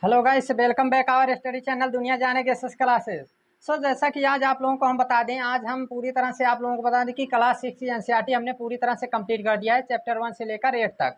Hello guys, welcome back our study channel दुनिया जाने के एसएस क्लासेस। जैसा कि आज आप लोगों को हम बता दें, आज हम पूरी तरह से आप लोगों को बता दें कि क्लास 6 एनसीईआरटी हमने पूरी तरह से कंप्लीट कर दिया है, चैप्टर 1 से लेकर 8 तक।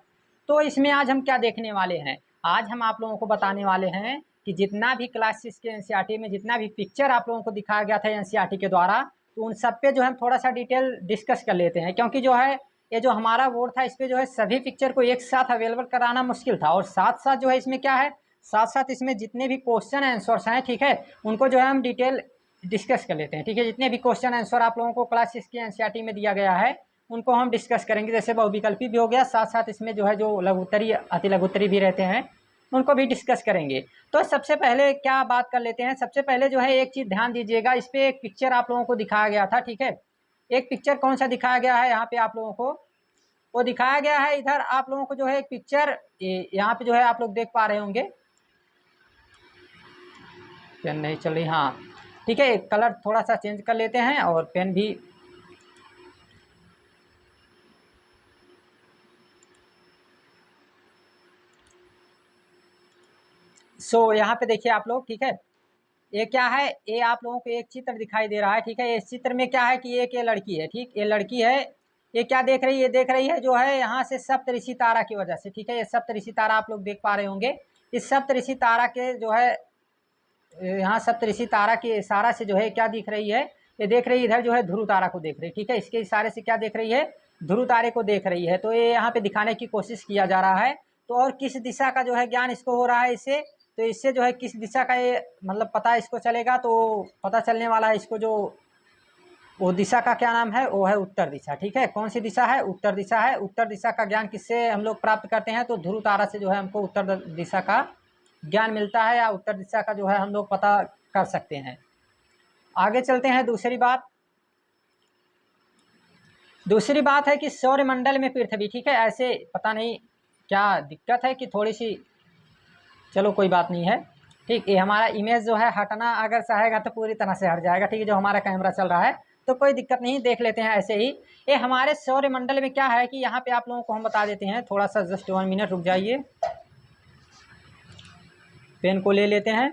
तो इसमें आज हम क्या देखने वाले हैं, आज हम आप लोगों को बताने वाले हैं कि जितना भी क्लास 6 के एनसीईआरटी में जितना भी पिक्चर आप लोगों को दिखाया गया था एनसीईआरटी के द्वारा, तो उन सब पे जो है हम थोड़ा सा डिटेल डिस्कस कर लेते हैं। क्योंकि जो है ये जो हमारा बोर्ड था, इस पर जो है सभी पिक्चर को एक साथ अवेलेबल कराना मुश्किल था, और साथ साथ जो है इसमें क्या है, साथ साथ इसमें जितने भी क्वेश्चन आंसर्स हैं, ठीक है, उनको जो है हम डिटेल डिस्कस कर लेते हैं। ठीक है, जितने भी क्वेश्चन आंसर आप लोगों को क्लास 6 की एनसीईआरटी में दिया गया है उनको हम डिस्कस करेंगे। जैसे बहुविकल्पी भी हो गया, साथ साथ इसमें जो है जो लघुत्तरी अति लघुत्तरी भी रहते हैं उनको भी डिस्कस करेंगे। तो सबसे पहले क्या बात कर लेते हैं, सबसे पहले जो है एक चीज़ ध्यान दीजिएगा, इस पर एक पिक्चर आप लोगों को दिखाया गया था। ठीक है, एक पिक्चर कौन सा दिखाया गया है यहाँ पे आप लोगों को, वो दिखाया गया है इधर आप लोगों को जो है एक पिक्चर यहाँ पे जो है आप लोग देख पा रहे होंगे। पेन नहीं चल रही, हाँ ठीक है, कलर थोड़ा सा चेंज कर लेते हैं और पेन भी यहाँ पे देखिए आप लोग। ठीक है, ये क्या है, ये आप लोगों को एक चित्र दिखाई दे रहा है। ठीक है, इस चित्र में क्या है कि एक ये लड़की है। ठीक, ये लड़की है, ये क्या देख रही है, ये देख रही है जो है यहाँ से सप्तऋषि तारा की वजह से। ठीक है, ये सप्तऋषि तारा आप लोग देख पा रहे होंगे। इस सप्तऋषि तारा के जो है यहाँ सप्तऋषि तारा के इशारा से जो है क्या दिख रही है, ये देख रही है इधर जो है ध्रुव तारा को देख रही है। ठीक है, इसके इशारे से क्या देख रही है, ध्रुव तारे को देख रही है। तो ये यहाँ पे दिखाने की कोशिश किया जा रहा है। तो और किस दिशा का जो है ज्ञान इसको हो रहा है इससे, तो इससे जो है किस दिशा का ये मतलब पता इसको चलेगा, तो पता चलने वाला है इसको जो वो दिशा का क्या नाम है, वो है उत्तर दिशा। ठीक है, कौन सी दिशा है, उत्तर दिशा है। उत्तर दिशा का ज्ञान किससे हम लोग प्राप्त करते हैं, तो ध्रुव तारा से जो है हमको उत्तर दिशा का ज्ञान मिलता है, या उत्तर दिशा का जो है हम लोग पता कर सकते हैं। आगे चलते हैं। दूसरी बात है कि सौरमंडल में पृथ्वी, ठीक है, ऐसे पता नहीं क्या दिक्कत है कि थोड़ी सी, चलो कोई बात नहीं है। ठीक, ये हमारा इमेज जो है हटना अगर चाहेगा तो पूरी तरह से हट जाएगा। ठीक है, जो हमारा कैमरा चल रहा है तो कोई दिक्कत नहीं, देख लेते हैं ऐसे ही। ये हमारे सौरमंडल में क्या है कि यहाँ पे आप लोगों को हम बता देते हैं, थोड़ा सा जस्ट 1 मिनट रुक जाइए, पेन को ले लेते हैं।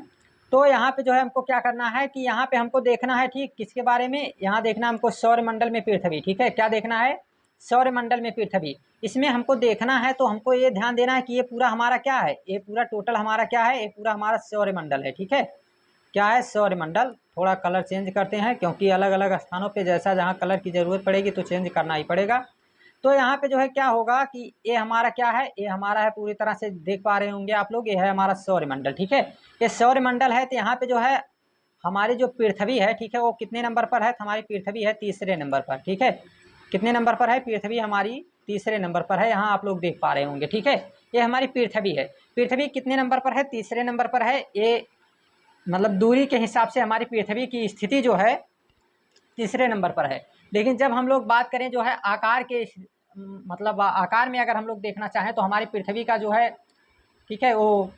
तो यहाँ पे जो है हमको क्या करना है कि यहाँ पे हमको देखना है, ठीक, किसके बारे में, यहाँ देखना हमको सौरमंडल में पृथ्वी। ठीक है, क्या देखना है, सौरमंडल में पृथ्वी। इसमें हमको देखना है, तो हमको ये ध्यान देना है कि ये पूरा हमारा क्या है, ये पूरा टोटल हमारा क्या है, ये पूरा हमारा सौरमंडल है। ठीक है, क्या है, सौरमंडल। थोड़ा कलर चेंज करते हैं क्योंकि अलग अलग स्थानों पे जैसा जहाँ कलर की ज़रूरत पड़ेगी तो चेंज करना ही पड़ेगा। तो यहाँ पे जो है क्या होगा कि ये हमारा क्या है, ये हमारा है, पूरी तरह से देख पा रहे होंगे आप लोग, ये है हमारा सौरमंडल। ठीक है, ये सौरमंडल है। तो यहाँ पे जो है हमारी जो पृथ्वी है, ठीक है, वो कितने नंबर पर है, तो हमारी पृथ्वी है तीसरे नंबर पर। ठीक है, कितने नंबर पर है, पृथ्वी हमारी तीसरे नंबर पर है, यहाँ आप लोग देख पा रहे होंगे। ठीक है, ये हमारी पृथ्वी है। पृथ्वी कितने नंबर पर है, तीसरे नंबर पर है। ये मतलब दूरी के हिसाब से हमारी पृथ्वी की स्थिति जो है तीसरे नंबर पर है। लेकिन जब हम लोग बात करें जो है आकार के, मतलब आकार में अगर हम लोग देखना चाहें तो हमारी पृथ्वी का जो है, ठीक है, वो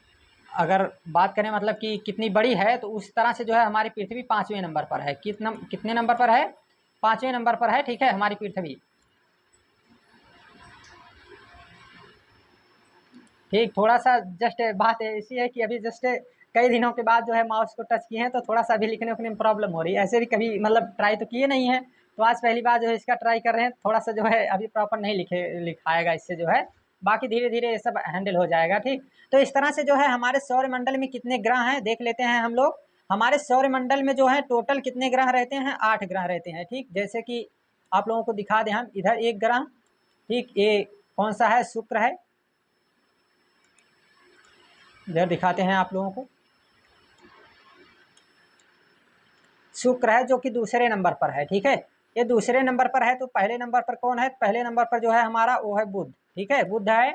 अगर बात करें मतलब कि कितनी बड़ी है, तो उस तरह से जो है हमारी पृथ्वी 5वें नंबर पर है। कितने नंबर पर है, 5वें नंबर पर है। ठीक है, हमारी पृथ्वी। ठीक, थोड़ा सा जस्ट बात ऐसी है कि अभी जस्ट कई दिनों के बाद जो है माउस को टच किए हैं, तो थोड़ा सा अभी लिखने उखने में प्रॉब्लम हो रही है। ऐसे भी कभी मतलब ट्राई तो किए नहीं है, तो आज पहली बार जो है इसका ट्राई कर रहे हैं। थोड़ा सा जो है अभी प्रॉपर नहीं लिखाएगा इससे जो है, बाकी धीरे धीरे ये सब हैंडल हो जाएगा। ठीक, तो इस तरह से जो है हमारे सौरमंडल में कितने ग्रह हैं देख लेते हैं हम लोग। हमारे सौरमंडल में जो है टोटल कितने ग्रह रहते हैं, 8 ग्रह रहते हैं। ठीक, जैसे कि आप लोगों को दिखा दें हम, इधर एक ग्रह, ठीक, ये कौन सा है, शुक्र है। इधर दिखाते हैं आप लोगों को, शुक्र है जो कि दूसरे नंबर पर है। ठीक है, ये दूसरे नंबर पर है। तो पहले नंबर पर कौन है, पहले नंबर पर जो है हमारा वो है बुध। ठीक है, बुध है,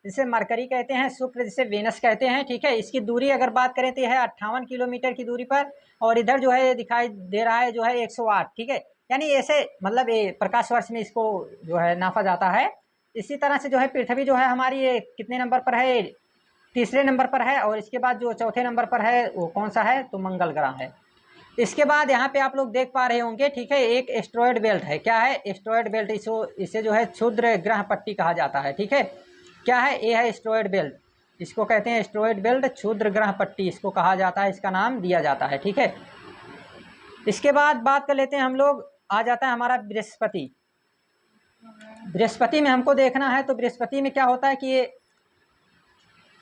जिसे मरकरी कहते हैं, शुक्र जिसे वेनस कहते हैं। ठीक है, इसकी दूरी अगर बात करें तो यह है 58 किलोमीटर की दूरी पर, और इधर जो है ये दिखाई दे रहा है जो है 108। ठीक है, यानी ऐसे मतलब ये प्रकाश वर्ष में इसको जो है नापा जाता है। इसी तरह से जो है पृथ्वी जो है हमारी ये कितने नंबर पर है, तीसरे नंबर पर है। और इसके बाद जो चौथे नंबर पर है वो कौन सा है, तो मंगल ग्रह है। इसके बाद यहाँ पे आप लोग देख पा रहे होंगे, ठीक है, एक एस्ट्रॉयड बेल्ट है। क्या है, एस्ट्रॉयड बेल्ट, इसे जो है क्षुद्र ग्रह पट्टी कहा जाता है। ठीक है, क्या है, ये है एस्ट्रॉयड बेल्ट। इसको कहते हैं एस्टेरॉयड बेल्ट, क्षुद्र ग्रह पट्टी इसको कहा जाता है, इसका नाम दिया जाता है। ठीक है, इसके बाद बात कर लेते हैं हम लोग, आ जाता है हमारा बृहस्पति। बृहस्पति में हमको देखना है, तो बृहस्पति में क्या होता है कि ये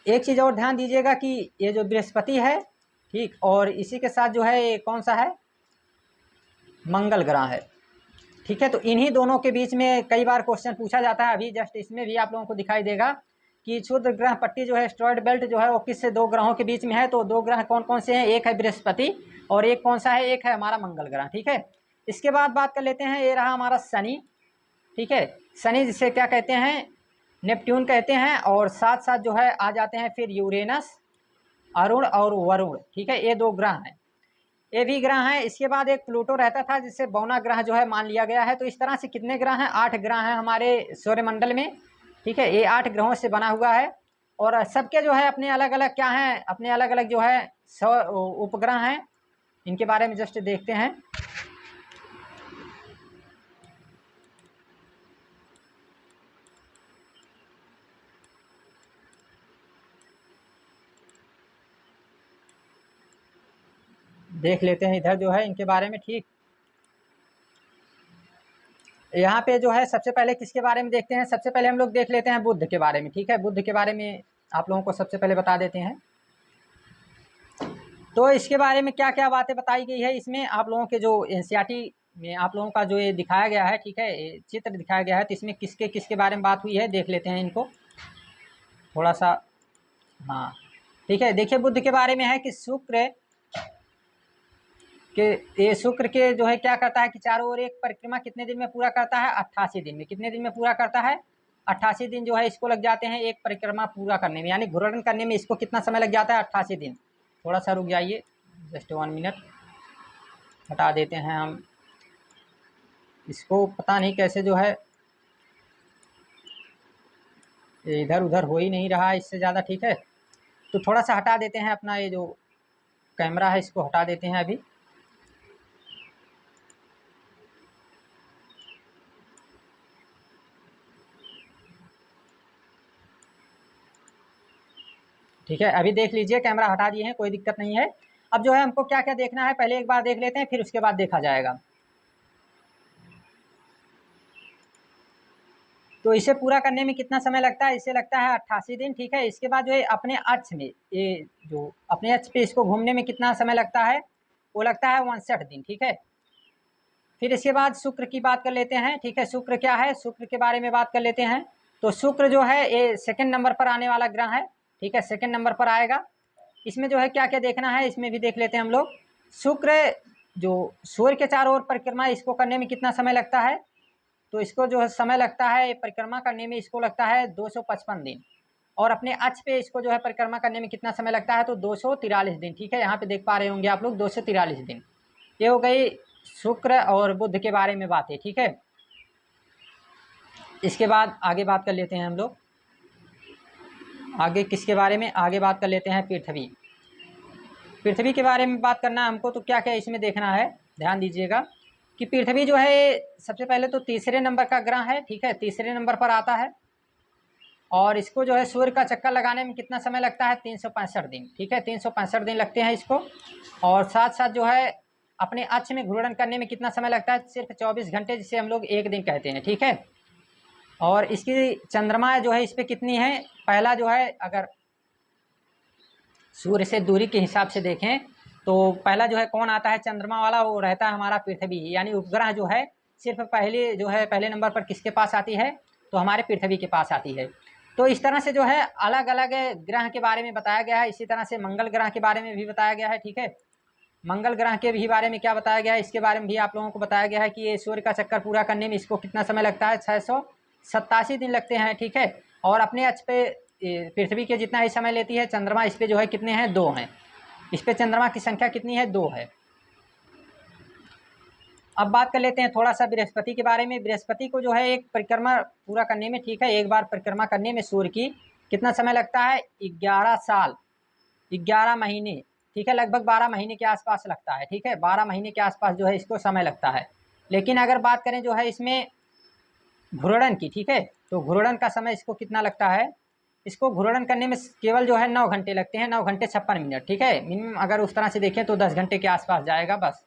एक चीज़ और ध्यान दीजिएगा कि ये जो बृहस्पति है, ठीक, और इसी के साथ जो है ये कौन सा है, मंगल ग्रह है। ठीक है, तो इन्हीं दोनों के बीच में कई बार क्वेश्चन पूछा जाता है। अभी जस्ट इसमें भी आप लोगों को दिखाई देगा कि क्षुद्र ग्रह पट्टी जो है एस्टेरॉयड बेल्ट जो है वो किस से 2 ग्रहों के बीच में है। तो 2 ग्रह कौन कौन से हैं, एक है बृहस्पति और एक कौन सा है, एक है हमारा मंगल ग्रह। ठीक है, इसके बाद बात कर लेते हैं, ये रहा हमारा शनि। ठीक है, शनि जिसे क्या कहते हैं, नेपट्यून कहते हैं, और साथ साथ जो है आ जाते हैं फिर यूरेनस, अरुण और वरुण। ठीक है, ये 2 ग्रह हैं, ये भी ग्रह हैं। इसके बाद एक प्लूटो रहता था जिससे बौना ग्रह जो है मान लिया गया है। तो इस तरह से कितने ग्रह हैं, 8 ग्रह हैं हमारे सौरमंडल में। ठीक है, ये 8 ग्रहों से बना हुआ है, और सबके जो है अपने अलग अलग क्या हैं, अपने अलग अलग जो है उपग्रह हैं। इनके बारे में जस्ट देखते हैं। देख लेते हैं इधर जो है इनके बारे में। ठीक, यहाँ पे जो है सबसे पहले किसके बारे में देखते हैं, सबसे पहले हम लोग देख लेते हैं बुध के बारे में। ठीक है, बुध के बारे में आप लोगों को सबसे पहले बता देते हैं। तो इसके बारे में क्या क्या बातें बताई गई है, इसमें आप लोगों के जो एनसीईआरटी में आप लोगों का जो ये दिखाया गया है, ठीक है, चित्र दिखाया गया है, तो इसमें किसके किसके बारे में बात हुई है देख लेते हैं इनको थोड़ा सा। हाँ, ठीक है, देखिए बुध के बारे में है कि शुक्र के, ये शुक्र के जो है क्या करता है कि चारों ओर एक परिक्रमा कितने दिन में पूरा करता है, 88 दिन में। कितने दिन में पूरा करता है, 88 दिन जो है इसको लग जाते हैं एक परिक्रमा पूरा करने में, यानी घूर्णन करने में इसको कितना समय लग जाता है, 88 दिन। थोड़ा सा रुक जाइए, जस्ट 1 मिनट, हटा देते हैं हम इसको। पता नहीं कैसे जो है इधर उधर हो ही नहीं रहा है इससे ज़्यादा। ठीक है, तो थोड़ा सा हटा देते हैं अपना ये जो कैमरा है, इसको हटा देते हैं अभी। ठीक है, अभी देख लीजिए, कैमरा हटा दिए हैं, कोई दिक्कत नहीं है। अब जो है हमको क्या क्या देखना है, पहले एक बार देख लेते हैं, फिर उसके बाद देखा जाएगा। तो इसे पूरा करने में कितना समय लगता है, इसे लगता है 88 दिन। ठीक है, इसके बाद जो है अपने अक्ष में, ये जो अपने अक्ष पे इसको घूमने में कितना समय लगता है, वो लगता है 59 दिन। ठीक है, फिर इसके बाद शुक्र की बात कर लेते हैं। ठीक है, शुक्र क्या है, शुक्र के बारे में बात कर लेते हैं। तो शुक्र जो है ये 2nd नंबर पर आने वाला ग्रह है। ठीक है, 2nd नंबर पर आएगा। इसमें जो है क्या क्या देखना है, इसमें भी देख लेते हैं हम लोग। शुक्र जो सूर्य के चारों ओर परिक्रमा, इसको करने में कितना समय लगता है, तो इसको जो है समय लगता है परिक्रमा करने में, इसको लगता है 255 दिन। और अपने अक्ष पे इसको जो है परिक्रमा करने में कितना समय लगता है, तो 243 दिन। ठीक है, यहाँ पे देख पा रहे होंगे आप लोग 243 दिन। ये हो गई शुक्र और बुध के बारे में बातें। ठीक है, इसके बाद आगे बात कर लेते हैं हम लोग, आगे किसके बारे में, आगे बात कर लेते हैं पृथ्वी। पृथ्वी के बारे में बात करना है हमको, तो क्या क्या इसमें देखना है, ध्यान दीजिएगा कि पृथ्वी जो है सबसे पहले तो 3रे नंबर का ग्रह है। ठीक है, 3रे नंबर पर आता है, और इसको जो है सूर्य का चक्कर लगाने में कितना समय लगता है, 365 दिन। ठीक है, 365 दिन लगते हैं इसको। और साथ साथ जो है अपने अक्ष में घूर्णन करने में कितना समय लगता है, सिर्फ 24 घंटे, जिसे हम लोग 1 दिन कहते हैं। ठीक है, और इसकी चंद्रमा जो है इस पर कितनी है, पहला जो है अगर सूर्य से दूरी के हिसाब से देखें तो पहला जो है कौन आता है चंद्रमा वाला, वो रहता है हमारा पृथ्वी। यानी उपग्रह जो है सिर्फ पहले जो है पहले नंबर पर किसके पास आती है, तो हमारे पृथ्वी के पास आती है। तो इस तरह से जो है अलग अलग ग्रह के बारे में बताया गया है। इसी तरह से मंगल ग्रह के बारे में भी बताया गया है। ठीक है, मंगल ग्रह के भी बारे में क्या बताया गया है, इसके बारे में भी आप लोगों को बताया गया है कि ये सूर्य का चक्कर पूरा करने में इसको कितना समय लगता है, 687 दिन लगते हैं। ठीक है, और अपने अक्ष पे पृथ्वी के जितना ही समय लेती है, चंद्रमा इस पे जो है कितने हैं, 2 हैं। इस पे चंद्रमा की संख्या कितनी है, 2 है। अब बात कर लेते हैं थोड़ा सा बृहस्पति के बारे में। बृहस्पति को जो है एक परिक्रमा पूरा करने में, ठीक है, एक बार परिक्रमा करने में सूर्य की कितना समय लगता है, 11 साल 11 महीने। ठीक है, लगभग 12 महीने के आसपास लगता है। ठीक है, 12 महीने के आसपास जो है इसको समय लगता है। लेकिन अगर बात करें जो है इसमें घूर्णन की, ठीक है, तो घूर्णन का समय इसको कितना लगता है, इसको घूर्णन करने में केवल जो है 9 घंटे लगते हैं, 9 घंटे 56 मिनट, ठीक है। मिनिमम अगर उस तरह से देखें तो 10 घंटे के आसपास जाएगा बस।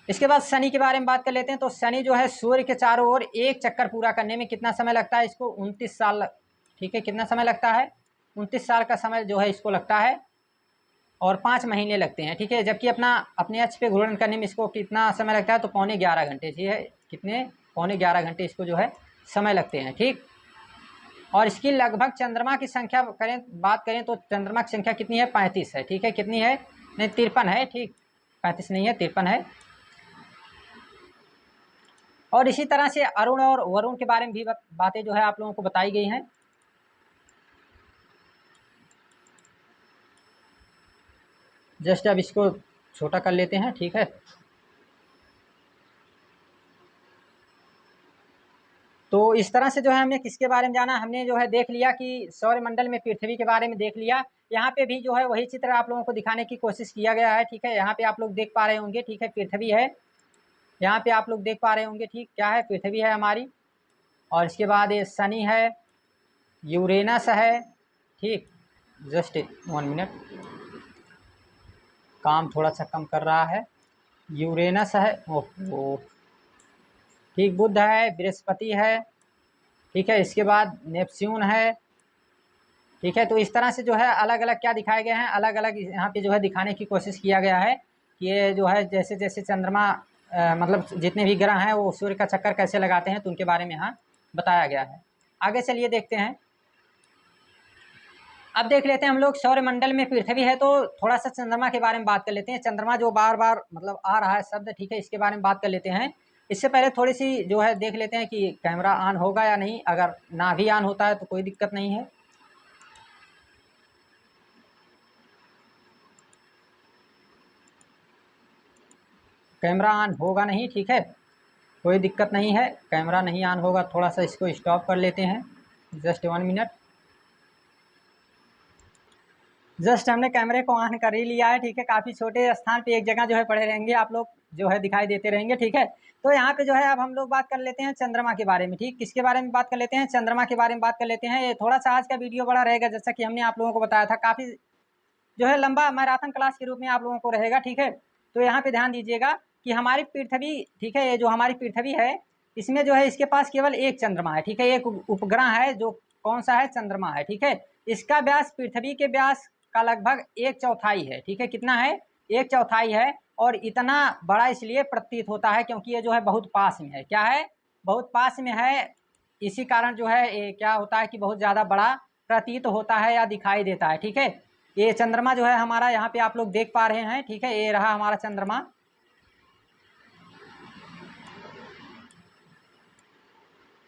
इसके बाद शनि के बारे में बात कर लेते हैं। तो शनि जो है सूर्य के चारों ओर एक चक्कर पूरा करने में कितना समय लगता है इसको? 29 साल, ठीक है। कितना समय लगता है? 29 साल का समय जो है इसको लगता है, और 5 महीने लगते हैं, ठीक है। जबकि अपने अक्ष पे घूर्णन करने में इसको कितना समय लगता है? तो 11.25 घंटे, ठीक है। कितने? 11.25 घंटे इसको जो है समय लगते हैं, ठीक। और इसकी लगभग चंद्रमा की संख्या बात करें तो चंद्रमा की संख्या कितनी है? 35 है, ठीक है। कितनी है? नहीं, 53 है, ठीक। 35 नहीं है, 53 है। और इसी तरह से अरुण और वरुण के बारे में भी बातें जो है आप लोगों को बताई गई हैं। जस्ट अब इसको छोटा कर लेते हैं, ठीक है। तो इस तरह से जो है हमने किसके बारे में जाना? हमने जो है देख लिया कि सौरमंडल में पृथ्वी के बारे में देख लिया। यहाँ पे भी जो है वही चित्र आप लोगों को दिखाने की कोशिश किया गया है, ठीक है। यहाँ पे आप लोग देख पा रहे होंगे, ठीक है, पृथ्वी है। यहाँ पे आप लोग देख पा रहे होंगे, ठीक, क्या है? पृथ्वी है हमारी। और इसके बाद ये शनि है, यूरेनस है, ठीक। जस्ट 1 मिनट, काम थोड़ा सा कम कर रहा है। यूरेनस है, ओह, ठीक। बुध है, बृहस्पति है, ठीक है। इसके बाद नेपच्यून है, ठीक है। तो इस तरह से जो है अलग अलग क्या दिखाए गए हैं? अलग अलग यहाँ पे जो है दिखाने की कोशिश किया गया है कि ये जो है जैसे जैसे चंद्रमा मतलब जितने भी ग्रह हैं वो सूर्य का चक्कर कैसे लगाते हैं, तो उनके बारे में यहाँ बताया गया है। आगे चलिए देखते हैं। अब देख लेते हैं हम लोग सौरमंडल में पृथ्वी है, तो थोड़ा सा चंद्रमा के बारे में बात कर लेते हैं। चंद्रमा जो बार बार मतलब आ रहा है शब्द, ठीक है, इसके बारे में बात कर लेते हैं। इससे पहले थोड़ी सी जो है देख लेते हैं कि कैमरा ऑन होगा या नहीं। अगर ना भी ऑन होता है तो कोई दिक्कत नहीं है। कैमरा ऑन होगा नहीं, ठीक है, कोई दिक्कत नहीं है। कैमरा नहीं ऑन होगा, थोड़ा सा इसको स्टॉप कर लेते हैं। Just 1 minute. जस्ट हमने कैमरे को ऑन कर ही लिया है, ठीक है। काफ़ी छोटे स्थान पे एक जगह जो है पड़े रहेंगे, आप लोग जो है दिखाई देते रहेंगे, ठीक है। तो यहाँ पे जो है अब हम लोग बात कर लेते हैं चंद्रमा के बारे में, ठीक। किसके बारे में बात कर लेते हैं? चंद्रमा के बारे में बात कर लेते हैं। ये थोड़ा सा आज का वीडियो बड़ा रहेगा, जैसा कि हमने आप लोगों को बताया था। काफ़ी जो है लंबा मैराथन क्लास के रूप में आप लोगों को रहेगा, ठीक है। तो यहाँ पे ध्यान दीजिएगा कि हमारी पृथ्वी, ठीक है, ये जो हमारी पृथ्वी है इसमें जो है इसके पास केवल एक चंद्रमा है, ठीक है। एक उपग्रह है जो कौन सा है? चंद्रमा है, ठीक है। इसका व्यास पृथ्वी के व्यास का लगभग 1/4 है, ठीक है। कितना है? 1/4 है। और इतना बड़ा इसलिए प्रतीत होता है क्योंकि ये जो है बहुत पास में है। क्या है? बहुत पास में है। इसी कारण जो है ये क्या होता है कि बहुत ज़्यादा बड़ा प्रतीत होता है या दिखाई देता है, ठीक है। ये चंद्रमा जो है हमारा यहाँ पे आप लोग देख पा रहे हैं, ठीक है। ये रहा हमारा चंद्रमा,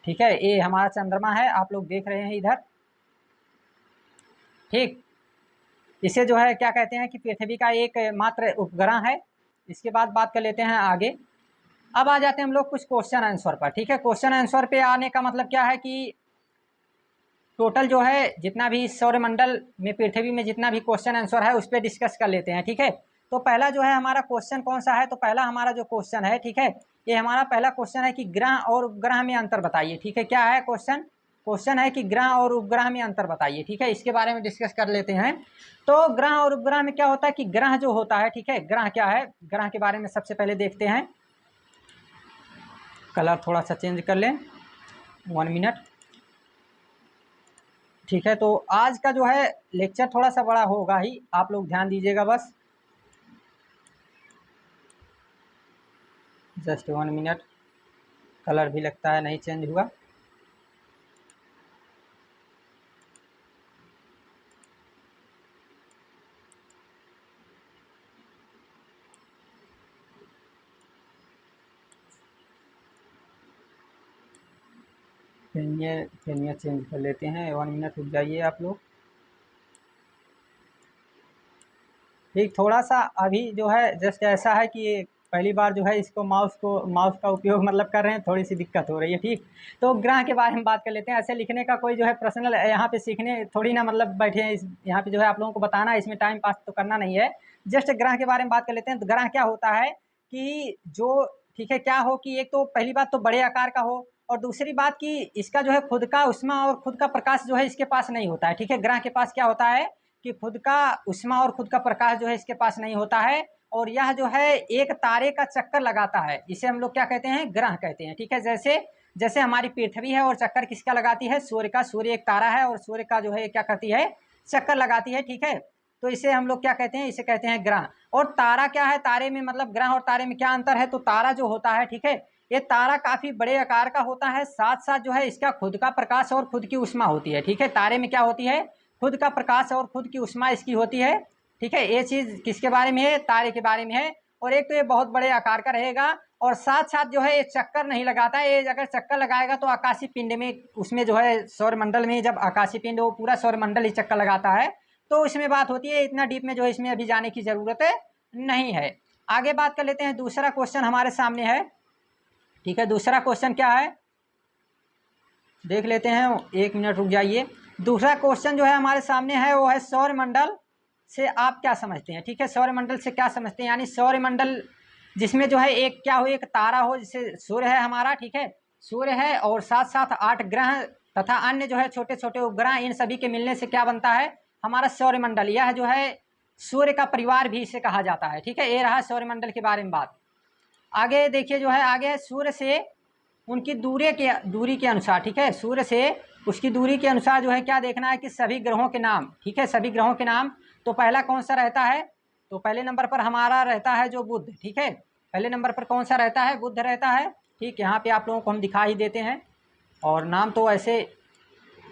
ठीक है। ये हमारा चंद्रमा है, आप लोग देख रहे हैं इधर, ठीक। इसे जो है क्या कहते हैं कि पृथ्वी का एक मात्र उपग्रह है। इसके बाद बात कर लेते हैं आगे। अब आ जाते हैं हम लोग कुछ क्वेश्चन आंसर पर, ठीक है। क्वेश्चन आंसर पे आने का मतलब क्या है कि टोटल जो है जितना भी सौरमंडल में पृथ्वी में जितना भी क्वेश्चन आंसर है उस पर डिस्कस कर लेते हैं, ठीक है। तो पहला जो है हमारा क्वेश्चन कौन सा है? तो पहला हमारा जो क्वेश्चन है, ठीक है, ये हमारा पहला क्वेश्चन है कि ग्रह और उपग्रह में अंतर बताइए, ठीक है। क्या है क्वेश्चन? क्वेश्चन है कि ग्रह और उपग्रह में अंतर बताइए, ठीक है। इसके बारे में डिस्कस कर लेते हैं। तो ग्रह और उपग्रह में क्या होता है कि ग्रह जो होता है, ठीक है, ग्रह क्या है? ग्रह के बारे में सबसे पहले देखते हैं। कलर थोड़ा सा चेंज कर लें, 1 मिनट, ठीक है। तो आज का जो है लेक्चर थोड़ा सा बड़ा होगा ही, आप लोग ध्यान दीजिएगा बस। जस्ट 1 मिनट, कलर भी लगता है नहीं चेंज हुआ। पेनिया चेंज कर लेते हैं, 1 मिनट रुक जाइए आप लोग, ठीक। थोड़ा सा अभी जो है जस्ट ऐसा है कि पहली बार जो है इसको माउस का उपयोग मतलब कर रहे हैं, थोड़ी सी दिक्कत हो रही है, ठीक। तो ग्रह के बारे में बात कर लेते हैं। ऐसे लिखने का कोई जो है पर्सनल यहाँ पे सीखने थोड़ी ना मतलब बैठे हैं, इस यहाँ पे जो है आप लोगों को बताना है, इसमें टाइम पास तो करना नहीं है। जस्ट ग्रह के बारे में बात कर लेते हैं। तो ग्रह क्या होता है कि जो, ठीक है, क्या हो कि एक तो पहली बात तो बड़े आकार का हो, और दूसरी बात कि इसका जो है खुद का ऊष्मा और खुद का प्रकाश जो है इसके पास नहीं होता है, ठीक है। ग्रह के पास क्या होता है कि खुद का ऊष्मा और खुद का प्रकाश जो है इसके पास नहीं होता है, और यह जो है एक तारे का चक्कर लगाता है, इसे हम लोग क्या कहते हैं, ग्रह कहते हैं, ठीक है। जैसे जैसे हमारी पृथ्वी है और चक्कर किसका लगाती है, सूर्य का। सूर्य एक तारा है और सूर्य का जो है क्या करती है, चक्कर लगाती है, ठीक है। तो इसे हम लोग क्या कहते हैं, इसे कहते हैं ग्रह। और तारा क्या है, तारे में मतलब ग्रह और तारे में क्या अंतर है, तो तारा जो होता है, ठीक है, ये तारा काफी बड़े आकार का होता है, साथ साथ जो है इसका खुद का प्रकाश और खुद की ऊष्मा होती है, ठीक है। तारे में क्या होती है, खुद का प्रकाश और खुद की ऊष्मा इसकी होती है, ठीक है। ये चीज किसके बारे में है, तारे के बारे में है। और एक तो ये बहुत बड़े आकार का रहेगा, और साथ साथ जो है ये चक्कर नहीं लगाता है। ये अगर चक्कर लगाएगा तो आकाशीय पिंड में, उसमें जो है सौरमंडल में, जब आकाशीय पिंड वो पूरा सौरमंडल ही चक्कर लगाता है, तो इसमें बात होती है। इतना डीप में जो है इसमें अभी जाने की जरूरत नहीं है। आगे बात कर लेते हैं, दूसरा क्वेश्चन हमारे सामने है, ठीक है। दूसरा क्वेश्चन क्या है देख लेते हैं, 1 मिनट रुक जाइए। दूसरा क्वेश्चन जो है हमारे सामने है वो है सौरमंडल से आप क्या समझते हैं, ठीक है। सौरमंडल से क्या समझते हैं, यानी सौरमंडल जिसमें जो है एक क्या हो, एक तारा हो, जैसे सूर्य है हमारा, ठीक है, सूर्य है, और साथ साथ 8 ग्रह तथा अन्य जो है छोटे छोटे उपग्रह, इन सभी के मिलने से क्या बनता है, हमारा सौरमंडल। यह जो है सूर्य का परिवार भी इसे कहा जाता है, ठीक है। ये रहा सौरमंडल के बारे में बात। आगे देखिए जो है, आगे सूर्य से उनकी दूरी के अनुसार, ठीक है, सूर्य से उसकी दूरी के अनुसार जो है क्या देखना है कि सभी ग्रहों के नाम, ठीक है, सभी ग्रहों के नाम। तो पहला कौन सा रहता है, तो पहले नंबर पर हमारा रहता है जो बुध, ठीक है। पहले नंबर पर कौन सा रहता है, बुध रहता है, ठीक। यहाँ पे आप लोगों को हम दिखा ही देते हैं, और नाम तो ऐसे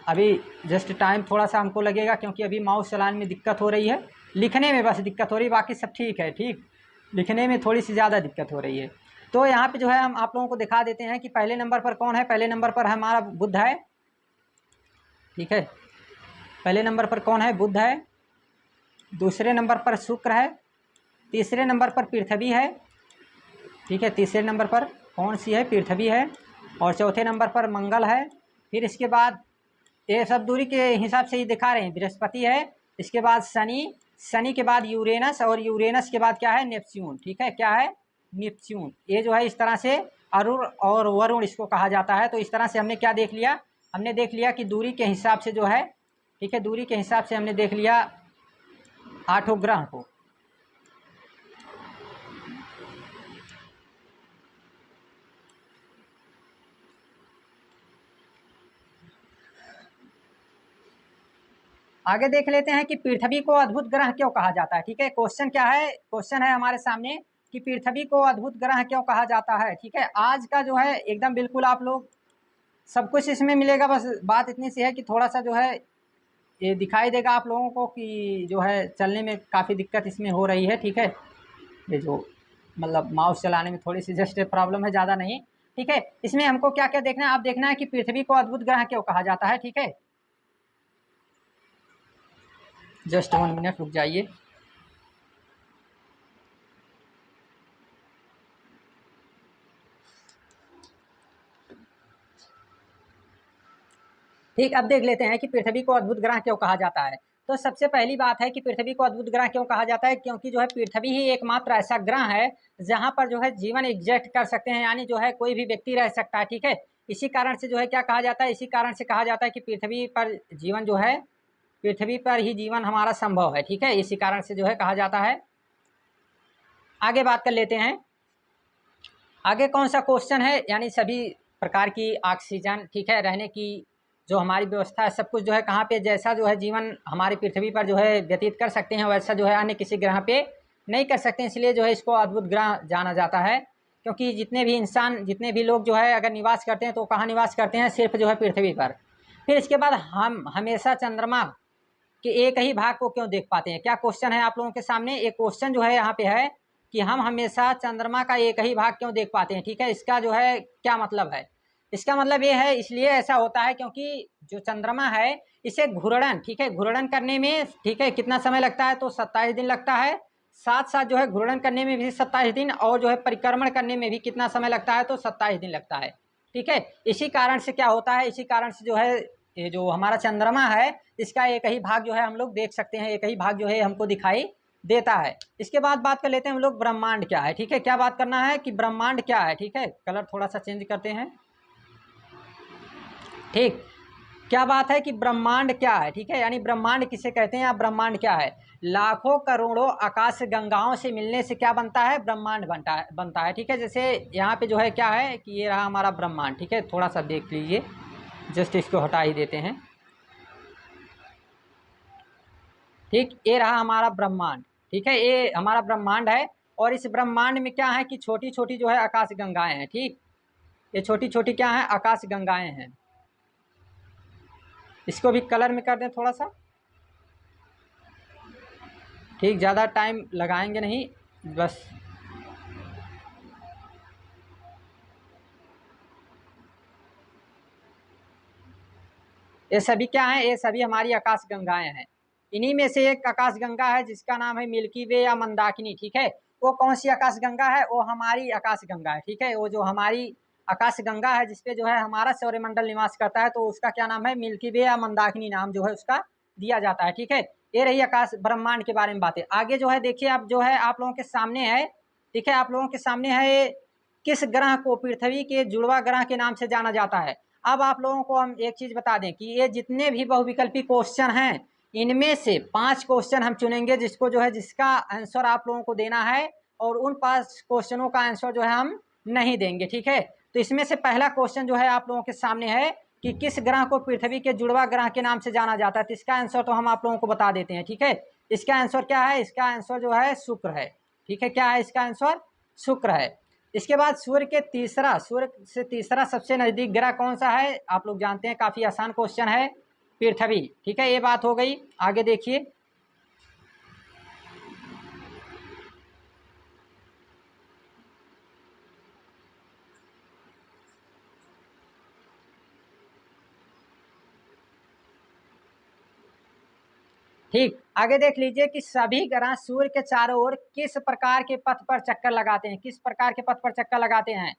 अभी जस्ट टाइम थोड़ा सा हमको लगेगा, क्योंकि अभी माउस चलाने में दिक्कत हो रही है, लिखने में बस दिक्कत हो रही है, बाकी सब ठीक है, ठीक, लिखने में थोड़ी सी ज़्यादा दिक्कत हो रही है। तो यहाँ पे जो है हम आप लोगों को दिखा देते हैं कि पहले नंबर पर कौन है। पहले नंबर पर हमारा बुध है, ठीक है, पहले नंबर पर कौन है, बुध है। दूसरे नंबर पर शुक्र है। तीसरे नंबर पर पृथ्वी है, ठीक है, तीसरे नंबर पर कौन सी है, पृथ्वी है। और चौथे नंबर पर मंगल है। फिर इसके बाद ये सब दूरी के हिसाब से ही दिखा रहे हैं, बृहस्पति है। इसके बाद शनि के बाद यूरेनस, और यूरेनस के बाद क्या है, नेपच्यून, ठीक है, क्या है, नेपच्यून। ये जो है इस तरह से अरुण और वरुण इसको कहा जाता है। तो इस तरह से हमने क्या देख लिया, हमने देख लिया कि दूरी के हिसाब से जो है, ठीक है, दूरी के हिसाब से हमने देख लिया 8 ग्रह को। आगे देख लेते हैं कि पृथ्वी को अद्भुत ग्रह क्यों कहा जाता है, ठीक है। क्वेश्चन क्या है, क्वेश्चन है हमारे सामने कि पृथ्वी को अद्भुत ग्रह क्यों कहा जाता है, ठीक है। आज का जो है एकदम बिल्कुल आप लोग सब कुछ इसमें मिलेगा, बस बात इतनी सी है कि थोड़ा सा जो है ये दिखाई देगा आप लोगों को कि जो है चलने में काफ़ी दिक्कत इसमें हो रही है, ठीक है। ये जो मतलब माउस चलाने में थोड़ी सी जस्ट प्रॉब्लम है, ज़्यादा नहीं, ठीक है। इसमें हमको क्या क्या देखना है, आप देखना है कि पृथ्वी को अद्भुत ग्रह क्यों कहा जाता है, ठीक है। जस्ट 1 मिनट रुक जाइए। ठीक, अब देख लेते हैं कि पृथ्वी को अद्भुत ग्रह क्यों कहा जाता है। तो सबसे पहली बात है कि पृथ्वी को अद्भुत ग्रह क्यों कहा जाता है, क्योंकि जो है पृथ्वी ही एकमात्र ऐसा ग्रह है जहां पर जो है जीवन एग्जिस्ट कर सकते हैं, यानी जो है कोई भी व्यक्ति रह सकता है, ठीक है। इसी कारण से जो है क्या कहा जाता है, इसी कारण से कहा जाता है कि पृथ्वी पर जीवन जो है, पृथ्वी पर ही जीवन हमारा संभव है, ठीक है। इसी कारण से जो है कहा जाता है। आगे बात कर लेते हैं, आगे कौन सा क्वेश्चन है, यानी सभी प्रकार की ऑक्सीजन, ठीक है, रहने की जो हमारी व्यवस्था है, सब कुछ जो है कहाँ पे, जैसा जो है जीवन हमारी पृथ्वी पर जो है व्यतीत कर सकते हैं, वैसा जो है अन्य किसी ग्रह पे नहीं कर सकते। इसलिए जो है इसको अद्भुत ग्रह जाना जाता है, क्योंकि जितने भी इंसान, जितने भी लोग जो है अगर निवास करते हैं तो कहाँ निवास करते हैं, सिर्फ जो है पृथ्वी पर। फिर इसके बाद हम हमेशा चंद्रमा के एक ही भाग को क्यों देख पाते हैं, क्या क्वेश्चन है आप लोगों के सामने। एक क्वेश्चन जो है यहाँ पे है कि हम हमेशा चंद्रमा का एक ही भाग क्यों देख पाते हैं, ठीक है। इसका जो है क्या मतलब है, इसका मतलब ये है, इसलिए ऐसा होता है क्योंकि जो चंद्रमा है इसे घूर्णन, ठीक है, घूर्णन करने में, ठीक है, कितना समय लगता है, तो 27 दिन लगता है। साथ साथ जो है घूर्णन करने में भी 27 दिन, और जो है परिक्रमण करने में भी कितना समय लगता है, तो 27 दिन लगता है, ठीक है। इसी कारण से क्या होता है, इसी कारण से जो है ये जो हमारा चंद्रमा है इसका एक ही भाग जो है हम लोग देख सकते हैं, एक ही भाग जो है हमको दिखाई देता है। इसके बाद बात कर लेते हैं हम लोग ब्रह्मांड क्या है, ठीक है। क्या बात करना है कि ब्रह्मांड क्या है, ठीक है। कलर थोड़ा सा चेंज करते हैं। ठीक। क्या बात है कि ब्रह्मांड क्या है, ठीक है, यानी ब्रह्मांड किसे कहते हैं या ब्रह्मांड क्या है। लाखों करोड़ों आकाश गंगाओं से मिलने से क्या बनता है, ब्रह्मांड बनता है, ठीक है। जैसे यहाँ पे जो है क्या है कि ये रहा हमारा ब्रह्मांड, ठीक है, थोड़ा सा देख लीजिए, जस्ट इसको हटा ही देते हैं। ठीक, ये रहा हमारा ब्रह्मांड, ठीक है, ये हमारा ब्रह्मांड है। और इस ब्रह्मांड में क्या है कि छोटी छोटी जो है आकाश गंगाएं हैं, ठीक, ये छोटी छोटी क्या है, आकाश गंगाएं हैं। इसको भी कलर में कर दें थोड़ा सा, ठीक, ज़्यादा टाइम लगाएंगे नहीं, बस। ये सभी क्या है, ये सभी हमारी आकाश गंगाएं हैं। इन्हीं में से एक आकाश गंगा है जिसका नाम है मिल्की वे या मंदाकिनी, ठीक है। वो कौन सी आकाश गंगा है, वो हमारी आकाश गंगा है, ठीक है। वो जो हमारी आकाश गंगा है जिसपे जो है हमारा सौरमंडल निवास करता है, तो उसका क्या नाम है, मिल्की वे या मंदाकिनी नाम जो है उसका दिया जाता है, ठीक है। ये रही आकाश ब्रह्मांड के बारे में बातें। आगे जो है देखिए, अब जो है आप लोगों के सामने है, ठीक है, आप लोगों के सामने है किस ग्रह को पृथ्वी के जुड़वा ग्रह के नाम से जाना जाता है। अब आप लोगों को हम एक चीज़ बता दें कि ये जितने भी बहुविकल्पी क्वेश्चन हैं, इनमें से 5 क्वेश्चन हम चुनेंगे जिसको जो है जिसका आंसर आप लोगों को देना है, और उन 5 क्वेश्चनों का आंसर जो है हम नहीं देंगे, ठीक है। तो इसमें से पहला क्वेश्चन जो है आप लोगों के सामने है कि किस ग्रह को पृथ्वी के जुड़वा ग्रह के नाम से जाना जाता है। तो इसका आंसर तो हम आप लोगों को बता देते हैं, ठीक है। इसका आंसर क्या है, इसका आंसर जो है शुक्र है, ठीक है। क्या है इसका आंसर, शुक्र है। इसके बाद सूर्य से तीसरा सबसे नज़दीक ग्रह कौन सा है, आप लोग जानते हैं, काफ़ी आसान क्वेश्चन है, पृथ्वी, ठीक है। ये बात हो गई। आगे देखिए, ठीक, आगे देख लीजिए कि सभी ग्रह सूर्य के चारों ओर किस प्रकार के पथ पर चक्कर लगाते हैं, किस प्रकार के पथ पर चक्कर लगाते हैं,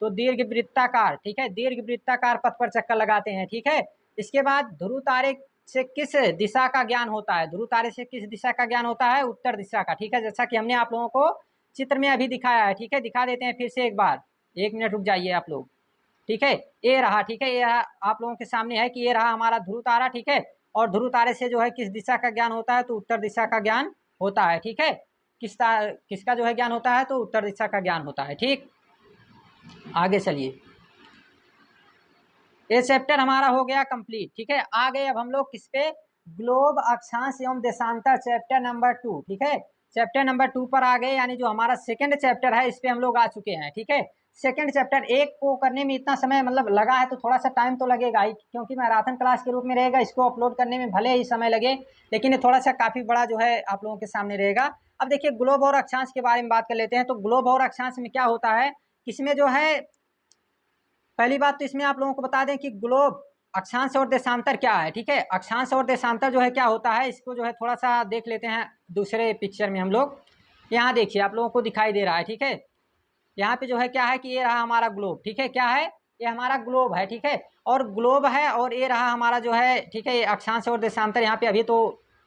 तो दीर्घ वृत्ताकार, ठीक है, दीर्घ वृत्ताकार पथ पर चक्कर लगाते हैं, ठीक है। इसके बाद ध्रुव तारे से किस दिशा का ज्ञान होता है, ध्रुव तारे से किस दिशा का ज्ञान होता है, उत्तर दिशा का, ठीक है, जैसा कि हमने आप लोगों को चित्र में अभी दिखाया है, ठीक है। दिखा देते हैं फिर से एक बार, 1 मिनट रुक जाइए आप लोग, ठीक है। ये रहा, ठीक है, ये आप लोगों के सामने है कि ये रहा हमारा ध्रुव तारा, ठीक है। और ध्रुव तारे से जो है किस दिशा का ज्ञान होता है, तो उत्तर दिशा का ज्ञान होता है, ठीक है। किसका जो है ज्ञान होता है, तो उत्तर दिशा का ज्ञान होता है, ठीक। आगे चलिए, ये चैप्टर हमारा हो गया कंप्लीट, ठीक है। आ गए अब हम लोग किस पे, ग्लोब, अक्षांश एवं देशांतर, चैप्टर नंबर 2, ठीक है। चैप्टर नंबर 2 पर आ गए, यानी जो हमारा सेकंड चैप्टर है इस पे हम लोग आ चुके हैं, ठीक है। सेकंड चैप्टर एक को करने में इतना समय मतलब लगा है, तो थोड़ा सा टाइम तो लगेगा ही, क्योंकि मैराथन क्लास के रूप में रहेगा, इसको अपलोड करने में भले ही समय लगे, लेकिन ये थोड़ा सा काफ़ी बड़ा जो है आप लोगों के सामने रहेगा। अब देखिए, ग्लोब और अक्षांश के बारे में बात कर लेते हैं। तो ग्लोब और अक्षांश में क्या होता है, इसमें जो है पहली बात तो इसमें आप लोगों को बता दें कि ग्लोब, अक्षांश और देशांतर क्या है, ठीक है। अक्षांश और देशांतर जो है क्या होता है, इसको जो है थोड़ा सा देख लेते हैं दूसरे पिक्चर में हम लोग। यहाँ देखिए, आप लोगों को दिखाई दे रहा है, ठीक है। यहाँ पे जो है क्या है कि ये रहा हमारा ग्लोब, ठीक है, क्या है, ये हमारा ग्लोब है, ठीक है। और ग्लोब है, और ये रहा हमारा जो है, ठीक है, ये अक्षांश और देशांतर। यहाँ पे अभी तो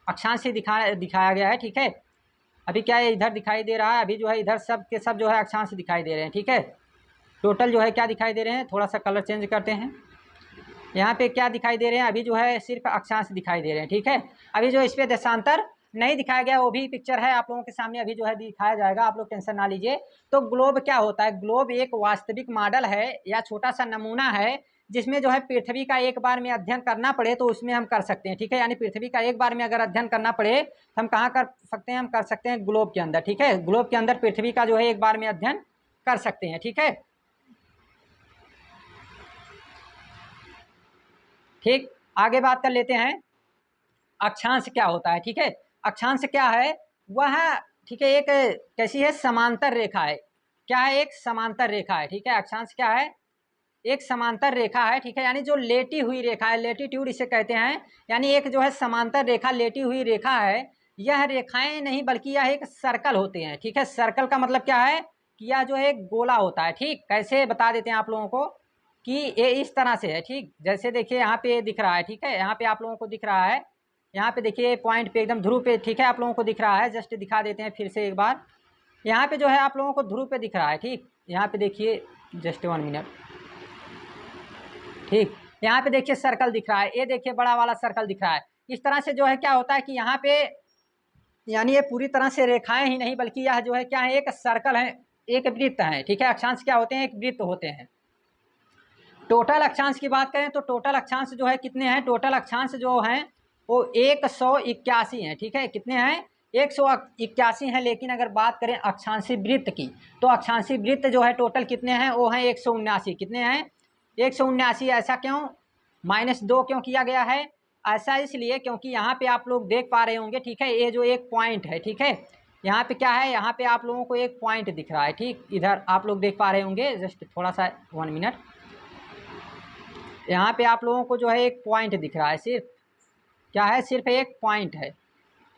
अक्षांश ही दिखाया गया है, ठीक है। अभी क्या है, इधर दिखाई दे रहा है, अभी जो है इधर सब के सब जो है अक्षांश दिखाई दे रहे हैं, ठीक है। टोटल जो है क्या दिखाई दे रहे हैं, थोड़ा सा कलर चेंज करते हैं। यहाँ पे क्या दिखाई दे रहे हैं, अभी जो है सिर्फ अक्षांश दिखाई दे रहे हैं, ठीक है। अभी जो इस पे देशांतर नहीं दिखाया गया, वो भी पिक्चर है आप लोगों के सामने, अभी जो है दिखाया जाएगा, आप लोग टेंशन ना लीजिए। तो ग्लोब क्या होता है, ग्लोब एक वास्तविक मॉडल है या छोटा सा नमूना है, जिसमें जो है पृथ्वी का एक बार में अध्ययन करना पड़े तो उसमें हम कर सकते हैं, ठीक है। यानी पृथ्वी का एक बार में अगर अध्ययन करना पड़े तो हम कहाँ कर सकते हैं, हम कर सकते हैं ग्लोब के अंदर, ठीक है। ग्लोब के अंदर पृथ्वी का जो है एक बार में अध्ययन कर सकते हैं, ठीक है। ठीक, आगे बात कर लेते हैं अक्षांश क्या होता है, ठीक है। अक्षांश क्या है, वह, ठीक है, एक कैसी है, समांतर रेखा है। क्या है, एक समांतर रेखा है, ठीक है। अक्षांश क्या है, एक समांतर रेखा है, ठीक है, यानी जो लेटी हुई रेखा है, लेटीट्यूड इसे कहते हैं। यानी एक जो है समांतर रेखा, लेटी हुई रेखा है। यह रेखाएं नहीं बल्कि यह एक सर्कल होते हैं, ठीक है। सर्कल का मतलब क्या है कि यह जो है एक गोला होता है, ठीक। कैसे बता देते हैं आप लोगों को कि ये इस तरह से है, ठीक। जैसे देखिए यहाँ पे दिख रहा है, ठीक है, यहाँ पे आप लोगों को दिख रहा है, यहाँ पे देखिए पॉइंट पे एकदम ध्रुव पे, ठीक है, आप लोगों को दिख रहा है। जस्ट दिखा देते हैं फिर से एक बार। यहाँ पे जो है आप लोगों को ध्रुव पे दिख रहा है, ठीक। यहाँ पे देखिए, जस्ट 1 मिनट, ठीक। यहाँ पे देखिए सर्कल दिख रहा है, ये देखिए बड़ा वाला सर्कल दिख रहा है। इस तरह से जो है क्या होता है कि यहाँ पे यानी ये पूरी तरह से रेखाएं ही नहीं बल्कि यह जो है क्या है, एक सर्कल है, एक वृत्त है, ठीक है। अक्षांश क्या होते हैं, एक वृत्त होते हैं। टोटल अक्षांश की बात करें तो टोटल अक्षांश जो है कितने हैं, टोटल अक्षांश जो हैं वो 181 हैं, ठीक है। कितने हैं, 181 हैं। लेकिन अगर बात करें अक्षांशी वृत्त की तो अक्षांशी वृत्त जो है टोटल कितने हैं, वो हैं 179। कितने हैं, 179। ऐसा क्यों, -2 क्यों किया गया है, ऐसा इसलिए क्योंकि यहाँ पे आप लोग देख पा रहे होंगे, ठीक है, ये जो एक पॉइंट है, ठीक है, यहाँ पे क्या है, यहाँ पे आप लोगों को एक पॉइंट दिख रहा है, ठीक, इधर आप लोग देख पा रहे होंगे। जस्ट थोड़ा सा 1 मिनट, यहाँ पे आप लोगों को जो है एक पॉइंट दिख रहा है, सिर्फ क्या है, सिर्फ एक पॉइंट है।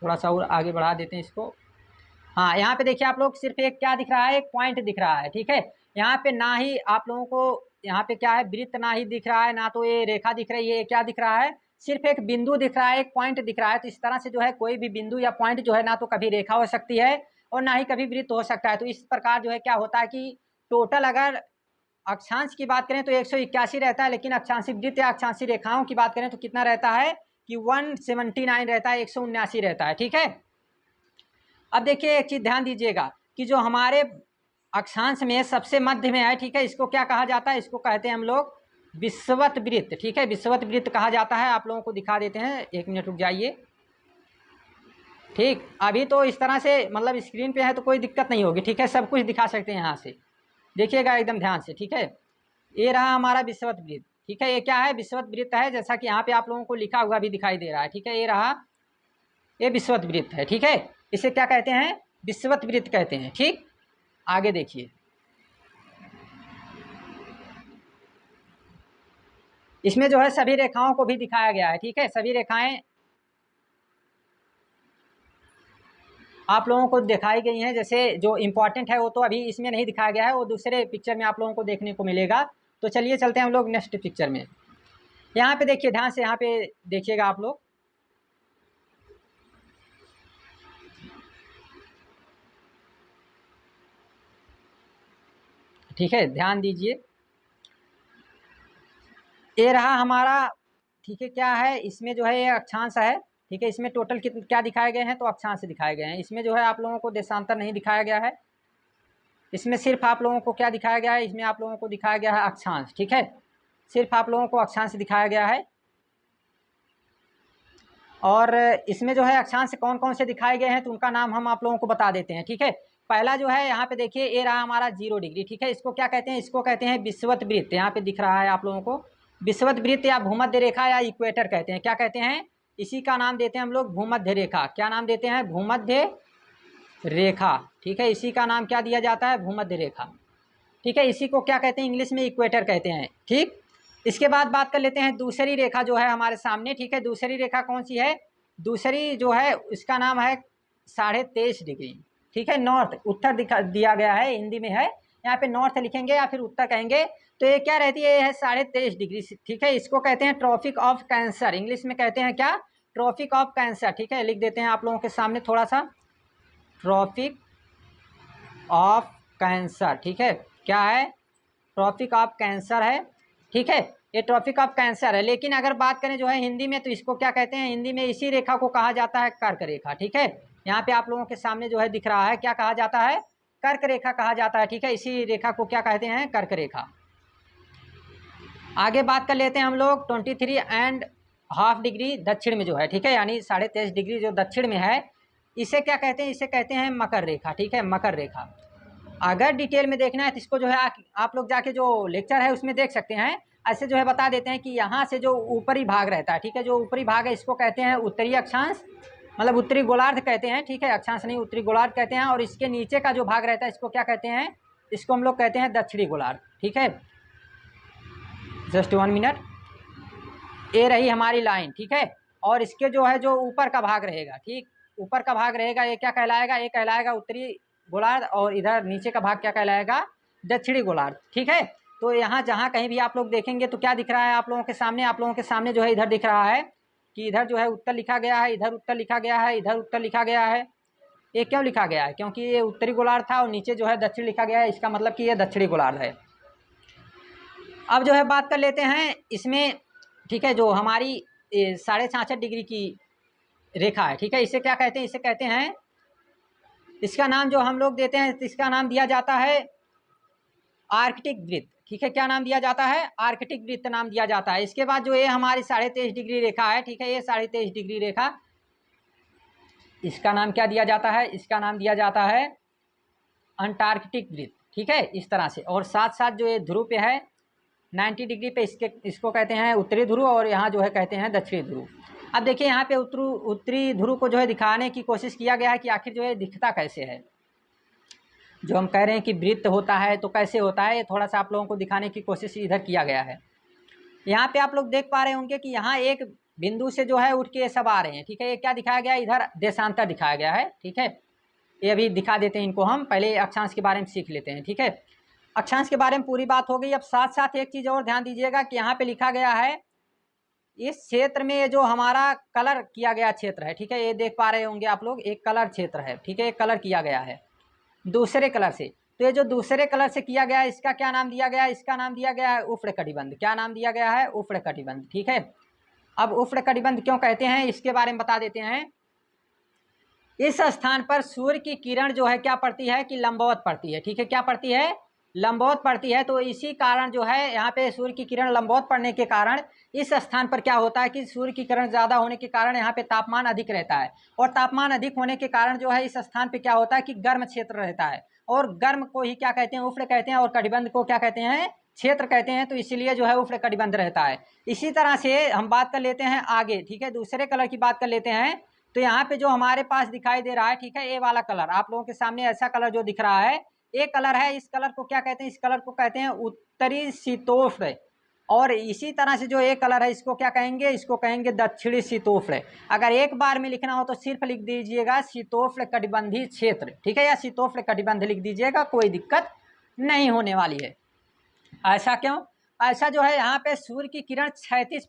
थोड़ा सा और आगे बढ़ा देते हैं इसको। हाँ, यहाँ पे देखिए आप लोग, सिर्फ एक क्या दिख रहा है, एक पॉइंट दिख रहा है, ठीक है। यहाँ पे ना ही आप लोगों को यहाँ पे क्या है, वृत्त ना ही दिख रहा है, ना तो ये रेखा दिख रही है, ये क्या दिख रहा है, सिर्फ एक बिंदु दिख रहा है, एक पॉइंट दिख रहा है। तो इस तरह से जो है कोई भी बिंदु या पॉइंट जो है ना तो कभी रेखा हो सकती है और ना ही कभी वृत्त हो सकता है। तो इस प्रकार जो है क्या होता है कि टोटल अगर अक्षांश की बात करें तो 181 रहता है, लेकिन अक्षांशी वृत्त या अक्षांशी रेखाओं की बात करें तो कितना रहता है कि 179 रहता है, 179 रहता है, ठीक है। अब देखिए एक चीज़ ध्यान दीजिएगा कि जो हमारे अक्षांश में सबसे मध्य में है, ठीक है, इसको क्या कहा जाता है, इसको कहते हैं हम लोग विषुवत वृत्त, ठीक है, विषुवत वृत्त कहा जाता है। आप लोगों को दिखा देते हैं, 1 मिनट रुक जाइए, ठीक। अभी तो इस तरह से मतलब स्क्रीन पे है तो कोई दिक्कत नहीं होगी, ठीक है, सब कुछ दिखा सकते हैं यहाँ से, देखिएगा एकदम ध्यान से, ठीक है। ये रहा हमारा विषुवत वृत्त, ठीक है, ये क्या है, विषुवत वृत्त है, जैसा कि यहाँ पे आप लोगों को लिखा हुआ भी दिखाई दे रहा है, ठीक है। ये रहा, ये विषुवत वृत्त है, ठीक है। इसे क्या कहते हैं, विषुवत वृत्त कहते हैं, ठीक। आगे देखिए, इसमें जो है सभी रेखाओं को भी दिखाया गया है, ठीक है। सभी रेखाएं आप लोगों को दिखाई गई हैं, जैसे जो इम्पोर्टेंट है वो तो अभी इसमें नहीं दिखाया गया है, वो दूसरे पिक्चर में आप लोगों को देखने को मिलेगा। तो चलिए चलते हैं हम लोग नेक्स्ट पिक्चर में। यहाँ पे देखिए ध्यान से, यहाँ पे देखिएगा आप लोग, ठीक है, ध्यान दीजिए। ये रहा हमारा, ठीक है, क्या है, इसमें जो है ये अक्षांश है, ठीक है। इसमें टोटल क्या दिखाए गए हैं, तो अक्षांश दिखाए गए हैं। इसमें जो है आप लोगों को देशांतर नहीं दिखाया गया है, इसमें सिर्फ आप लोगों को क्या दिखाया गया है, इसमें आप लोगों को दिखाया गया है अक्षांश, ठीक है, सिर्फ आप लोगों को अक्षांश दिखाया गया है। और इसमें जो है अक्षांश कौन कौन से दिखाए गए हैं तो उनका नाम हम आप लोगों को बता देते हैं, ठीक है। पहला जो है यहाँ पे देखिए, ये रहा हमारा 0 डिग्री, ठीक है। इसको क्या कहते हैं, इसको कहते हैं विषुवत वृत्त। यहाँ पे दिख रहा है आप लोगों को विषुवत वृत्त या भूमध्य रेखा या इक्वेटर कहते हैं, क्या कहते हैं, इसी का नाम देते हैं हम लोग भूमध्य रेखा। क्या नाम देते हैं, भूमध्य रेखा, ठीक है। इसी का नाम क्या दिया जाता है, भूमध्य रेखा, ठीक है। इसी को क्या कहते हैं, इंग्लिश में इक्वेटर कहते हैं, ठीक। इसके बाद बात कर लेते हैं दूसरी रेखा जो है हमारे सामने, ठीक है। दूसरी रेखा कौन सी है, दूसरी जो है इसका नाम है 23.5 डिग्री, ठीक है। नॉर्थ, उत्तर दिया गया है, हिंदी में है, यहाँ पे नॉर्थ लिखेंगे या फिर उत्तर कहेंगे। तो ये क्या रहती है, ये है 23.5 डिग्री, ठीक है। इसको कहते हैं ट्रॉपिक ऑफ कैंसर, इंग्लिश में कहते हैं क्या, ट्रॉपिक ऑफ कैंसर, ठीक है। लिख देते हैं आप लोगों के सामने थोड़ा सा, ट्रॉपिक ऑफ कैंसर, ठीक है। क्या है, ट्रॉपिक ऑफ कैंसर है, ठीक है, ये ट्रॉपिक ऑफ कैंसर है। लेकिन अगर बात करें जो है हिंदी में तो इसको क्या कहते हैं, हिंदी में इसी रेखा को कहा जाता है कर्क रेखा, ठीक है। यहाँ पे आप लोगों के सामने जो है दिख रहा है, क्या कहा जाता है, कर्क रेखा कहा जाता है, ठीक है। इसी रेखा को क्या कहते हैं, कर्क रेखा। आगे बात कर लेते हैं हम लोग 23.5 डिग्री दक्षिण में जो है, ठीक है, यानी 23.5 डिग्री जो दक्षिण में है, इसे क्या कहते हैं, इसे कहते हैं मकर रेखा, ठीक है, मकर रेखा। अगर डिटेल में देखना है तो इसको जो है आप लोग जाके जो लेक्चर है उसमें देख सकते हैं। ऐसे जो है बता देते हैं कि यहाँ से जो ऊपरी भाग रहता है, ठीक है, जो ऊपरी भाग है इसको कहते हैं उत्तरी अक्षांश, मतलब उत्तरी गोलार्ध कहते हैं, ठीक है, अक्षांश नहीं उत्तरी गोलार्ध कहते हैं। और इसके नीचे का जो भाग रहता है इसको क्या कहते हैं, इसको हम लोग कहते हैं दक्षिणी गोलार्ध, ठीक है। जस्ट 1 मिनट, ये रही हमारी लाइन, ठीक है। और इसके जो है जो ऊपर का भाग रहेगा, ठीक, ऊपर का भाग रहेगा, ये क्या कहलाएगा, ये कहलाएगा उत्तरी गोलार्ध, और इधर नीचे का भाग क्या कहलाएगा, दक्षिणी गोलार्ध, ठीक है। तो यहाँ जहाँ कहीं भी आप लोग देखेंगे तो क्या दिख रहा है आप लोगों के सामने, आप लोगों के सामने जो है इधर दिख रहा है कि इधर जो है उत्तर लिखा गया है, इधर उत्तर लिखा गया है, इधर उत्तर लिखा गया है। ये क्यों लिखा गया है, क्योंकि ये उत्तरी गोलार्ध था और नीचे जो है दक्षिण लिखा गया है, इसका मतलब कि ये दक्षिणी गोलार्ध है। अब जो है बात कर लेते हैं इसमें ठीक है, जो हमारी 66.5 डिग्री की रेखा है, ठीक है, इसे क्या कहते हैं, इसे कहते हैं, इसका नाम जो हम लोग देते हैं, इसका नाम दिया जाता है आर्कटिक वृत्त। ठीक है, क्या नाम दिया जाता है, आर्कटिक वृत्त नाम दिया जाता है। इसके बाद जो ये हमारी 23.5 डिग्री रेखा है, ठीक है, ये 23.5 डिग्री रेखा, इसका नाम क्या दिया जाता है, इसका नाम दिया जाता है अंटार्कटिक वृत्त। ठीक है, इस तरह से। और साथ साथ जो ये ध्रुव पे है 90 डिग्री पे, इसको कहते हैं उत्तरी ध्रुव, और यहाँ जो है कहते हैं दक्षिणी ध्रुव। अब देखिए यहाँ पे उत्तरी ध्रुव को जो है दिखाने की कोशिश किया गया है कि आखिर जो है दिखता कैसे है। जो हम कह रहे हैं कि वृत्त होता है तो कैसे होता है, ये थोड़ा सा आप लोगों को दिखाने की कोशिश इधर किया गया है। यहाँ पे आप लोग देख पा रहे होंगे कि यहाँ एक बिंदु से जो है उठ के ये सब आ रहे हैं। ठीक है, ये क्या दिखाया गया है, इधर देशांतर दिखाया गया है। ठीक है, ये अभी दिखा देते हैं इनको, हम पहले अक्षांश के बारे में सीख लेते हैं। ठीक है, अक्षांश के बारे में पूरी बात हो गई। अब साथ साथ एक चीज़ और ध्यान दीजिएगा कि यहाँ पे लिखा गया है इस क्षेत्र में ये जो हमारा कलर किया गया क्षेत्र है, ठीक है, ये देख पा रहे होंगे आप लोग, एक कलर क्षेत्र है। ठीक है, एक कलर किया गया है दूसरे कलर से, तो ये जो दूसरे कलर से किया गया है इसका क्या नाम दिया गया है, इसका नाम दिया गया है उष्णकटिबंध। क्या नाम दिया गया है, उष्णकटिबंध। ठीक है, अब उष्णकटिबंध क्यों कहते हैं इसके बारे में बता देते हैं। इस स्थान पर सूर्य की किरण जो है क्या पड़ती है कि लंबवत पड़ती है। ठीक है, क्या पड़ती है, लंबवत पड़ती है। तो इसी कारण जो है यहाँ पे सूर्य की किरण लंबवत पड़ने के कारण इस स्थान पर क्या होता है कि सूर्य की किरण ज़्यादा होने के कारण यहाँ पे तापमान अधिक रहता है, और तापमान अधिक होने के कारण जो है इस स्थान पे क्या होता है कि गर्म क्षेत्र रहता है, और गर्म को ही क्या कहते हैं, उष्ण कहते हैं, और कटिबंध को क्या कहते हैं, क्षेत्र कहते हैं। तो इसीलिए जो है उष्ण कटिबंध रहता है। इसी तरह से हम बात कर लेते हैं आगे। ठीक है, दूसरे कलर की बात कर लेते हैं। तो यहाँ पे जो हमारे पास दिखाई दे रहा है, ठीक है, ये वाला कलर आप लोगों के सामने ऐसा कलर जो दिख रहा है, एक कलर है। इस कलर को क्या कहते हैं, इस कलर को कहते हैं उत्तरी शीतोष्ण। और इसी तरह से जो एक कलर है इसको क्या कहेंगे, इसको कहेंगे दक्षिणी शीतोष्ण। अगर एक बार में लिखना हो तो सिर्फ लिख दीजिएगा शीतोष्ण कटिबंधीय क्षेत्र। ठीक है, या शीतोष्ण कटिबंध लिख दीजिएगा, कोई दिक्कत नहीं होने वाली है। ऐसा क्यों, ऐसा जो है यहाँ पे सूर्य की किरण 36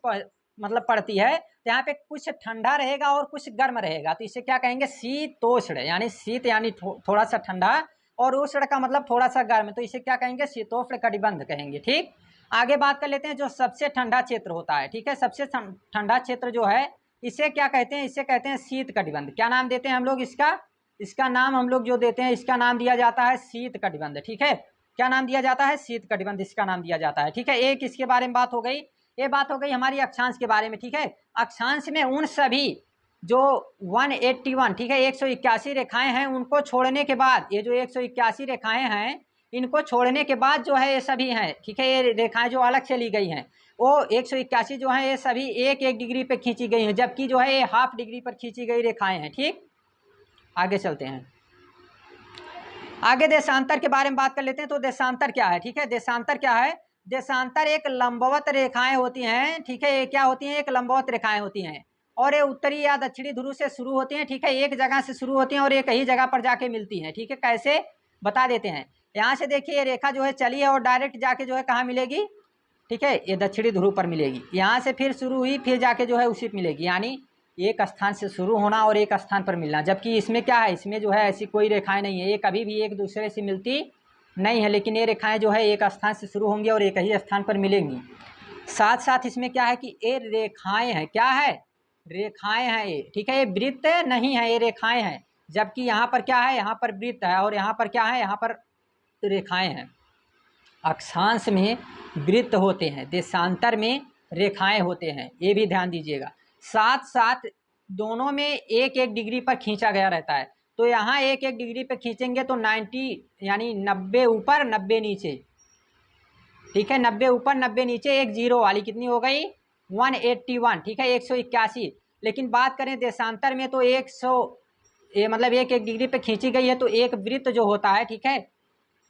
मतलब पड़ती है, तो यहाँ पे कुछ ठंडा रहेगा और कुछ गर्म रहेगा, तो इसे क्या कहेंगे, शीतोष्ण। यानी शीत यानी थोड़ा सा ठंडा, और उष्ण का मतलब थोड़ा सा गर्म, तो इसे क्या कहेंगे, शीतोष्ण कटिबंध कहेंगे। ठीक, आगे बात कर लेते हैं जो सबसे ठंडा क्षेत्र होता है। ठीक है, सबसे ठंडा क्षेत्र जो है इसे क्या कहते हैं, इसे कहते हैं शीत कटिबंध। क्या नाम देते हैं हम लोग इसका, इसका नाम हम लोग जो देते हैं इसका नाम दिया जाता है शीत कटिबंध। ठीक है, क्या नाम दिया जाता है, शीत कटिबंध इसका नाम दिया जाता है। ठीक है, एक इसके बारे में बात हो गई। ये बात हो गई हमारी अक्षांश के बारे में। ठीक है, अक्षांश में उन सभी जो 181, ठीक है, 181 रेखाएं हैं, उनको छोड़ने के बाद, ये जो 181 रेखाएं हैं इनको छोड़ने के बाद जो है ये सभी हैं, ठीक है, ये रेखाएं जो अलग से ली गई हैं वो 181 जो हैं ये सभी 1-1 डिग्री पे खींची गई हैं, जबकि जो है ये हाफ डिग्री पर खींची गई रेखाएं हैं। ठीक, आगे चलते हैं। आगे देशांतर के बारे में बात कर लेते हैं। तो देशांतर क्या है, ठीक है, देशांतर क्या है, देशांतर एक लंबवत रेखाएं होती हैं। ठीक है, ये क्या होती हैं, एक लंबवत रेखाएं होती हैं, और ये उत्तरी या दक्षिणी ध्रुव से शुरू होती हैं। ठीक है, एक जगह से शुरू होती हैं और एक ही जगह पर जाके मिलती हैं। ठीक है, कैसे बता देते हैं। यहाँ से देखिए ये रेखा जो है चली है और डायरेक्ट जाके जो है कहाँ मिलेगी, ठीक है, ये दक्षिणी ध्रुव पर मिलेगी। यहाँ से फिर शुरू हुई, फिर जाके जो है उसी पर मिलेगी, यानी एक स्थान से शुरू होना और एक स्थान पर मिलना। जबकि इसमें क्या है, इसमें जो है ऐसी कोई रेखाएं नहीं है, ये कभी भी एक दूसरे से मिलती नहीं है, लेकिन ये रेखाएं जो है एक स्थान से शुरू होंगी और एक ही स्थान पर मिलेंगी। साथ साथ इसमें क्या है कि ये रेखाएं हैं, क्या है, रेखाएं हैं ये। ठीक है, ये वृत्त नहीं है, ये रेखाएं हैं। जबकि यहाँ पर क्या है, यहाँ पर वृत्त है, और यहाँ पर क्या है, यहाँ पर रेखाएं हैं। अक्षांश में वृत्त होते हैं, देशांतर में रेखाएं होते हैं, ये भी ध्यान दीजिएगा। साथ साथ दोनों में 1-1 डिग्री पर खींचा गया रहता है। तो यहाँ 1-1 डिग्री पर खींचेंगे तो 90 यानी 90 ऊपर 90 नीचे। ठीक है, 90 ऊपर 90 नीचे, एक जीरो वाली कितनी हो गई, 181। ठीक है, 181। लेकिन बात करें देशांतर में तो 100 ये मतलब 1-1 डिग्री पे खींची गई है। तो एक वृत्त जो होता है, ठीक है,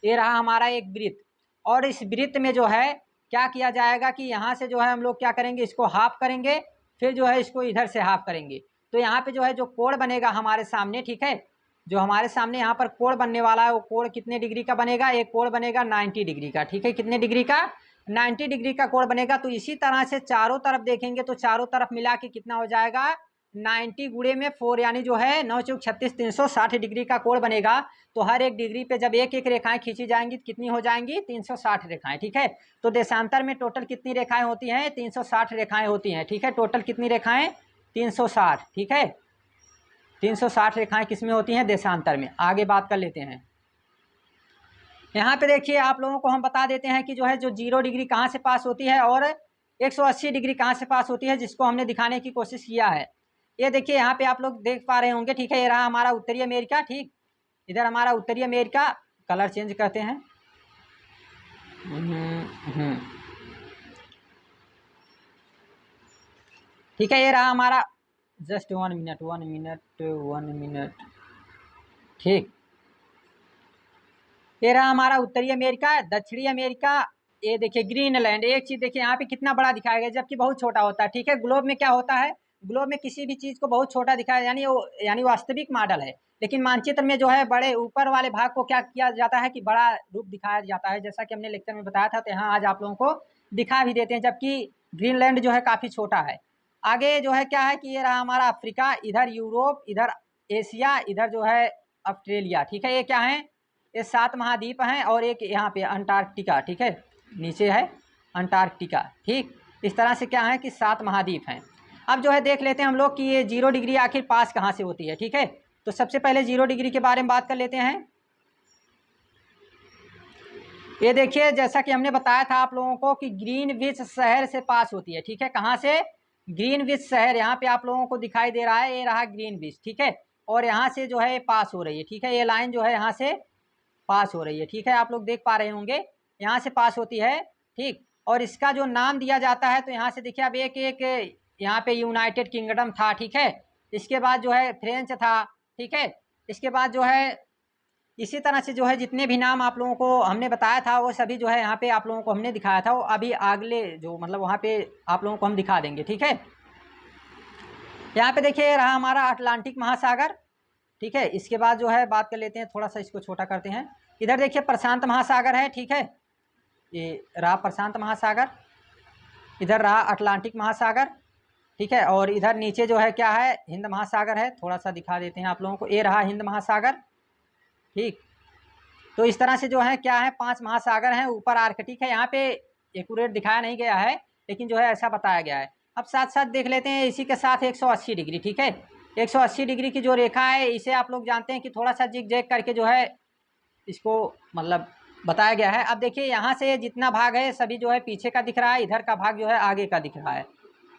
ये रहा हमारा एक वृत्त, और इस वृत्त में जो है क्या किया जाएगा कि यहाँ से जो है हम लोग क्या करेंगे, इसको हाफ करेंगे, फिर जो है इसको इधर से हाफ करेंगे। तो यहाँ पे जो है जो कोण बनेगा हमारे सामने, ठीक है, जो हमारे सामने यहाँ पर कोण बनने वाला है वो कोण कितने डिग्री का बनेगा, एक कोण बनेगा 90 डिग्री का। ठीक है, कितने डिग्री का, 90 डिग्री का कोण बनेगा। तो इसी तरह से चारों तरफ देखेंगे तो चारों तरफ मिला के कितना हो जाएगा, 90 गुणे में 4 यानी जो है 9 चौक 36 360 डिग्री का कोण बनेगा। तो हर एक डिग्री पे जब एक एक रेखाएं खींची जाएंगी तो कितनी हो जाएंगी? 360 रेखाएं। ठीक है, तो देशांतर में टोटल कितनी रेखाएं होती हैं? 360 रेखाएं होती हैं। ठीक है, टोटल कितनी रेखाएं? 360। ठीक है, 360 रेखाएं किसमें होती हैं? देशांतर में। आगे बात कर लेते हैं। यहाँ पे देखिए आप लोगों को हम बता देते हैं कि जो है जो 0 डिग्री कहाँ से पास होती है और 180 डिग्री कहाँ से पास होती है, जिसको हमने दिखाने की कोशिश किया है। ये देखिए यहाँ पे आप लोग देख पा रहे होंगे। ठीक है, ये रहा हमारा उत्तरी अमेरिका। ठीक, इधर हमारा उत्तरी अमेरिका। कलर चेंज करते हैं। ठीक है, ये रहा हमारा, जस्ट 1 मिनट 1 मिनट 1 मिनट। ठीक, ये रहा हमारा उत्तरी अमेरिका। दक्षिणी अमेरिका, ये देखिए ग्रीनलैंड। एक चीज देखिए यहाँ पे कितना बड़ा दिखाया गया जबकि बहुत छोटा होता है। ठीक है, ग्लोब में क्या होता है? ग्लोब में किसी भी चीज को बहुत छोटा दिखाया यानी वास्तविक मॉडल है, लेकिन मानचित्र में जो है बड़े ऊपर वाले भाग को क्या किया जाता है कि बड़ा रूप दिखाया जाता है, जैसा कि हमने लेक्चर में बताया था। तो यहाँ आज आप लोगों को दिखा भी देते हैं, जबकि ग्रीनलैंड जो है काफी छोटा है। आगे जो है क्या है कि ये रहा हमारा अफ्रीका, इधर यूरोप, इधर एशिया, इधर जो है ऑस्ट्रेलिया। ठीक है, ये क्या है? ये 7 महाद्वीप हैं और एक यहाँ पे अंटार्कटिका। ठीक है, नीचे है अंटार्कटिका। ठीक, इस तरह से क्या है कि 7 महाद्वीप हैं। अब जो है देख लेते हैं हम लोग कि ये 0 डिग्री आखिर पास कहाँ से होती है। ठीक है, तो सबसे पहले 0 डिग्री के बारे में बात कर लेते हैं। ये देखिए जैसा कि हमने बताया था आप लोगों को कि ग्रीनविच शहर से पास होती है। ठीक है, कहाँ से? ग्रीनविच शहर। यहाँ पे आप लोगों को दिखाई दे रहा है, ये रहा ग्रीनविच। ठीक है, और यहाँ से जो है पास हो रही है। ठीक है, ये लाइन जो है यहाँ से पास हो रही है। ठीक है, आप लोग देख पा रहे होंगे यहाँ से पास होती है। ठीक, और इसका जो नाम दिया जाता है, तो यहाँ से देखिए अब एक एक यहाँ पे यूनाइटेड किंगडम था। ठीक है, इसके बाद जो है फ्रेंच था। ठीक है, इसके बाद जो है इसी तरह से जो है जितने भी नाम आप लोगों को हमने बताया था वो सभी जो है यहाँ पे आप लोगों को हमने दिखाया था। वो अभी अगले जो मतलब वहाँ पे आप लोगों को हम दिखा देंगे। ठीक है, यहाँ पे देखिए रहा हमारा अटलांटिक महासागर। ठीक है, इसके बाद जो है बात कर लेते हैं, थोड़ा सा इसको छोटा करते हैं। इधर देखिए प्रशांत महासागर है। ठीक है, ये रहा प्रशांत महासागर, इधर रहा अटलांटिक महासागर। ठीक है, और इधर नीचे जो है क्या है? हिंद महासागर है। थोड़ा सा दिखा देते हैं आप लोगों को, ये रहा हिंद महासागर। ठीक, तो इस तरह से जो है क्या है 5 महासागर हैं। ऊपर आर्कटिक है, यहाँ पे एक्यूरेट दिखाया नहीं गया है, लेकिन जो है ऐसा बताया गया है। अब साथ साथ देख लेते हैं इसी के साथ 180 डिग्री। ठीक है, 180 डिग्री की जो रेखा है इसे आप लोग जानते हैं कि थोड़ा सा जिग जैग करके जो है इसको मतलब बताया गया है। अब देखिए यहाँ से जितना भाग है सभी जो है पीछे का दिख रहा है, इधर का भाग जो है आगे का दिख रहा है।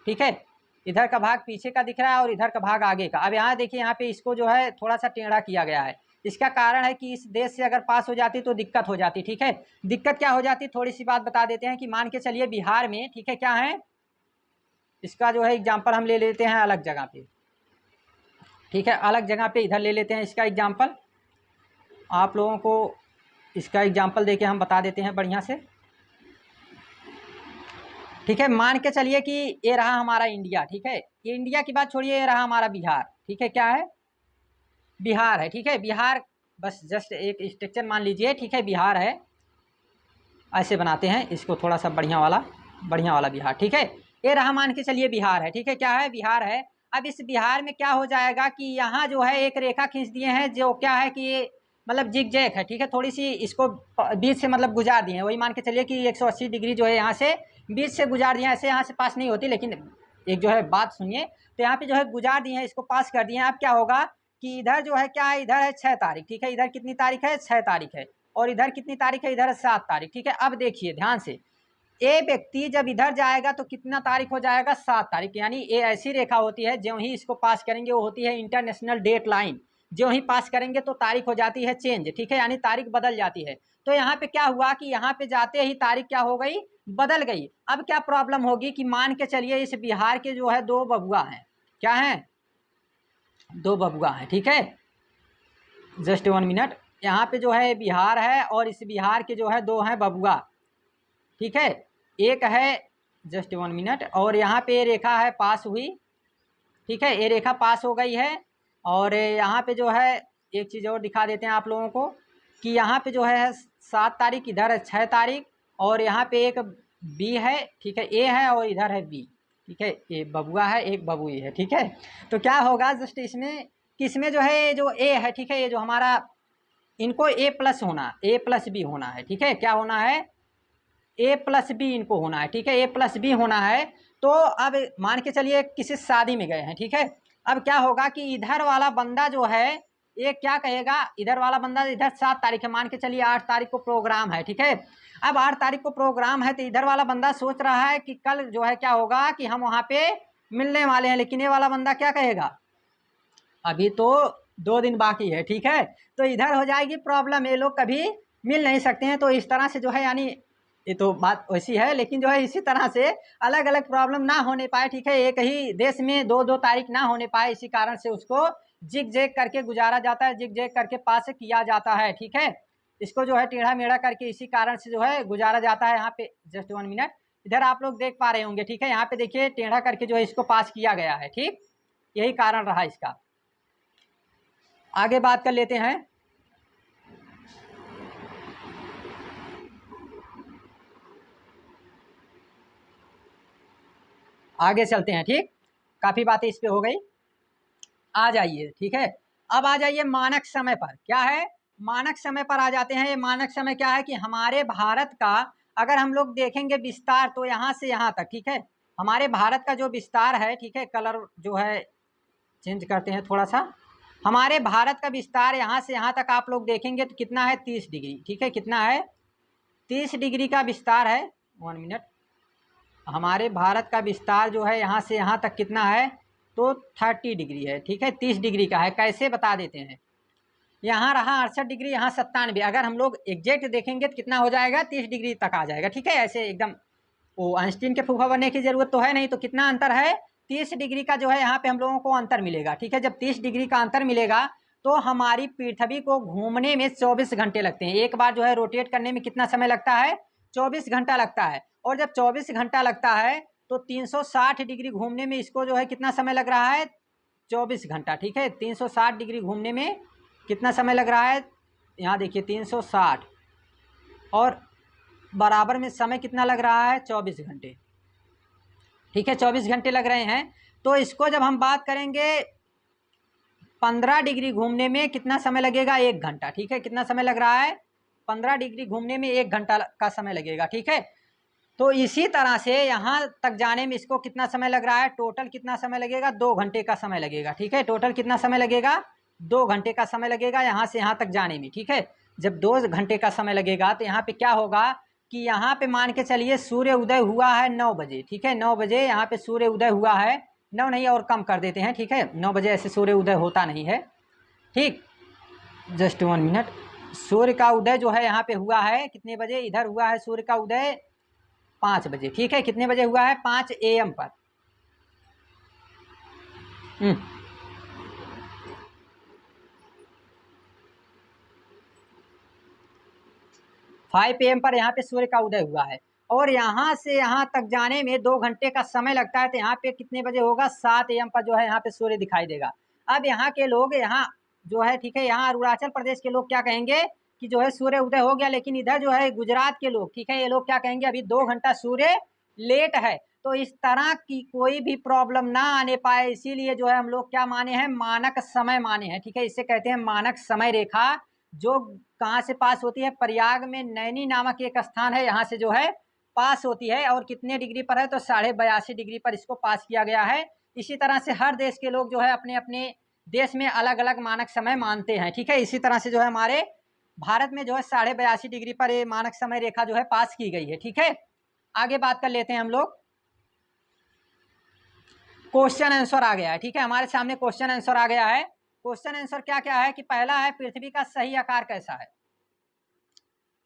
ठीक है, इधर का भाग पीछे का दिख रहा है और इधर का भाग आगे का। अब यहाँ देखिए यहाँ पे इसको जो है थोड़ा सा टेढ़ा किया गया है। इसका कारण है कि इस देश से अगर पास हो जाती तो दिक्कत हो जाती। ठीक है, दिक्कत क्या हो जाती, थोड़ी सी बात बता देते हैं कि मान के चलिए बिहार में, ठीक है, क्या है इसका जो है एग्जाम्पल हम ले लेते हैं अलग जगह पे। ठीक है, अलग जगह पे इधर ले लेते हैं इसका एग्जाम्पल। आप लोगों को इसका एग्जाम्पल देके हम बता देते हैं बढ़िया से। ठीक है, मान के चलिए कि ये रहा हमारा इंडिया। ठीक है, ये इंडिया की बात छोड़िए, ये रहा हमारा बिहार। ठीक है, क्या है? बिहार है। ठीक है, बिहार बस जस्ट एक स्ट्रक्चर मान लीजिए। ठीक है, बिहार है, ऐसे बनाते हैं इसको थोड़ा सा बढ़िया वाला बिहार। ठीक है, ये रहा मान के चलिए बिहार है। ठीक है, क्या है? बिहार है। अब इस बिहार में क्या हो जाएगा कि यहाँ जो है एक रेखा खींच दिए हैं जो क्या है कि ये मतलब जिग जैग है। ठीक है, थोड़ी सी इसको बीच से मतलब गुजार दिए हैं। वही मान के चलिए कि 180 डिग्री जो है यहाँ से बीच से गुजार दिए हैं। ऐसे यहाँ से पास नहीं होती, लेकिन एक जो है बात सुनिए, तो यहाँ पे जो है गुजार दिए हैं, इसको पास कर दिए हैं। अब क्या होगा कि इधर जो है क्या है, इधर है 6 तारीख। ठीक है, इधर कितनी तारीख है? 6 तारीख है। और इधर कितनी तारीख है? इधर है 7 तारीख। ठीक है, अब देखिए ध्यान से, ए व्यक्ति जब इधर जाएगा तो कितना तारीख हो जाएगा? 7 तारीख। यानी ये ऐसी रेखा होती है जो ही इसको पास करेंगे वो होती है इंटरनेशनल डेट लाइन। जो ही पास करेंगे तो तारीख हो जाती है चेंज। ठीक है, यानी तारीख बदल जाती है। तो यहाँ पे क्या हुआ कि यहाँ पे जाते ही तारीख क्या हो गई? बदल गई। अब क्या प्रॉब्लम होगी कि मान के चलिए इस बिहार के जो है 2 बबुआ हैं। क्या है? 2 बबुआ हैं। ठीक है, जस्ट 1 मिनट। यहाँ पे जो है बिहार है और इस बिहार के जो है 2 हैं बबुआ। ठीक है, एक है, जस्ट 1 मिनट, और यहाँ पे ये रेखा है पास हुई। ठीक है, ये रेखा पास हो गई है। और यहाँ पे जो है एक चीज़ और दिखा देते हैं आप लोगों को कि यहाँ पे जो है 7 तारीख, इधर है 6 तारीख, और यहाँ पे एक बी है। ठीक है, ए है और इधर है बी। ठीक है, ये बबुआ है, एक बबुई है, ठीक है। तो क्या होगा जस्ट इसमें कि इसमें जो है जो ए है, ठीक है, ये जो हमारा इनको ए प्लस होना, ए प्लस बी होना है, ठीक है, क्या होना है, ए प्लस बी इनको होना है, ठीक है, ए प्लस बी होना है। तो अब मान के चलिए किसी शादी में गए हैं, ठीक है। अब क्या होगा कि इधर वाला बंदा जो है ये क्या कहेगा, इधर वाला बंदा इधर 7 तारीख है, मान के चलिए 8 तारीख को प्रोग्राम है, ठीक है। अब 8 तारीख को प्रोग्राम है तो इधर वाला बंदा सोच रहा है कि कल जो है क्या होगा कि हम वहाँ पे मिलने वाले हैं, लेकिन ये वाला बंदा क्या कहेगा, अभी तो 2 दिन बाकी है, ठीक है। तो इधर हो जाएगी प्रॉब्लम, ये लोग कभी मिल नहीं सकते हैं। तो इस तरह से जो है यानी ये तो बात वैसी है, लेकिन जो है इसी तरह से अलग अलग प्रॉब्लम ना होने पाए, ठीक है, एक ही देश में 2-2 तारीख ना होने पाए, इसी कारण से उसको जिग जैग करके गुजारा जाता है, जिग जैग करके पास किया जाता है, ठीक है। इसको जो है टेढ़ा मेढ़ा करके इसी कारण से जो है गुजारा जाता है। यहाँ पे जस्ट 1 मिनट, इधर आप लोग देख पा रहे होंगे, ठीक है, यहाँ पे देखिए टेढ़ा करके जो है इसको पास किया गया है, ठीक, यही कारण रहा इसका। आगे बात कर लेते हैं। आगे चलते हैं, ठीक, काफ़ी बातें इस पे हो गई। आ जाइए, ठीक है, अब आ जाइए मानक समय पर। क्या है, मानक समय पर आ जाते हैं। ये मानक समय क्या है कि हमारे भारत का अगर हम लोग देखेंगे विस्तार तो यहाँ से यहाँ तक, ठीक है, हमारे भारत का जो विस्तार है, ठीक है, कलर जो है चेंज करते हैं थोड़ा सा। हमारे भारत का विस्तार यहाँ से यहाँ तक आप लोग देखेंगे तो कितना है, 30 डिग्री, ठीक है, कितना है, 30 डिग्री का विस्तार है। 1 मिनट, हमारे भारत का विस्तार जो है यहाँ से यहाँ तक कितना है, तो 30 डिग्री है, ठीक है, 30 डिग्री का है। कैसे बता देते हैं, यहाँ रहा 68 डिग्री, यहाँ 97, अगर हम लोग एग्जैक्ट देखेंगे तो कितना हो जाएगा, 30 डिग्री तक आ जाएगा, ठीक है। ऐसे एकदम वो आइंस्टीन के फूफा बनने की जरूरत तो है नहीं। तो कितना अंतर है, 30 डिग्री का जो है यहाँ पे हम लोगों को अंतर मिलेगा, ठीक है। जब 30 डिग्री का अंतर मिलेगा तो हमारी पृथ्वी को घूमने में 24 घंटे लगते हैं। एक बार जो है रोटेट करने में कितना समय लगता है, 24 घंटा लगता है। और जब 24 घंटा लगता है तो 360 डिग्री घूमने में इसको जो है कितना समय लग रहा है, 24 घंटा, ठीक है। 360 डिग्री घूमने में कितना समय लग रहा है, यहाँ देखिए 360, और बराबर में समय कितना लग रहा है, 24 घंटे, ठीक है, 24 घंटे लग रहे हैं। तो इसको जब हम बात करेंगे 15 डिग्री घूमने में कितना समय लगेगा, 1 घंटा, ठीक है, कितना समय लग रहा है, 15 डिग्री घूमने में 1 घंटा का समय लगेगा, ठीक है। तो इसी तरह से यहाँ तक जाने में इसको कितना समय लग रहा है, टोटल कितना समय लगेगा, 2 घंटे का समय लगेगा, ठीक है, टोटल कितना समय लगेगा, 2 घंटे का समय लगेगा यहाँ से यहाँ तक जाने में, ठीक है। जब 2 घंटे का समय लगेगा तो यहाँ पे क्या होगा कि यहाँ पे मान के चलिए सूर्य उदय हुआ है 9 बजे, ठीक है, 9 बजे यहाँ पे सूर्य उदय हुआ है, 9 नहीं और कम कर देते हैं, ठीक है, 9 बजे ऐसे सूर्य उदय होता नहीं है, ठीक। जस्ट 1 मिनट, सूर्य का उदय जो है यहाँ पे हुआ है कितने बजे, इधर हुआ है सूर्य का उदय 5 बजे, ठीक है, कितने बजे हुआ है, 5 AM पर। 5 AM पर यहाँ पे सूर्य का उदय हुआ है, और यहाँ से यहाँ तक जाने में 2 घंटे का समय लगता है। तो यहाँ पे कितने बजे होगा, 7 AM पर जो है यहाँ पे सूर्य दिखाई देगा। अब यहाँ के लोग यहाँ जो है, ठीक है, यहाँ अरुणाचल प्रदेश के लोग क्या कहेंगे कि जो है सूर्य उदय हो गया, लेकिन इधर जो है गुजरात के लोग, ठीक है, ये लोग क्या कहेंगे, अभी 2 घंटा सूर्य लेट है। तो इस तरह की कोई भी प्रॉब्लम ना आने पाए, इसीलिए जो है हम लोग क्या माने हैं, मानक समय माने हैं, ठीक है, इसे कहते हैं मानक समय रेखा। जो कहाँ से पास होती है, प्रयाग में नैनी नामक एक स्थान है, यहाँ से जो है पास होती है, और कितने डिग्री पर है, तो 82.5 डिग्री पर इसको पास किया गया है। इसी तरह से हर देश के लोग जो है अपने अपने देश में अलग अलग मानक समय मानते हैं, ठीक है। इसी तरह से जो है हमारे भारत में जो है 82.5 डिग्री पर ये मानक समय रेखा जो है पास की गई है, ठीक है। आगे बात कर लेते हैं हम लोग। क्वेश्चन आंसर आ गया है, ठीक है, हमारे सामने क्वेश्चन आंसर आ गया है। क्वेश्चन आंसर क्या क्या है कि पहला है पृथ्वी का सही आकार कैसा है,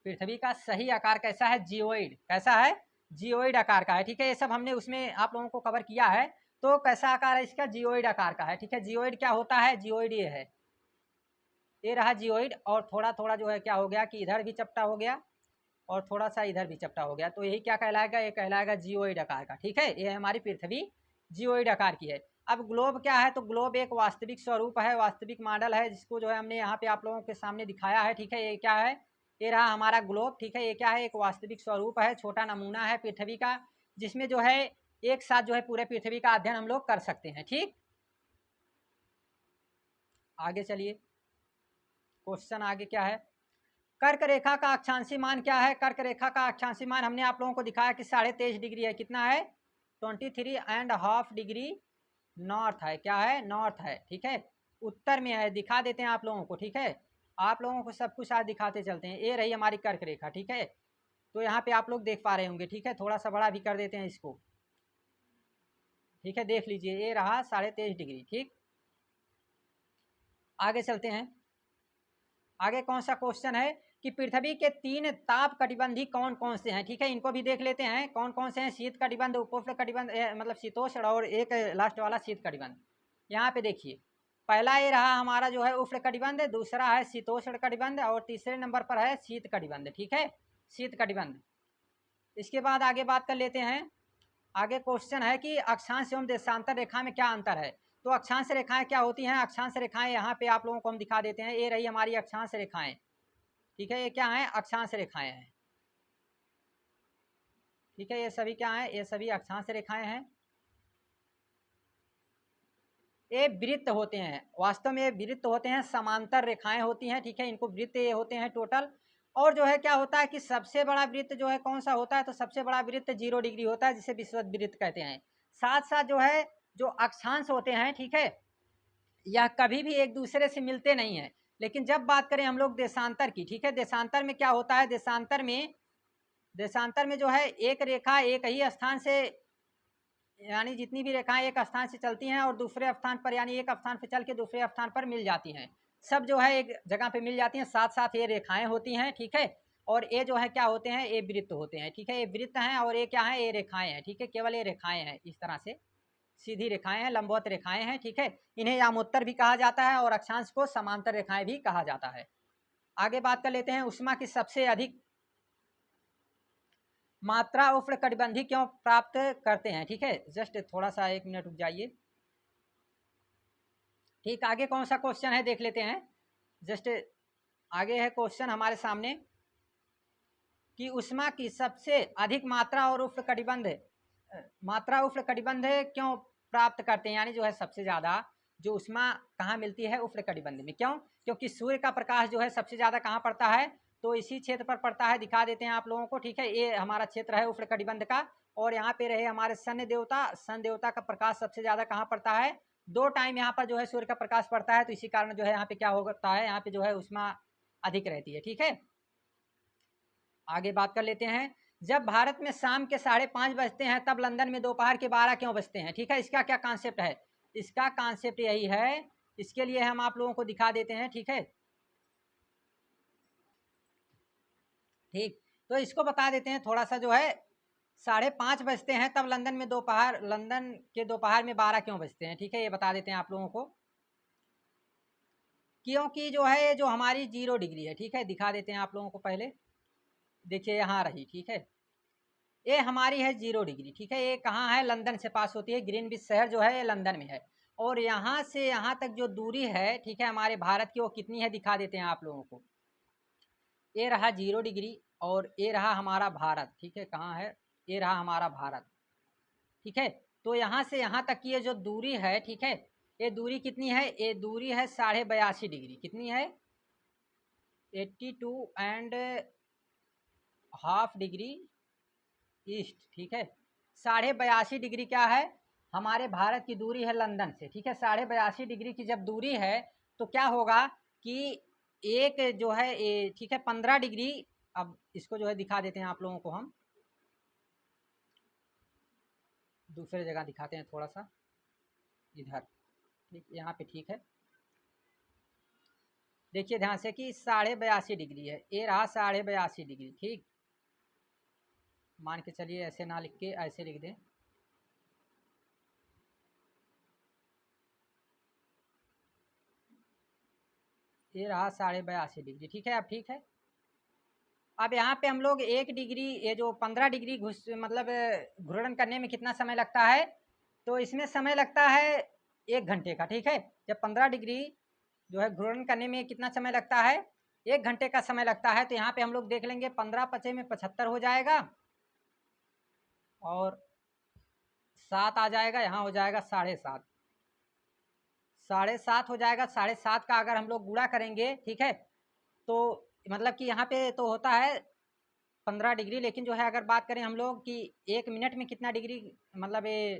पृथ्वी का सही आकार कैसा है, जियोइड, कैसा है, जियोइड आकार का है, ठीक है। ये सब हमने उसमें आप लोगों को कवर किया है। तो कैसा आकार है इसका, जियोइड आकार का है, ठीक है। जियोइड क्या होता है, जियोइड ये है, ये रहा जियोइड, और थोड़ा थोड़ा जो है क्या हो गया कि इधर भी चपटा हो गया और थोड़ा सा इधर भी चपटा हो गया, तो यही क्या कहलाएगा, ये कहलाएगा जियोइड आकार का, ठीक है। ये हमारी पृथ्वी जियोइड आकार की है। अब ग्लोब क्या है, तो ग्लोब एक वास्तविक स्वरूप है, वास्तविक मॉडल है, जिसको जो है हमने यहाँ पे आप लोगों के सामने दिखाया है, ठीक है। ये क्या है, ये रहा हमारा ग्लोब, ठीक है। ये क्या है, एक वास्तविक स्वरूप है, छोटा नमूना है पृथ्वी का, जिसमें जो है एक साथ जो है पूरे पृथ्वी का अध्ययन हम लोग कर सकते हैं। ठीक, आगे चलिए, क्वेश्चन आगे क्या है। कर्क रेखा का अक्षांशी मान क्या है। कर्क रेखा का अक्षांशी मान हमने आप लोगों को दिखाया कि 23.5 डिग्री है। कितना है, 23.5 डिग्री नॉर्थ है। क्या है, नॉर्थ है। ठीक है, उत्तर में है, दिखा देते हैं आप लोगों को। ठीक है, आप लोगों को सब कुछ आज दिखाते चलते हैं। ये रही हमारी कर्क रेखा। ठीक है, तो यहाँ पे आप लोग देख पा रहे होंगे। ठीक है, थोड़ा सा बड़ा भी कर देते हैं इसको। ठीक है, देख लीजिए, ये रहा 23.5 डिग्री। ठीक, आगे चलते हैं। आगे कौन सा क्वेश्चन है कि पृथ्वी के 3 ताप कटिबंधी कौन कौन से हैं। ठीक है, इनको भी देख लेते हैं कौन कौन से हैं। शीत कटिबंध, उपोष्ण कटिबंध, मतलब शीतोष्ण, और एक लास्ट वाला शीत कटिबंध। यहाँ पे देखिए, पहला ये रहा हमारा जो है उष्ण कटिबंध, दूसरा है शीतोष्ण कटिबंध, और तीसरे नंबर पर है शीत कटिबंध। ठीक है, शीत कटिबंध। इसके बाद आगे बात कर लेते हैं। आगे क्वेश्चन है कि अक्षांश एवं देशांतर रेखा में क्या अंतर है। तो अक्षांश रेखाएं क्या होती हैं। अक्षांश रेखाएं यहाँ पे आप लोगों को हम दिखा देते हैं। ये रही हमारी अक्षांश रेखाएं। ठीक है, ये क्या है, अक्षांश रेखाएं हैं। ठीक है, ये सभी क्या है, ये सभी अक्षांश रेखाएं हैं। ये वृत्त होते हैं, वास्तव में ये वृत्त होते हैं, समांतर रेखाएं होती हैं। ठीक है, इनको वृत्त ये होते हैं टोटल। और जो है क्या होता है कि सबसे बड़ा वृत्त जो है कौन सा होता है, तो सबसे बड़ा वृत्त 0 डिग्री होता है, जिसे विषुवत वृत्त कहते हैं। साथ साथ जो है जो अक्षांश होते हैं, ठीक है, यह कभी भी एक दूसरे से मिलते नहीं हैं। लेकिन जब बात करें हम लोग देशांतर की, ठीक है, देशांतर में क्या होता है, देशांतर में जो है एक रेखा एक ही स्थान से, यानी जितनी भी रेखाएं एक स्थान से चलती हैं और दूसरे स्थान पर, यानी एक स्थान पर चल के दूसरे स्थान पर मिल जाती हैं, सब जो है एक जगह पे मिल जाती हैं। साथ साथ ये रेखाएं होती हैं। ठीक है, और ये जो है क्या होते हैं, ये वृत्त होते हैं। ठीक है, ये वृत्त हैं और ये क्या है, ये रेखाएं हैं। ठीक है, केवल ये रेखाएं हैं, इस तरह से सीधी रेखाएं हैं, लंबवत रेखाएं हैं। ठीक है, इन्हें यामोत्तर भी कहा जाता है और अक्षांश को समांतर रेखाएं भी कहा जाता है। आगे बात कर लेते हैं, ऊष्मा की सबसे अधिक मात्रा उष्ण कटिबंधी क्यों प्राप्त करते हैं। ठीक है, जस्ट थोड़ा सा 1 मिनट रुक जाइए। ठीक, आगे कौन सा क्वेश्चन है देख लेते हैं। जस्ट आगे है क्वेश्चन हमारे सामने कि ऊष्मा की सबसे अधिक मात्रा और उष्ण कटिबंध मात्रा उष्ण कटिबंध क्यों प्राप्त करते हैं, यानी जो है सबसे ज़्यादा जो ऊष्मा कहाँ मिलती है, उष्ण कटिबंध में। क्यों, क्योंकि सूर्य का प्रकाश जो है सबसे ज़्यादा कहाँ पड़ता है, तो इसी क्षेत्र पर पड़ता है। दिखा देते हैं आप लोगों को। ठीक है, ये हमारा क्षेत्र है उष्ण कटिबंध का। और यहाँ पे रहे हमारे सन देवता का प्रकाश सबसे ज़्यादा कहाँ पड़ता है, 2 टाइम यहाँ पर जो है सूर्य का प्रकाश पड़ता है। तो इसी कारण जो है यहाँ पे क्या होता है, यहाँ पे जो है ऊष्मा अधिक रहती है। ठीक है, आगे बात कर लेते हैं। जब भारत में शाम के 5:30 बजते हैं, तब लंदन में दोपहर के 12 क्यों बजते हैं। ठीक है, इसका क्या कॉन्सेप्ट है, इसका कॉन्सेप्ट यही है, इसके लिए हम आप लोगों को दिखा देते हैं। ठीक है, ठीक, तो इसको बता देते हैं थोड़ा सा। जो है 5:30 बजते हैं, तब लंदन के दोपहर में 12 क्यों बजते हैं। ठीक है, ये बता देते हैं आप लोगों को। क्योंकि जो है जो हमारी 0 डिग्री है। ठीक है, दिखा देते हैं आप लोगों को पहले। देखिए यहाँ रही। ठीक है, ये हमारी है 0 डिग्री। ठीक है, ये कहाँ है, लंदन से पास होती है। ग्रीनविच शहर जो है ये लंदन में है। और यहाँ से यहाँ तक जो दूरी है, ठीक है, हमारे भारत की, वो कितनी है दिखा देते हैं आप लोगों को। ये रहा 0 डिग्री और ये रहा हमारा भारत। ठीक है, कहाँ है, ये रहा हमारा भारत। ठीक है, तो यहाँ से यहाँ तक की ये जो दूरी है, ठीक है, ये दूरी कितनी है, ये दूरी है 82.5 डिग्री। कितनी है, 82.5 डिग्री ईस्ट। ठीक है, 82.5 डिग्री क्या है, हमारे भारत की दूरी है लंदन से। ठीक है, 82.5 डिग्री की जब दूरी है, तो क्या होगा कि एक जो है ये, ठीक है, 15 डिग्री। अब इसको जो है दिखा देते हैं आप लोगों को, हम दूसरे जगह दिखाते हैं थोड़ा सा इधर। ठीक, यहाँ पे ठीक है, देखिए ध्यान से कि 82.5 डिग्री है, ये रहा 82.5 डिग्री। ठीक, मान के चलिए ऐसे ना लिख के ऐसे लिख दें। ये रहा 82.5 डिग्री। ठीक है, अब ठीक है। अब यहाँ पे हम लोग 1 डिग्री, ये जो 15 डिग्री मतलब घूर्णन करने में कितना समय लगता है, तो इसमें समय लगता है 1 घंटे का। ठीक है, जब 15 डिग्री जो है घूर्णन करने में कितना समय लगता है, 1 घंटे का समय लगता है। तो यहाँ पे हम लोग देख लेंगे 15 × 5 = 75 हो जाएगा। और 7 आ जाएगा, यहाँ हो जाएगा 7.5, 7.5 हो जाएगा। 7.5 का अगर हम लोग गुणा करेंगे, ठीक है, तो मतलब कि यहाँ पे तो होता है 15 डिग्री, लेकिन जो है अगर बात करें हम लोग कि 1 मिनट में कितना डिग्री, मतलब ये,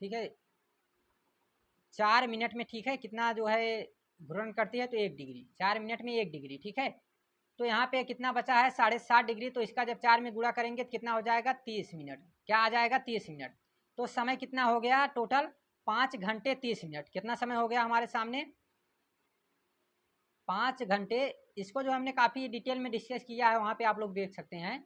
ठीक है, 4 मिनट में, ठीक है, कितना जो है घूर्णन करती है, तो 1 डिग्री, 4 मिनट में 1 डिग्री, ठीक है। तो यहाँ पे कितना बचा है 7.5 डिग्री, तो इसका जब 4 में गुणा करेंगे तो कितना हो जाएगा 30 मिनट, क्या आ जाएगा 30 मिनट। तो समय कितना हो गया टोटल 5 घंटे 30 मिनट, कितना समय हो गया हमारे सामने 5 घंटे। इसको जो हमने काफ़ी डिटेल में डिस्कस किया है, वहाँ पे आप लोग देख सकते हैं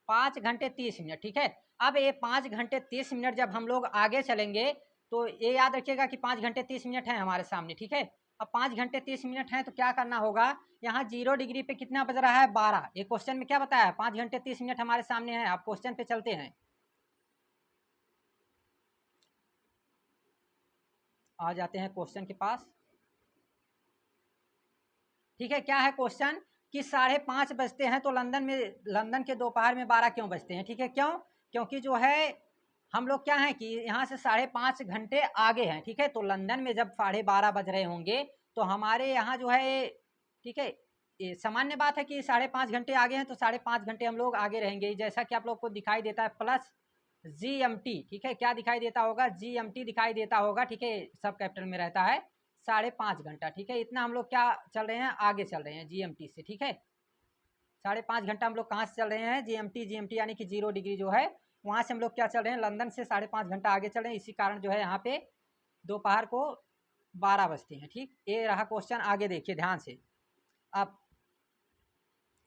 5 घंटे 30 मिनट, ठीक है। अब ये 5 घंटे 30 मिनट जब हम लोग आगे चलेंगे तो ये याद रखिएगा कि 5 घंटे 30 मिनट है हमारे सामने, ठीक है। अब 5 घंटे 30 मिनट है तो क्या करना होगा, यहाँ 0 डिग्री पे कितना बज रहा है 12। ये क्वेश्चन में क्या बताया, 5 घंटे 30 मिनट हमारे सामने है। अब क्वेश्चन पे चलते हैं, आ जाते हैं क्वेश्चन के पास, ठीक है। क्या है क्वेश्चन कि 5:30 बजते हैं तो लंदन के दोपहर में 12 क्यों बजते हैं, ठीक है। क्यों, क्योंकि जो है हम लोग क्या है कि यहाँ से 5.5 घंटे आगे हैं, ठीक है। तो लंदन में जब 12:30 बज रहे होंगे तो हमारे यहाँ जो है, ठीक है, ये सामान्य बात है कि 5.5 घंटे आगे हैं तो 5.5 घंटे हम लोग आगे रहेंगे। जैसा कि आप लोग को दिखाई देता है प्लस GMT, ठीक है, क्या दिखाई देता होगा, GMT दिखाई देता होगा, ठीक है, सब कैपिटल में रहता है। 5.5 घंटा, ठीक है, इतना हम लोग क्या चल रहे हैं, आगे चल रहे हैं GMT से, ठीक है। 5.5 घंटा हम लोग कहाँ से चल रहे हैं, GMT यानी कि 0 डिग्री जो है वहाँ से हम लोग क्या चल रहे हैं, लंदन से 5.5 घंटा आगे चल रहे हैं। इसी कारण जो है यहाँ पे दोपहर को 12 बजते हैं, ठीक। ये रहा क्वेश्चन, आगे देखिए ध्यान से। अब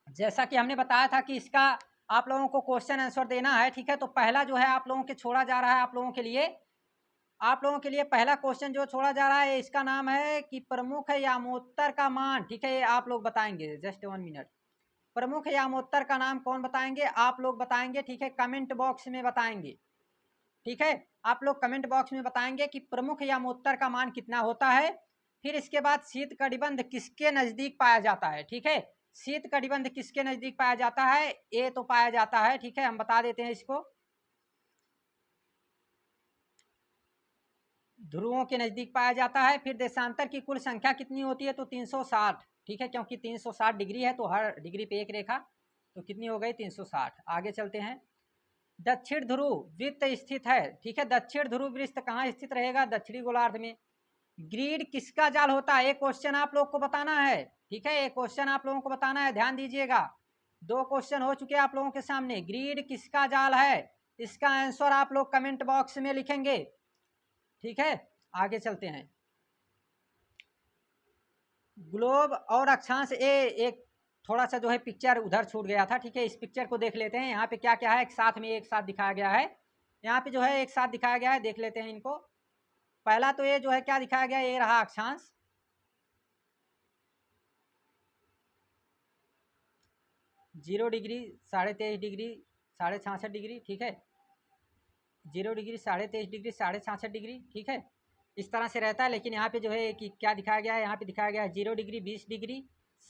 जैसा कि हमने बताया था कि इसका आप लोगों को क्वेश्चन आंसर देना है, ठीक है। तो पहला जो है आप लोगों के छोड़ा जा रहा है, आप लोगों के लिए पहला क्वेश्चन जो छोड़ा जा रहा है इसका नाम है कि प्रमुख यामोत्तर का मान, ठीक है, ये आप लोग बताएंगे, जस्ट 1 मिनट। प्रमुख यामोत्तर का नाम कौन बताएंगे, आप लोग बताएंगे, ठीक है, कमेंट बॉक्स में बताएंगे, ठीक है। आप लोग कमेंट बॉक्स में बताएंगे कि प्रमुख यामोत्तर का मान कितना होता है। फिर इसके बाद शीत कटिबंध किसके नजदीक पाया जाता है, ठीक है। शीत कटिबंध किसके नजदीक पाया जाता है, ये तो पाया जाता है, ठीक है, हम बता देते हैं इसको, ध्रुवों के नजदीक पाया जाता है। फिर देशांतर की कुल संख्या कितनी होती है, तो 360, ठीक है, क्योंकि 360 डिग्री है तो हर डिग्री पे एक रेखा, तो कितनी हो गई 360। आगे चलते हैं, दक्षिण ध्रुव वृत्त स्थित है, ठीक है। दक्षिण ध्रुव वृत्त कहाँ स्थित रहेगा, दक्षिणी गोलार्ध में। ग्रीड किसका जाल होता है, एक क्वेश्चन आप लोग को बताना है, ठीक है, एक क्वेश्चन आप लोगों को बताना है, ध्यान दीजिएगा। 2 क्वेश्चन हो चुके हैं आप लोगों के सामने। ग्रीड किसका जाल है, इसका आंसर आप लोग कमेंट बॉक्स में लिखेंगे, ठीक है। आगे चलते हैं, ग्लोब और अक्षांश ए, एक थोड़ा सा जो है पिक्चर उधर छूट गया था, ठीक है, इस पिक्चर को देख लेते हैं। यहाँ पे क्या क्या है, एक साथ में एक साथ दिखाया गया है, यहाँ पे जो है एक साथ दिखाया गया है, देख लेते हैं इनको। पहला तो ये जो है क्या दिखाया गया, ये रहा अक्षांश, 0 डिग्री, 23.5 डिग्री, 66.5 डिग्री, ठीक है, 0 डिग्री, 23.5 डिग्री, 66.5 डिग्री, ठीक है, इस तरह से रहता है। लेकिन यहाँ पे जो है कि क्या दिखाया गया है, यहाँ पे दिखाया गया है 0 डिग्री, 20 डिग्री,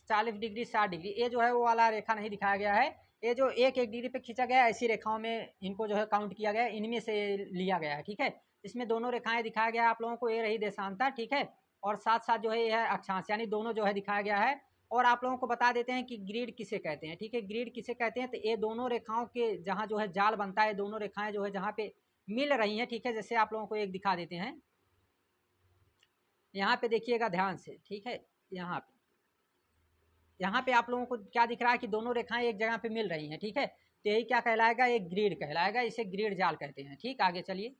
40 डिग्री, 60 डिग्री। ये जो है वो वाला रेखा नहीं दिखाया गया है, ये जो एक एक डिग्री पे खींचा गया है, ऐसी रेखाओं में इनको जो है काउंट किया गया है, इनमें से लिया गया है, ठीक है। इसमें दोनों रेखाएं दिखाया गया है आप लोगों को, ये रही देशांतर, ठीक है, और साथ साथ जो है ये है अक्षांश, यानी दोनों जो है दिखाया गया है। और आप लोगों को बता देते हैं कि ग्रिड किसे कहते हैं, ठीक है, ग्रिड किसे कहते हैं, तो ये दोनों रेखाओं के जहाँ जो है जाल बनता है, दोनों रेखाएं जो है जहाँ पे मिल रही हैं, ठीक है, जैसे आप लोगों को एक दिखा देते हैं, यहाँ पे देखिएगा ध्यान से, ठीक है, यहाँ पे आप लोगों को क्या दिख रहा है कि दोनों रेखाएं एक जगह पे मिल रही हैं, ठीक है, तो यही क्या कहलाएगा, एक ग्रिड कहलाएगा, इसे ग्रिड जाल कहते हैं, ठीक। आगे चलिए,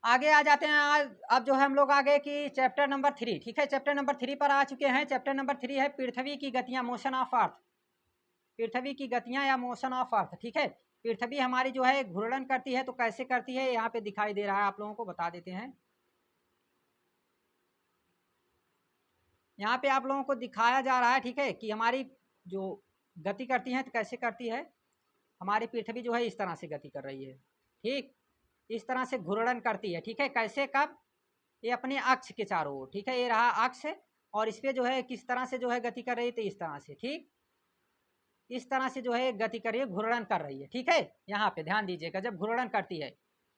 आगे आ जाते हैं। आज अब जो है हम लोग आगे कि चैप्टर नंबर 3, ठीक है, चैप्टर नंबर 3 पर आ चुके हैं। चैप्टर नंबर 3 है पृथ्वी की गतियां, मोशन ऑफ अर्थ, पृथ्वी की गतियां या मोशन ऑफ अर्थ, ठीक है। पृथ्वी हमारी जो है घूर्णन करती है, तो कैसे करती है यहाँ पे दिखाई दे रहा है, आप लोगों को बता देते हैं। यहाँ पे आप लोगों को दिखाया जा रहा है, ठीक है, कि हमारी जो गति करती हैं तो कैसे करती है, हमारी पृथ्वी जो है इस तरह से गति कर रही है, ठीक, इस तरह से घूर्णन करती है, ठीक है। कैसे, कब, ये अपने अक्ष के चारों ओर, ठीक है, ये रहा अक्ष, और इस पर जो है किस तरह से जो है गति कर रही है, तो इस तरह से, ठीक। इस तरह से जो है गति कर रही है, घूर्णन कर रही है, ठीक है। यहाँ पे ध्यान दीजिएगा, जब घूर्णन करती है,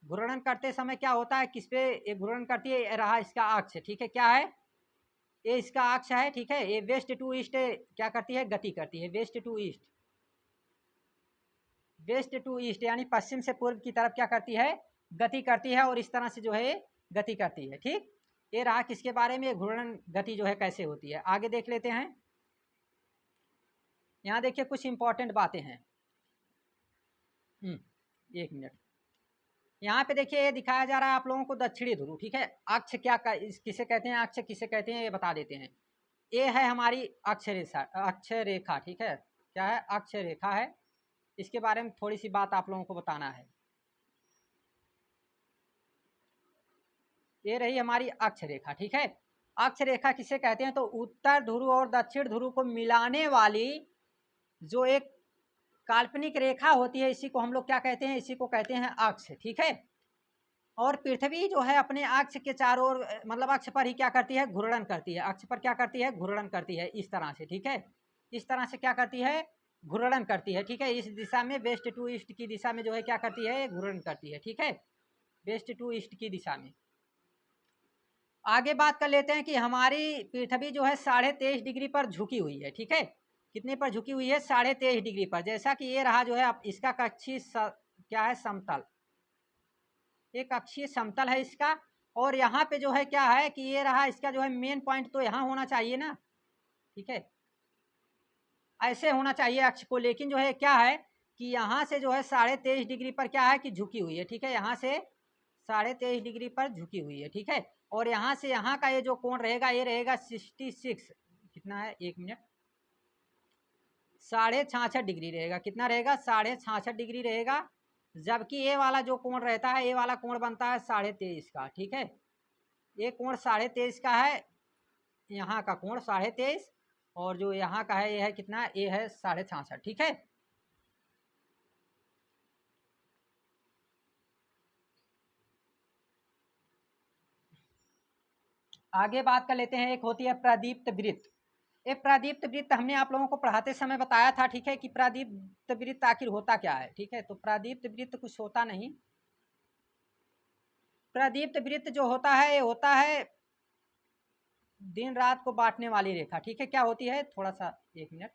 घूर्णन करते समय क्या होता है, किस पे ये घूर्णन करती है, रहा इसका अक्ष, ठीक है, क्या है, ये इसका अक्ष है, ठीक है। ये वेस्ट टू ईस्ट क्या करती है, गति करती है, west to east, west to east यानी पश्चिम से पूर्व की तरफ क्या करती है, गति करती है, और इस तरह से जो है गति करती है, ठीक। ये रहा किसके बारे में, घूर्णन गति जो है कैसे होती है। आगे देख लेते हैं। यहाँ देखिए कुछ इंपॉर्टेंट बातें हैं। एक मिनट, यहाँ पे देखिए ये दिखाया जा रहा है आप लोगों को दक्षिणी ध्रुव, ठीक है। अक्ष क्या किसे कहते हैं, अक्ष किसे कहते हैं ये बता देते हैं। ये है हमारी अक्ष रेखा, अक्ष रेखा, ठीक है, क्या है, अक्ष रेखा है। इसके बारे में थोड़ी सी बात आप लोगों को बताना है। ये रही हमारी अक्ष रेखा, ठीक है। अक्ष रेखा किसे कहते हैं, तो उत्तर ध्रुव और दक्षिण ध्रुव को मिलाने वाली जो एक काल्पनिक रेखा होती है, इसी को हम लोग क्या कहते हैं, इसी को कहते हैं अक्ष, ठीक है। और पृथ्वी जो है अपने अक्ष के चारों ओर, मतलब अक्ष पर ही क्या करती है, घूर्णन करती है, अक्ष पर क्या करती है, घूर्णन करती है, इस तरह से, ठीक है। इस तरह से क्या करती है, घूर्णन करती है, ठीक है। इस दिशा में वेस्ट टू ईस्ट की दिशा में जो है क्या करती है, घूर्णन करती है, ठीक है, वेस्ट टू ईस्ट की दिशा में। आगे बात कर लेते हैं कि हमारी पृथ्वी जो है 23.5 डिग्री पर झुकी हुई है, ठीक है। कितने पर झुकी हुई है, 23.5 डिग्री पर। जैसा कि ये रहा जो है इसका कक्षीय क्या है, समतल, एक अक्षीय समतल है इसका। और यहाँ पे जो है क्या है कि ये रहा इसका जो है मेन पॉइंट, तो यहाँ होना चाहिए ना, ठीक है, ऐसे होना चाहिए अक्ष को। लेकिन जो है क्या है कि यहाँ से जो है 23.5 डिग्री पर क्या है कि झुकी हुई है, ठीक है। यहाँ से 23.5 डिग्री पर झुकी हुई है, ठीक है। और यहाँ से यहाँ का ये जो कोण रहेगा, ये रहेगा 66, कितना है, एक मिनट, 66.5 डिग्री रहेगा। कितना रहेगा, 66.5 डिग्री रहेगा। जबकि ये वाला जो कोण रहता है, ये वाला कोण बनता है 23.5 का, ठीक है। ये कोण 23.5 का है, यहाँ का कोण 23.5, और जो यहाँ का है ये है कितना, ये है 66.5, ठीक है। आगे बात कर लेते हैं, एक होती है प्रदीप्त वृत्त। एक प्रदीप्त वृत्त हमने आप लोगों को पढ़ाते समय बताया था, ठीक है, कि प्रदीप्त वृत्त आखिर होता क्या है, ठीक है। तो प्रदीप्त वृत्त कुछ होता नहीं। प्रदीप्त वृत्त जो होता है, ये होता है दिन रात को बांटने वाली रेखा, ठीक है। क्या होती है, थोड़ा सा, एक मिनट,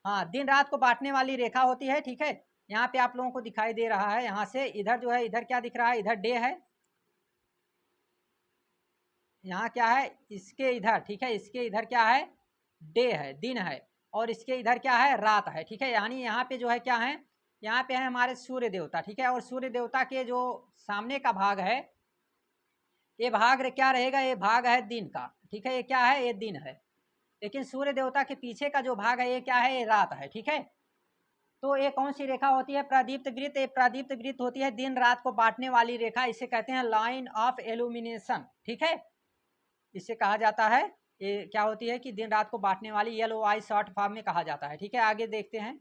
हाँ, दिन रात को बांटने वाली रेखा होती है, ठीक है। यहाँ पे आप लोगों को दिखाई दे रहा है, यहाँ से इधर जो है, इधर क्या दिख रहा है, इधर डे है, यहाँ क्या है, इसके इधर, ठीक है, इसके इधर क्या है, डे है, दिन है, और इसके इधर क्या है, रात है, ठीक है। यानी यहाँ पे जो है क्या है, यहाँ पे है हमारे सूर्य देवता, ठीक है। और सूर्य देवता के जो सामने का भाग है, ये भाग क्या रहेगा, ये भाग है दिन का, ठीक है, ये क्या है, ये दिन है। लेकिन सूर्य देवता के पीछे का जो भाग है, ये क्या है, ये रात है, ठीक है। तो ये कौन सी रेखा होती है, प्रदीप्त वृत्त। ये प्रदीप्त वृत्त होती है दिन रात को बांटने वाली रेखा, इसे कहते हैं लाइन ऑफ इल्यूमिनेशन, ठीक है। इसे कहा जाता है, ये क्या होती है कि दिन रात को बांटने वाली, LOI शॉर्ट फॉर्म में कहा जाता है, ठीक है। आगे देखते हैं।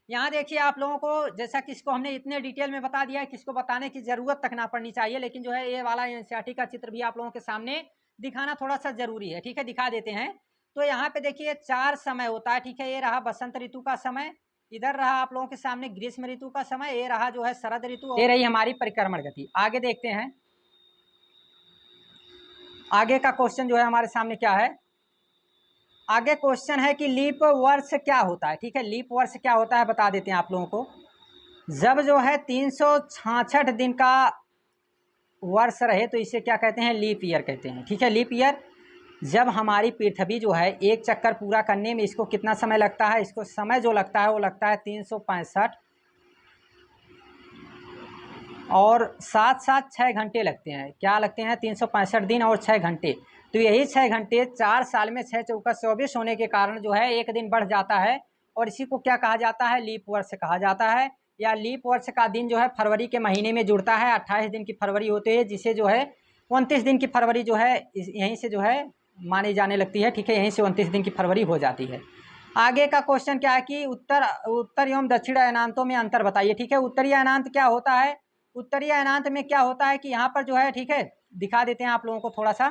यहाँ देखिए आप लोगों को, जैसा कि इसको हमने इतने डिटेल में बता दिया है, किसको बताने की जरूरत तक ना पड़नी चाहिए, लेकिन जो है ये वाला NCERT का चित्र भी आप लोगों के सामने दिखाना थोड़ा सा जरूरी है, ठीक है। दिखा देते हैं। तो यहाँ पे देखिए 4 समय होता है, ठीक है। ये रहा बसंत ऋतु का समय, इधर रहा आप लोगों के सामने ग्रीष्म ऋतु का समय, ये रहा जो है शरद ऋतु, ये रही हमारी परिक्रमण गति। आगे देखते हैं, आगे का क्वेश्चन जो है हमारे सामने क्या है। आगे क्वेश्चन है कि लीप वर्ष क्या होता है, ठीक है। लीप वर्ष क्या होता है बता देते हैं आप लोगों को। जब जो है 366 दिन का वर्ष रहे, तो इसे क्या कहते हैं, लीप ईयर कहते हैं, ठीक है। लीप ईयर, जब हमारी पृथ्वी जो है एक चक्कर पूरा करने में इसको कितना समय लगता है, इसको समय जो लगता है वो लगता है 365, और साथ साथ 6 घंटे लगते हैं। क्या लगते हैं, 365 दिन और 6 घंटे। तो यही 6 घंटे 4 साल में 6 चौका 24 होने के कारण जो है एक दिन बढ़ जाता है, और इसी को क्या कहा जाता है, लीप वर्ष कहा जाता है। या लीप वर्ष का दिन जो है फरवरी के महीने में जुड़ता है, 28 दिन की फरवरी होती है, जिसे जो है 29 दिन की फरवरी जो है यहीं से जो है मानी जाने लगती है, ठीक है। यहीं से 29 दिन की फरवरी हो जाती है। आगे का क्वेश्चन क्या है कि उत्तर एवं दक्षिण अयनांतों में अंतर बताइए, ठीक है। उत्तरीय अयनांत क्या होता है, उत्तरीय अयनांत में क्या होता है कि यहाँ पर जो है, ठीक है, दिखा देते हैं आप लोगों को थोड़ा सा।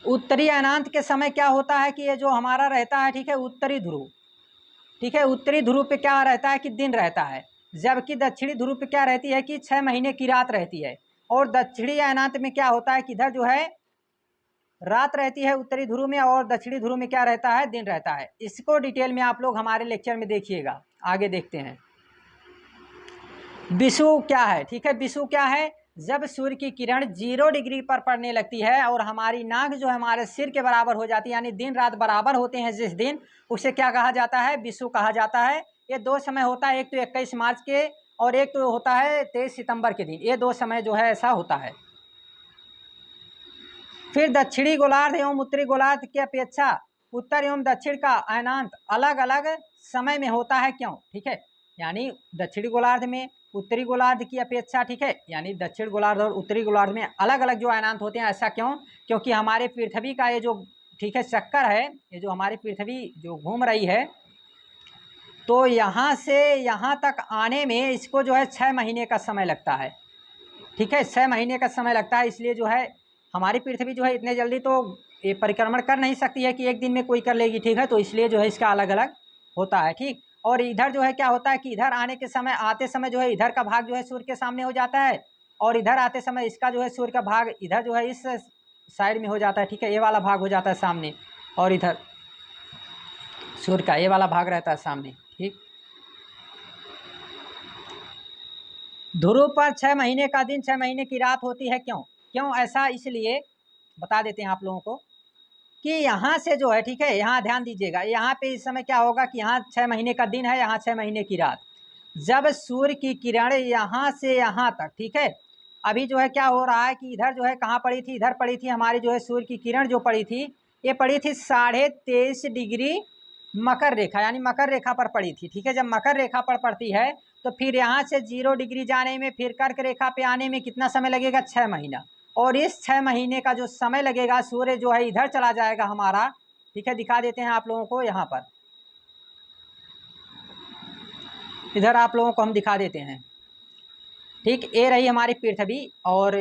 उत्तरी अयनांत के समय क्या होता है कि ये जो हमारा रहता है, ठीक है, उत्तरी ध्रुव, ठीक है, उत्तरी ध्रुव पे क्या रहता है कि दिन रहता है, जबकि दक्षिणी ध्रुव पे क्या रहती है कि 6 महीने की रात रहती है। और दक्षिणी अयनांत में क्या होता है कि इधर जो है रात रहती है उत्तरी ध्रुव में, और दक्षिणी ध्रुव में क्या रहता है, दिन रहता है। इसको डिटेल में आप लोग हमारे लेक्चर में देखिएगा। आगे देखते हैं विषुव क्या है, ठीक है। विषुव क्या है, जब सूर्य की किरण 0 डिग्री पर पड़ने लगती है और हमारी नाक जो है हमारे सिर के बराबर हो जाती है, यानी दिन रात बराबर होते हैं जिस दिन, उसे क्या कहा जाता है, विषुव कहा जाता है। ये 2 समय होता है, एक तो 21 मार्च के और एक तो होता है 23 सितंबर के दिन। ये 2 समय जो है ऐसा होता है। फिर दक्षिणी गोलार्ध एवं उत्तरी गोलार्ध की अपेक्षा उत्तर एवं दक्षिण का अयनांत अलग अलग समय में होता है, क्यों, ठीक है। यानी दक्षिणी गोलार्ध में उत्तरी गोलार्ध की अपेक्षा, ठीक है, यानी दक्षिण गोलार्ध और उत्तरी गोलार्ध में अलग अलग जो अयनांत होते हैं, ऐसा क्यों, क्योंकि हमारे पृथ्वी का ये जो, ठीक है, चक्कर है, ये जो हमारी पृथ्वी जो घूम रही है, तो यहाँ से यहाँ तक आने में इसको जो है 6 महीने का समय लगता है, ठीक है, 6 महीने का समय लगता है। इसलिए जो है हमारी पृथ्वी जो है इतने जल्दी तो ये परिक्रमण कर नहीं सकती है कि एक दिन में कोई कर लेगी, ठीक है। तो इसलिए जो है इसका अलग अलग होता है, ठीक। और इधर जो है क्या होता है कि इधर आने के समय, आते समय जो है इधर का भाग जो है सूर्य के सामने हो जाता है, और इधर आते समय इसका जो है सूर्य का भाग इधर जो है इस साइड में हो जाता है, ठीक है, ये वाला भाग हो जाता है सामने, और इधर सूर्य का ये वाला भाग रहता है सामने, ठीक। ध्रुव पर 6 महीने का दिन 6 महीने की रात होती है, क्यों, क्यों ऐसा, इसलिए बता देते हैं आप लोगों को कि यहाँ से जो है, ठीक है, यहाँ ध्यान दीजिएगा, यहाँ पे इस समय क्या होगा कि यहाँ 6 महीने का दिन है, यहाँ 6 महीने की रात। जब सूर्य की किरण यहाँ से यहाँ तक, ठीक है, अभी जो है क्या हो रहा है कि इधर जो है कहाँ पड़ी थी, इधर पड़ी थी हमारी जो है सूर्य की किरण जो पड़ी थी, ये पड़ी थी 23.5 डिग्री मकर रेखा, यानी मकर रेखा पर पड़ी थी, ठीक है। जब मकर रेखा पर पड़ती है तो फिर यहाँ से 0 डिग्री जाने में, फिर कर्क रेखा पे आने में कितना समय लगेगा, 6 महीना। और इस 6 महीने का जो समय लगेगा, सूर्य जो है इधर चला जाएगा हमारा, ठीक है, दिखा देते हैं आप लोगों को यहाँ पर, इधर आप लोगों को हम दिखा देते हैं, ठीक। ये रही हमारी पृथ्वी और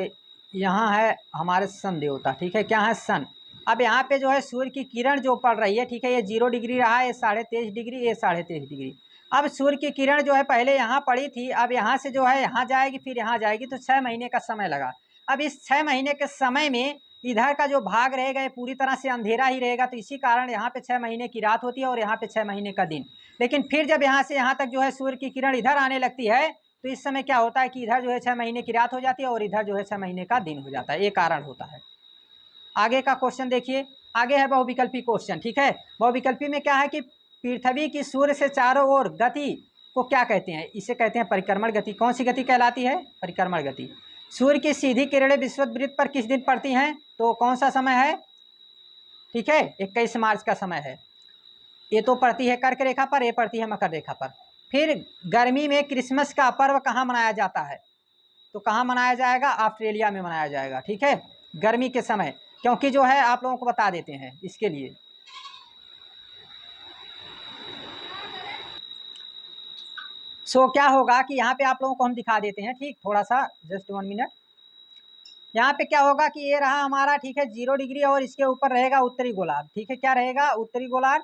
यहाँ है हमारे सन देवता, ठीक है, क्या है, सन। अब यहाँ पे जो है सूर्य की किरण जो पड़ रही है, ठीक है, ये 0 डिग्री रहा है, ये 23.5 डिग्री, ये 23.5 डिग्री। अब सूर्य की किरण जो है पहले यहाँ पड़ी थी, अब यहाँ से जो है यहाँ जाएगी, फिर यहाँ जाएगी, तो 6 महीने का समय लगा। अब इस 6 महीने के समय में इधर का जो भाग रहेगा ये पूरी तरह से अंधेरा ही रहेगा, तो इसी कारण यहाँ पे 6 महीने की रात होती है और यहाँ पे 6 महीने का दिन। लेकिन फिर जब यहाँ से यहाँ तक जो है सूर्य की किरण इधर आने लगती है, तो इस समय क्या होता है कि इधर जो है 6 महीने की रात हो जाती है और इधर जो है 6 महीने का दिन हो जाता है, ये कारण होता है। आगे का क्वेश्चन देखिए, आगे है बहुविकल्पी क्वेश्चन, ठीक है। बहुविकल्पी में क्या है कि पृथ्वी की सूर्य से चारों ओर गति को क्या कहते हैं, इसे कहते हैं परिक्रमण गति। कौन सी गति कहलाती है, परिक्रमण गति। सूर्य की सीधी किरणें विषुववृत्त पर किस दिन पड़ती हैं, तो कौन सा समय है, ठीक है, 21 मार्च का समय है। ये तो पड़ती है कर्क रेखा पर, ये पड़ती है मकर रेखा पर। फिर गर्मी में क्रिसमस का पर्व कहाँ मनाया जाता है, तो कहाँ मनाया जाएगा, ऑस्ट्रेलिया में मनाया जाएगा, ठीक है, गर्मी के समय। क्योंकि जो है आप लोगों को बता देते हैं इसके लिए, सो क्या होगा कि यहाँ पे आप लोगों को हम दिखा देते हैं, ठीक, थोड़ा सा जस्ट 1 मिनट। यहाँ पे क्या होगा कि ये रहा हमारा, ठीक है, 0 डिग्री और इसके ऊपर रहेगा उत्तरी गोलार्ध, ठीक है, क्या रहेगा, उत्तरी गोलार्ध,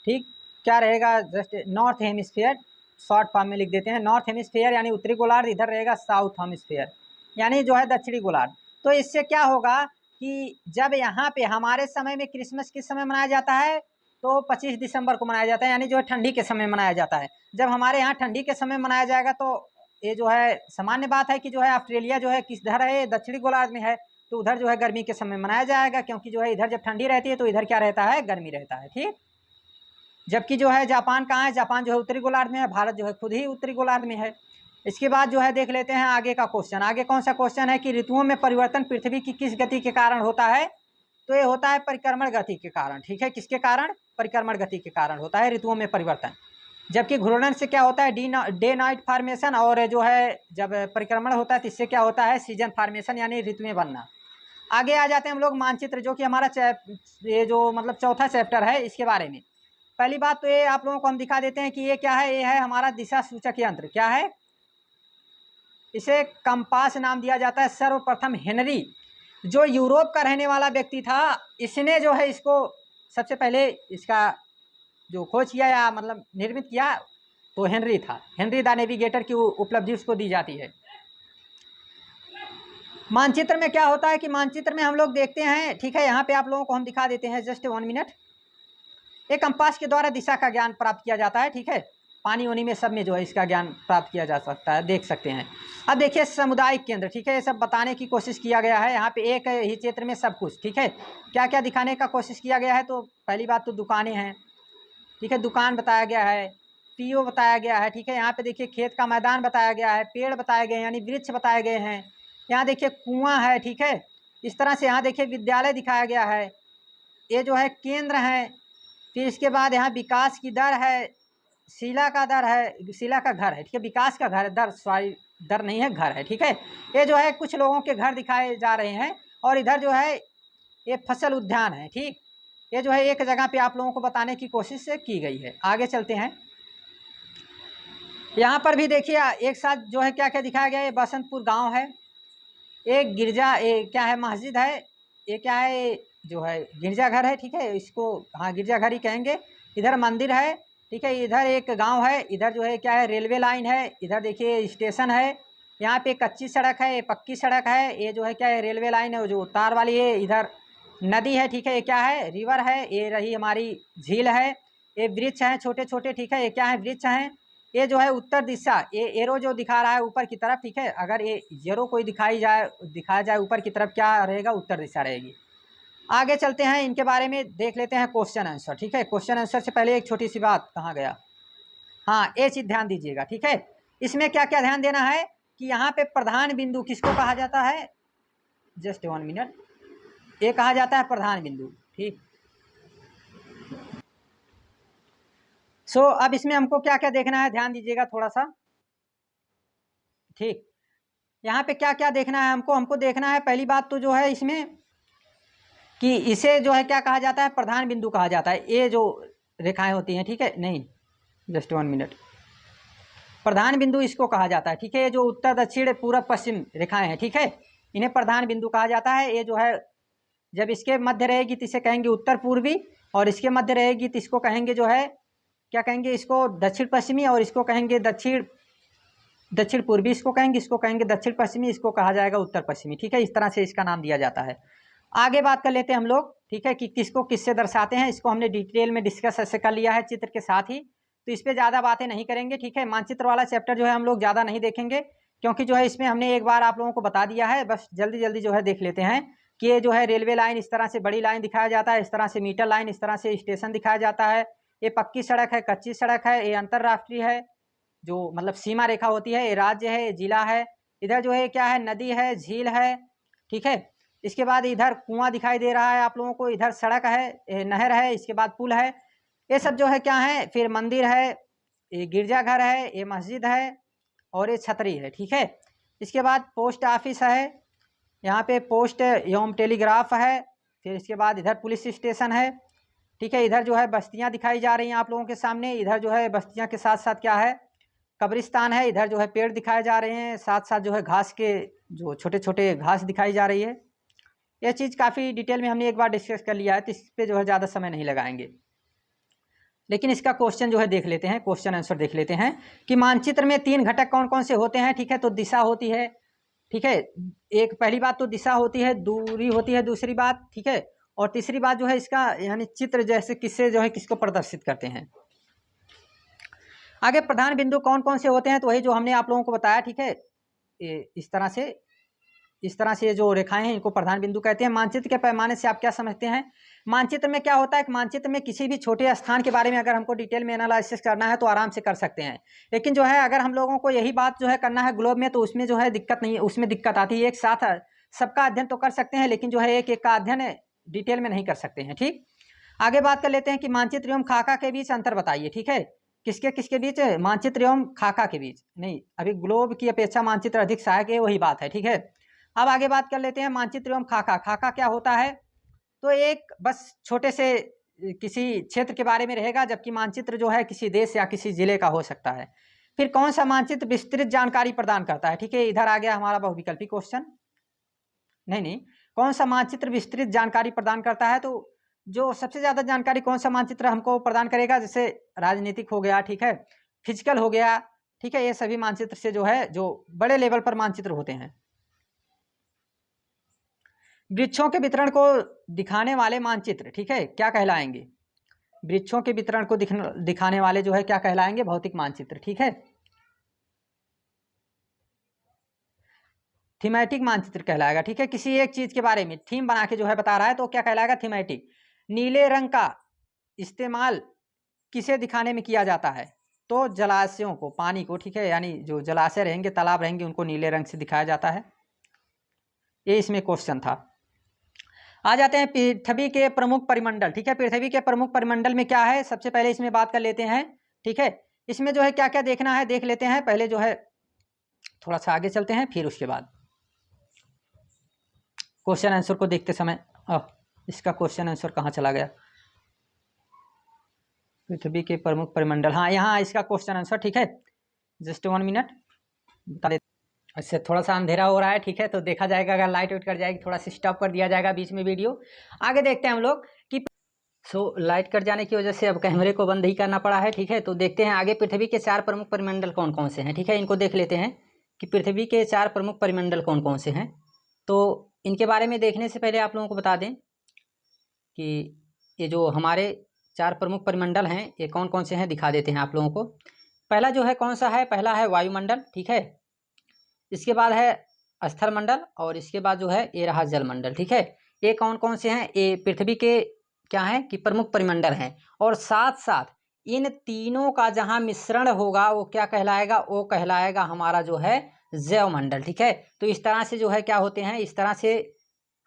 ठीक, क्या रहेगा, just north hemisphere, short form में लिख देते हैं नॉर्थ हेमिस्फीयर, यानी उत्तरी गोलार्ध, इधर रहेगा साउथ हेमिस्फीयर, यानी जो है दक्षिणी गोलार्ध। तो इससे क्या होगा कि जब यहाँ पे हमारे समय में क्रिसमस किस समय मनाया जाता है, तो 25 दिसंबर को मनाया जाता है, यानी जो है ठंडी के समय मनाया जाता है। जब हमारे यहाँ ठंडी के समय मनाया जाएगा तो ये जो है सामान्य बात है कि जो है ऑस्ट्रेलिया जो है किधर है, दक्षिणी गोलार्ध में है, तो उधर जो है गर्मी के समय मनाया जाएगा, क्योंकि जो है इधर जब ठंडी रहती है तो इधर क्या रहता है, गर्मी रहता है, ठीक। जबकि जो है जापान कहाँ है, जापान जो है उत्तरी गोलार्ध में है, भारत जो है खुद ही उत्तरी गोलार्ध में है। इसके बाद जो है देख लेते हैं आगे का क्वेश्चन। आगे कौन सा क्वेश्चन है कि ऋतुओं में परिवर्तन पृथ्वी की किस गति के कारण होता है, तो ये होता है परिक्रमण गति के कारण, ठीक है, किसके कारण, परिक्रमण गति के कारण होता है ऋतुओं में परिवर्तन। जबकि घूर्णन से क्या होता है, डे नाइट फॉर्मेशन, और जो है जब परिक्रमण होता है तो इससे क्या होता है, सीजन फॉर्मेशन, यानी ऋतुएं बनना। आगे आ जाते हैं हम लोग मानचित्र, जो कि हमारा ये जो मतलब चौथा चैप्टर है, इसके बारे में। पहली बात तो ये आप लोगों को हम दिखा देते हैं कि ये क्या है, ये है हमारा दिशा सूचक यंत्र, क्या है, इसे कंपास नाम दिया जाता है। सर्वप्रथम हेनरी जो यूरोप का रहने वाला व्यक्ति था, इसने जो है इसको सबसे पहले इसका जो खोज किया या मतलब निर्मित किया तो हेनरी था। हेनरी द नेविगेटर की उपलब्धि उसको दी जाती है। मानचित्र में क्या होता है कि मानचित्र में हम लोग देखते हैं, ठीक है, यहाँ पे आप लोगों को हम दिखा देते हैं, जस्ट 1 मिनट। एक कंपास के द्वारा दिशा का ज्ञान प्राप्त किया जाता है, ठीक है, पानी वानी में सब में जो है इसका ज्ञान प्राप्त किया जा सकता है, देख सकते हैं। अब देखिए सामुदायिक केंद्र, ठीक है, ये सब बताने की कोशिश किया गया है। यहाँ पे एक ही क्षेत्र में सब कुछ, ठीक है, क्या क्या दिखाने का कोशिश किया गया है। तो पहली बात तो दुकानें हैं, ठीक है, दुकान बताया गया है, पीओ बताया गया है, ठीक है। यहाँ पे देखिए खेत का मैदान बताया गया है, पेड़ बताए गए हैं यानी वृक्ष बताए गए हैं। यहाँ देखिए कुआं है, ठीक है, इस तरह से। यहाँ देखिए विद्यालय दिखाया गया है, ये जो है केंद्र है। फिर इसके बाद यहाँ विकास की दर है, शीला का दर है, शीला का घर है, ठीक है, विकास का घर है, दर सॉरी दर नहीं है, घर है, ठीक है। ये जो है कुछ लोगों के घर दिखाए जा रहे हैं। और इधर जो है ये फसल उद्यान है, ठीक, ये जो है एक जगह पे आप लोगों को बताने की कोशिश की गई है। आगे चलते हैं। यहाँ पर भी देखिए एक साथ जो है क्या क्या दिखाया गया है। बसंतपुर गांव है, एक गिरजा क्या है, मस्जिद है, ये क्या है जो है गिरजाघर है, ठीक है, इसको हाँ गिरजाघर ही कहेंगे। इधर मंदिर है, ठीक है, इधर एक गांव है, इधर जो है क्या है रेलवे लाइन है, इधर देखिए स्टेशन है। यहाँ पे कच्ची सड़क है, पक्की सड़क है, ये जो है क्या है रेलवे लाइन है जो तार वाली है। इधर नदी है, ठीक है, ये क्या है रिवर है, ये रही हमारी झील है। ये वृक्ष हैं छोटे छोटे, ठीक है, ये क्या है वृक्ष हैं। ये जो है उत्तर दिशा, ये एरो जो दिखा रहा है ऊपर की तरफ, ठीक है, अगर ये एरो कोई दिखाया जाए ऊपर की तरफ, क्या रहेगा, उत्तर दिशा रहेगी। आगे चलते हैं, इनके बारे में देख लेते हैं क्वेश्चन आंसर, ठीक है। क्वेश्चन आंसर से पहले एक छोटी सी बात, कहाँ गया, हाँ ये चीज़ ध्यान दीजिएगा, ठीक है। इसमें क्या क्या ध्यान देना है कि यहाँ पे प्रधान बिंदु किसको कहा जाता है, जस्ट 1 मिनट, ये कहा जाता है प्रधान बिंदु, ठीक। सो अब इसमें हमको क्या क्या देखना है, ध्यान दीजिएगा थोड़ा सा, ठीक। यहाँ पे क्या क्या देखना है हमको, हमको देखना है पहली बात तो जो है इसमें कि इसे जो है क्या कहा जाता है, प्रधान बिंदु कहा जाता है। ये जो रेखाएं होती हैं, ठीक है, नहीं जस्ट 1 मिनट, प्रधान बिंदु इसको कहा जाता है, ठीक है। ये जो उत्तर दक्षिण पूर्व पश्चिम रेखाएं हैं, ठीक है, इन्हें प्रधान बिंदु कहा जाता है। ये जो है जब इसके मध्य रहेगी तो इसे कहेंगे उत्तर पूर्वी, और इसके मध्य रहेगी तो इसको कहेंगे जो है क्या कहेंगे, इसको दक्षिण पश्चिमी, और इसको कहेंगे दक्षिण पूर्वी, इसको कहेंगे दक्षिण पश्चिमी, इसको कहा जाएगा उत्तर पश्चिमी, ठीक है। इस तरह से इसका नाम दिया जाता है। आगे बात कर लेते हैं हम लोग, ठीक है, कि किसको किससे दर्शाते हैं। इसको हमने डिटेल में डिस्कस ऐसे कर लिया है चित्र के साथ ही, तो इस पर ज़्यादा बातें नहीं करेंगे, ठीक है। मानचित्र वाला चैप्टर जो है हम लोग ज़्यादा नहीं देखेंगे, क्योंकि जो है इसमें हमने एक बार आप लोगों को बता दिया है। बस जल्दी जल्दी जो है देख लेते हैं कि ये जो है रेलवे लाइन इस तरह से बड़ी लाइन दिखाया जाता है, इस तरह से मीटर लाइन, इस तरह से स्टेशन दिखाया जाता है। ये पक्की सड़क है, कच्ची सड़क है, ये अंतर्राष्ट्रीय है, जो मतलब सीमा रेखा होती है, ये राज्य है, ये जिला है। इधर जो है क्या है, नदी है, झील है, ठीक है। इसके बाद इधर कुआं दिखाई दे रहा है आप लोगों को, इधर सड़क है, नहर है, इसके बाद पुल है, ये सब जो है क्या है। फिर मंदिर है, ये गिरजाघर है, ये मस्जिद है, और ये छतरी है, ठीक है। इसके बाद पोस्ट ऑफिस है, यहाँ पे पोस्ट एवं टेलीग्राफ है। फिर इसके बाद इधर पुलिस स्टेशन है, ठीक है। इधर जो है बस्तियाँ दिखाई जा रही हैं आप लोगों के सामने, इधर जो है बस्तियाँ के साथ साथ क्या है, कब्रिस्तान है। इधर जो है पेड़ दिखाए जा रहे हैं, साथ साथ जो है घास के जो छोटे छोटे घास दिखाई जा रही है। यह चीज़ काफ़ी डिटेल में हमने एक बार डिस्कस कर लिया है, तो इस पर जो है ज़्यादा समय नहीं लगाएंगे। लेकिन इसका क्वेश्चन जो है देख लेते हैं, क्वेश्चन आंसर देख लेते हैं कि मानचित्र में 3 घटक कौन कौन से होते हैं, ठीक है। तो दिशा होती है, ठीक है, एक पहली बात तो दिशा होती है, दूरी होती है दूसरी बात, ठीक है, और तीसरी बात जो है इसका यानी चित्र जैसे किससे जो है किसको प्रदर्शित करते हैं। आगे प्रधान बिंदु कौन कौन से होते हैं, तो वही जो हमने आप लोगों को बताया, ठीक है। इस तरह से जो रेखाएं हैं इनको प्रधान बिंदु कहते हैं। मानचित्र के पैमाने से आप क्या समझते हैं, मानचित्र में क्या होता है कि मानचित्र में किसी भी छोटे स्थान के बारे में अगर हमको डिटेल में एनालिसिस करना है तो आराम से कर सकते हैं। लेकिन जो है अगर हम लोगों को यही बात जो है करना है ग्लोब में, तो उसमें जो है दिक्कत नहीं, उसमें दिक्कत आती है। एक साथ सबका अध्ययन तो कर सकते हैं, लेकिन जो है एक एक का अध्ययन डिटेल में नहीं कर सकते हैं, ठीक। आगे बात कर लेते हैं कि मानचित्र एवं खाका के बीच अंतर बताइए, ठीक है। किसके किसके बीच, मानचित्र एवं खाका के बीच नहीं, अभी ग्लोब की अपेक्षा मानचित्र अधिक सहायक है, वही बात है, ठीक है। अब आगे बात कर लेते हैं मानचित्र एवं खाका। खाका क्या होता है, तो एक बस छोटे से किसी क्षेत्र के बारे में रहेगा, जबकि मानचित्र जो है किसी देश या किसी जिले का हो सकता है। फिर कौन सा मानचित्र विस्तृत जानकारी प्रदान करता है, ठीक है। इधर आ गया हमारा बहुविकल्पी क्वेश्चन, नहीं कौन सा मानचित्र विस्तृत जानकारी प्रदान करता है? तो जो सबसे ज़्यादा जानकारी कौन सा मानचित्र हमको प्रदान करेगा? जैसे राजनीतिक हो गया, ठीक है, फिजिकल हो गया, ठीक है, ये सभी मानचित्र से जो है जो बड़े लेवल पर मानचित्र होते हैं। वृक्षों के वितरण को दिखाने वाले मानचित्र, ठीक है, क्या कहलाएंगे? वृक्षों के वितरण को दिखाने वाले जो है क्या कहलाएंगे? भौतिक मानचित्र, ठीक है। थीमेटिक मानचित्र कहलाएगा, ठीक है। किसी एक चीज के बारे में थीम बना के जो है बता रहा है तो क्या कहलाएगा? थीमेटिक। नीले रंग का इस्तेमाल किसे दिखाने में किया जाता है? तो जलाशयों को, पानी को, ठीक है, यानी जो जलाशय रहेंगे, तालाब रहेंगे, उनको नीले रंग से दिखाया जाता है। ये इसमें क्वेश्चन था। आ जाते हैं पृथ्वी के प्रमुख परिमंडल, ठीक है। पृथ्वी के प्रमुख परिमंडल में क्या है, सबसे पहले इसमें बात कर लेते हैं, ठीक है। इसमें जो है क्या क्या देखना है देख लेते हैं। पहले जो है थोड़ा सा आगे चलते हैं, फिर उसके बाद क्वेश्चन आंसर को देखते समय इसका क्वेश्चन आंसर कहाँ चला गया? पृथ्वी के प्रमुख परिमंडल, हाँ यहाँ इसका क्वेश्चन आंसर, ठीक है। जस्ट 1 मिनट बता देते। अच्छा, थोड़ा सा अंधेरा हो रहा है, ठीक है, तो देखा जाएगा, अगर लाइट वेट कट जाएगी थोड़ा सा स्टॉप कर दिया जाएगा बीच में वीडियो। आगे देखते हैं हम लोग कि लाइट कट जाने की वजह से अब कैमरे को बंद ही करना पड़ा है, ठीक है। तो देखते हैं आगे पृथ्वी के 4 प्रमुख परिमंडल कौन कौन से हैं, ठीक है। इनको देख लेते हैं कि पृथ्वी के 4 प्रमुख परिमंडल कौन कौन से हैं। तो इनके बारे में देखने से पहले आप लोगों को बता दें कि ये जो हमारे 4 प्रमुख परिमंडल हैं ये कौन कौन से हैं, दिखा देते हैं आप लोगों को। पहला जो है कौन सा है? पहला है वायुमंडल, ठीक है। इसके बाद है स्थल मंडल और इसके बाद जो है ये रहा जलमंडल, ठीक है। ये कौन कौन से हैं? ये पृथ्वी के क्या है कि प्रमुख परिमंडल हैं। और साथ साथ इन तीनों का जहाँ मिश्रण होगा वो क्या कहलाएगा? वो कहलाएगा हमारा जो है जैवमंडल, ठीक है। तो इस तरह से जो है क्या होते हैं, इस तरह से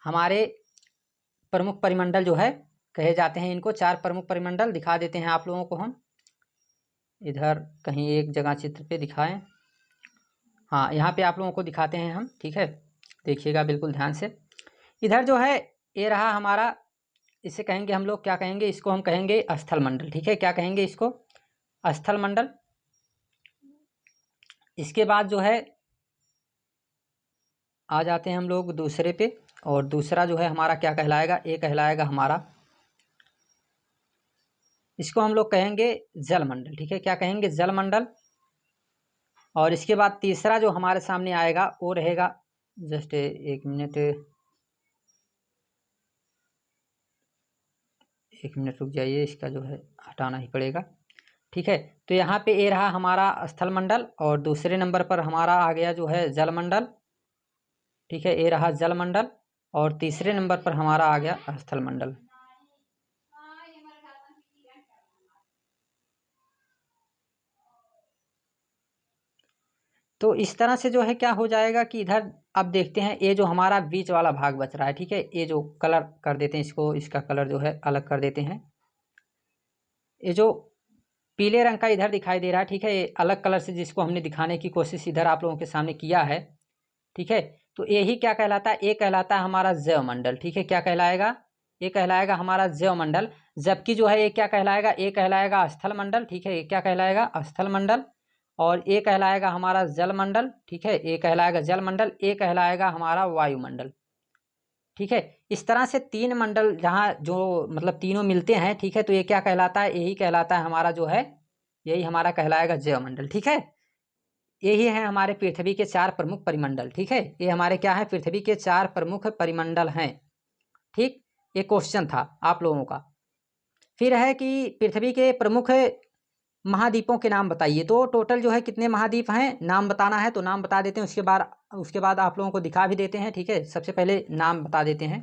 हमारे प्रमुख परिमंडल जो है कहे जाते हैं। इनको 4 प्रमुख परिमंडल दिखा देते हैं आप लोगों को हम। इधर कहीं एक जगह चित्र पे दिखाएं, हाँ यहाँ पे आप लोगों को दिखाते हैं हम, ठीक है। देखिएगा बिल्कुल ध्यान से। इधर जो है ये रहा हमारा, इसे कहेंगे हम लोग, क्या कहेंगे इसको? हम कहेंगे स्थल मंडल, ठीक है। क्या कहेंगे इसको? स्थल मंडल। इसके बाद जो है आ जाते हैं हम लोग दूसरे पे, और दूसरा जो है हमारा क्या कहलाएगा? ये कहलाएगा हमारा, इसको हम लोग कहेंगे जलमंडल, ठीक है। क्या कहेंगे? जलमंडल। और इसके बाद तीसरा जो हमारे सामने आएगा वो रहेगा, जस्ट 1 मिनट, 1 मिनट रुक जाइए, इसका जो है हटाना ही पड़ेगा, ठीक है। तो यहाँ पे ये रहा हमारा स्थल मंडल और दूसरे नंबर पर हमारा आ गया जो है जलमंडल, ठीक है। ये रहा जलमंडल और तीसरे नंबर पर हमारा आ गया स्थल मंडल। तो इस तरह से जो है क्या हो जाएगा कि इधर अब देखते हैं ये जो हमारा बीच वाला भाग बच रहा है, ठीक है। ये जो कलर कर देते हैं इसको, इसका कलर जो है अलग कर देते हैं। ये जो पीले रंग का इधर दिखाई दे रहा है, ठीक है, ये अलग कलर से जिसको हमने दिखाने की कोशिश इधर आप लोगों के सामने किया है, ठीक है। तो यही क्या कहलाता है? ये कहलाता है हमारा जैवमंडल, ठीक है। क्या कहलाएगा? ये कहलाएगा हमारा जैवमंडल। जबकि जो है ये क्या कहलाएगा? ये कहलाएगा स्थल मंडल, ठीक है। ये क्या कहलाएगा? स्थल मंडल। और ये कहलाएगा हमारा जलमंडल, ठीक है। ये कहलाएगा जलमंडल। ये कहलाएगा हमारा वायुमंडल, ठीक है। इस तरह से 3 मंडल जहाँ जो मतलब तीनों मिलते हैं, ठीक है। तो ये क्या कहलाता है? यही कहलाता है हमारा जो है, यही हमारा कहलाएगा जैवमंडल, ठीक है। यही है हमारे पृथ्वी के 4 प्रमुख परिमंडल, ठीक है। ये हमारे क्या है? पृथ्वी के 4 प्रमुख परिमंडल हैं, ठीक। ये क्वेश्चन था आप लोगों का। फिर है कि पृथ्वी के प्रमुख महाद्वीपों के नाम बताइए। तो टोटल जो है कितने महाद्वीप हैं, नाम बताना है। तो नाम बता देते हैं, उसके बाद आप लोगों को दिखा भी देते हैं, ठीक है। सबसे पहले नाम बता देते हैं।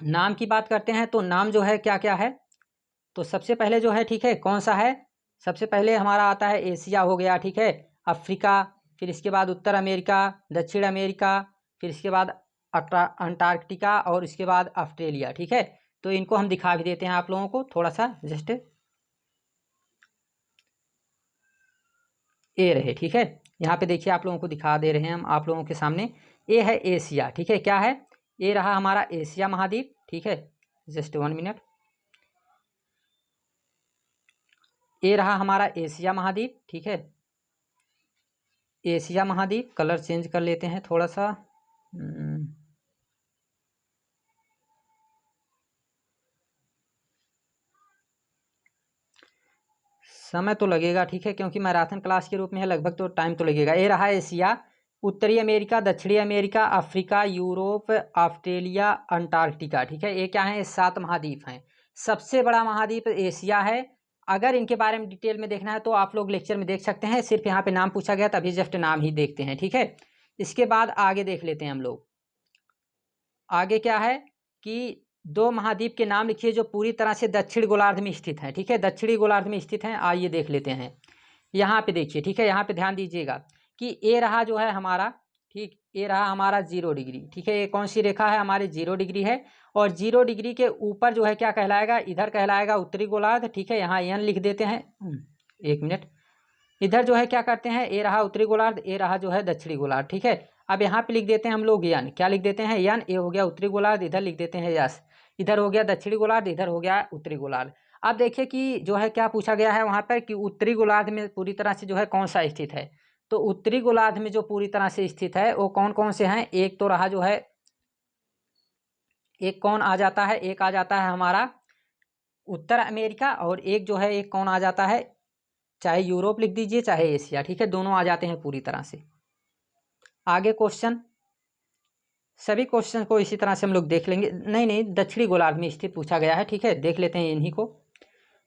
नाम की बात करते हैं तो नाम जो है क्या क्या है? तो सबसे पहले जो है, ठीक है, कौन सा है? सबसे पहले हमारा आता है एशिया हो गया, ठीक है। अफ्रीका, फिर इसके बाद उत्तर अमेरिका, दक्षिण अमेरिका, फिर इसके बाद अंटार्कटिका और इसके बाद ऑस्ट्रेलिया, ठीक है। तो इनको हम दिखा भी देते हैं आप लोगों को, थोड़ा सा जस्ट ए रहे, ठीक है। यहाँ पे देखिए आप लोगों को दिखा दे रहे हैं हम आप लोगों के सामने। ये है एशिया, ठीक है। क्या है? ये रहा हमारा एशिया महाद्वीप, ठीक है। Just 1 minute. ये रहा हमारा एशिया महाद्वीप, ठीक है। एशिया महाद्वीप, कलर चेंज कर लेते हैं थोड़ा सा, समय तो लगेगा, ठीक है, क्योंकि मैराथन क्लास के रूप में है, लगभग तो टाइम तो लगेगा। ये रहा एशिया, उत्तरी अमेरिका, दक्षिणी America, Africa, Europe, Australia, Antarctica, ठीक है। ये क्या है, 7 महाद्वीप हैं। सबसे बड़ा महाद्वीप एशिया है। अगर इनके बारे में डिटेल में देखना है तो आप लोग लेक्चर में देख सकते हैं, सिर्फ यहाँ पे नाम पूछा गया, तभी जस्ट नाम ही देखते हैं, ठीक है। इसके बाद आगे देख लेते हैं हम लोग। आगे क्या है कि 2 महाद्वीप के नाम लिखिए जो पूरी तरह से दक्षिण गोलार्ध में स्थित हैं, ठीक है, दक्षिणी गोलार्ध में स्थित हैं। आइए देख लेते हैं। यहाँ पे देखिए, ठीक है, यहाँ पे ध्यान दीजिएगा कि ये रहा जो है हमारा, ठीक, ये रहा हमारा 0 डिग्री, ठीक है। ये कौन सी रेखा है, हमारी 0 डिग्री है। और 0 डिग्री के ऊपर जो है क्या कहलाएगा, इधर कहलाएगा उत्तरी गोलार्ध, ठीक है। यहाँ एन लिख देते हैं, 1 मिनट। इधर जो है क्या करते हैं, ये रहा उत्तरी गोलार्ध, ये रहा जो है दक्षिणी गोलार्ध, ठीक है। अब यहाँ पे लिख देते हैं हम लोग यन, क्या लिख देते हैं, यन। ये हो गया उत्तरी गोलार्ध, इधर लिख देते हैं यस। इधर हो गया दक्षिणी गोलार्ध, इधर हो गया उत्तरी गोलार्ध। अब देखिए कि जो है क्या पूछा गया है वहाँ पर कि उत्तरी गोलार्ध में पूरी तरह से जो है कौन सा स्थित है। तो उत्तरी गोलार्ध में जो पूरी तरह से स्थित है वो कौन कौन से हैं। एक तो रहा जो है, एक कौन आ जाता है, एक आ जाता है हमारा उत्तर अमेरिका, और एक जो है एक कौन आ जाता है, चाहे यूरोप लिख दीजिए चाहे एशिया, ठीक है, दोनों आ जाते हैं पूरी तरह से। आगे क्वेश्चन, सभी क्वेश्चन को इसी तरह से हम लोग देख लेंगे। नहीं, दक्षिणी गोलार्ध में स्थित पूछा गया है, ठीक है, देख लेते हैं इन्हीं को।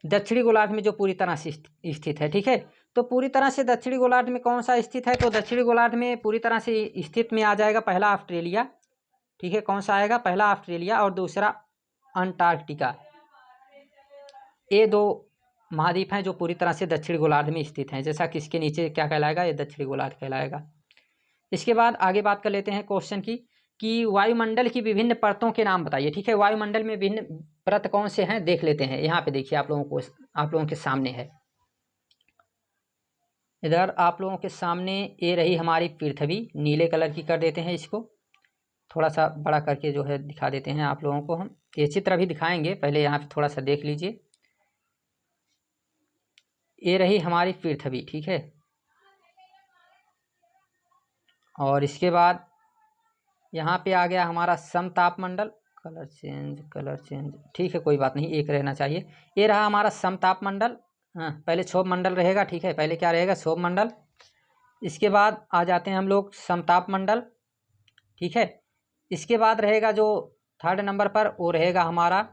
दक्षिणी गोलार्ध में जो पूरी तरह से स्थित है, ठीक है। तो पूरी तरह से दक्षिणी गोलार्ध में कौन सा स्थित है, तो दक्षिणी गोलार्ध में पूरी तरह से स्थित में आ जाएगा पहला ऑस्ट्रेलिया, ठीक है। कौन सा आएगा, पहला ऑस्ट्रेलिया और दूसरा अंटार्कटिका। ये 2 महाद्वीप हैं जो पूरी तरह से दक्षिणी गोलार्ध में स्थित हैं, जैसा कि इसके नीचे क्या कहलाएगा, ये दक्षिणी गोलार्ध कहलाएगा। इसके बाद आगे बात कर लेते हैं क्वेश्चन की कि वायुमंडल की विभिन्न परतों के नाम बताइए, ठीक है। वायुमंडल में विभिन्न परत कौन से हैं देख लेते हैं। यहाँ पे देखिए आप लोगों के सामने है, इधर आप लोगों के सामने ये रही हमारी पृथ्वी, नीले कलर की कर देते हैं, इसको थोड़ा सा बड़ा करके जो है दिखा देते हैं आप लोगों को। हम ये चित्र भी दिखाएंगे, पहले यहाँ पे थोड़ा सा देख लीजिए। ये रही हमारी पृथ्वी, ठीक है। और इसके बाद यहाँ पे आ गया हमारा समतापमंडल, कलर चेंज, ठीक है, कोई बात नहीं, एक रहना चाहिए। ये रहा हमारा समतापमंडल, हाँ, पहले क्षोभ मंडल रहेगा, ठीक है, पहले क्या रहेगा, क्षोभ मंडल। इसके बाद आ जाते हैं हम लोग समतापमंडल, ठीक है। इसके बाद रहेगा जो 3rd नंबर पर, वो रहेगा हमारा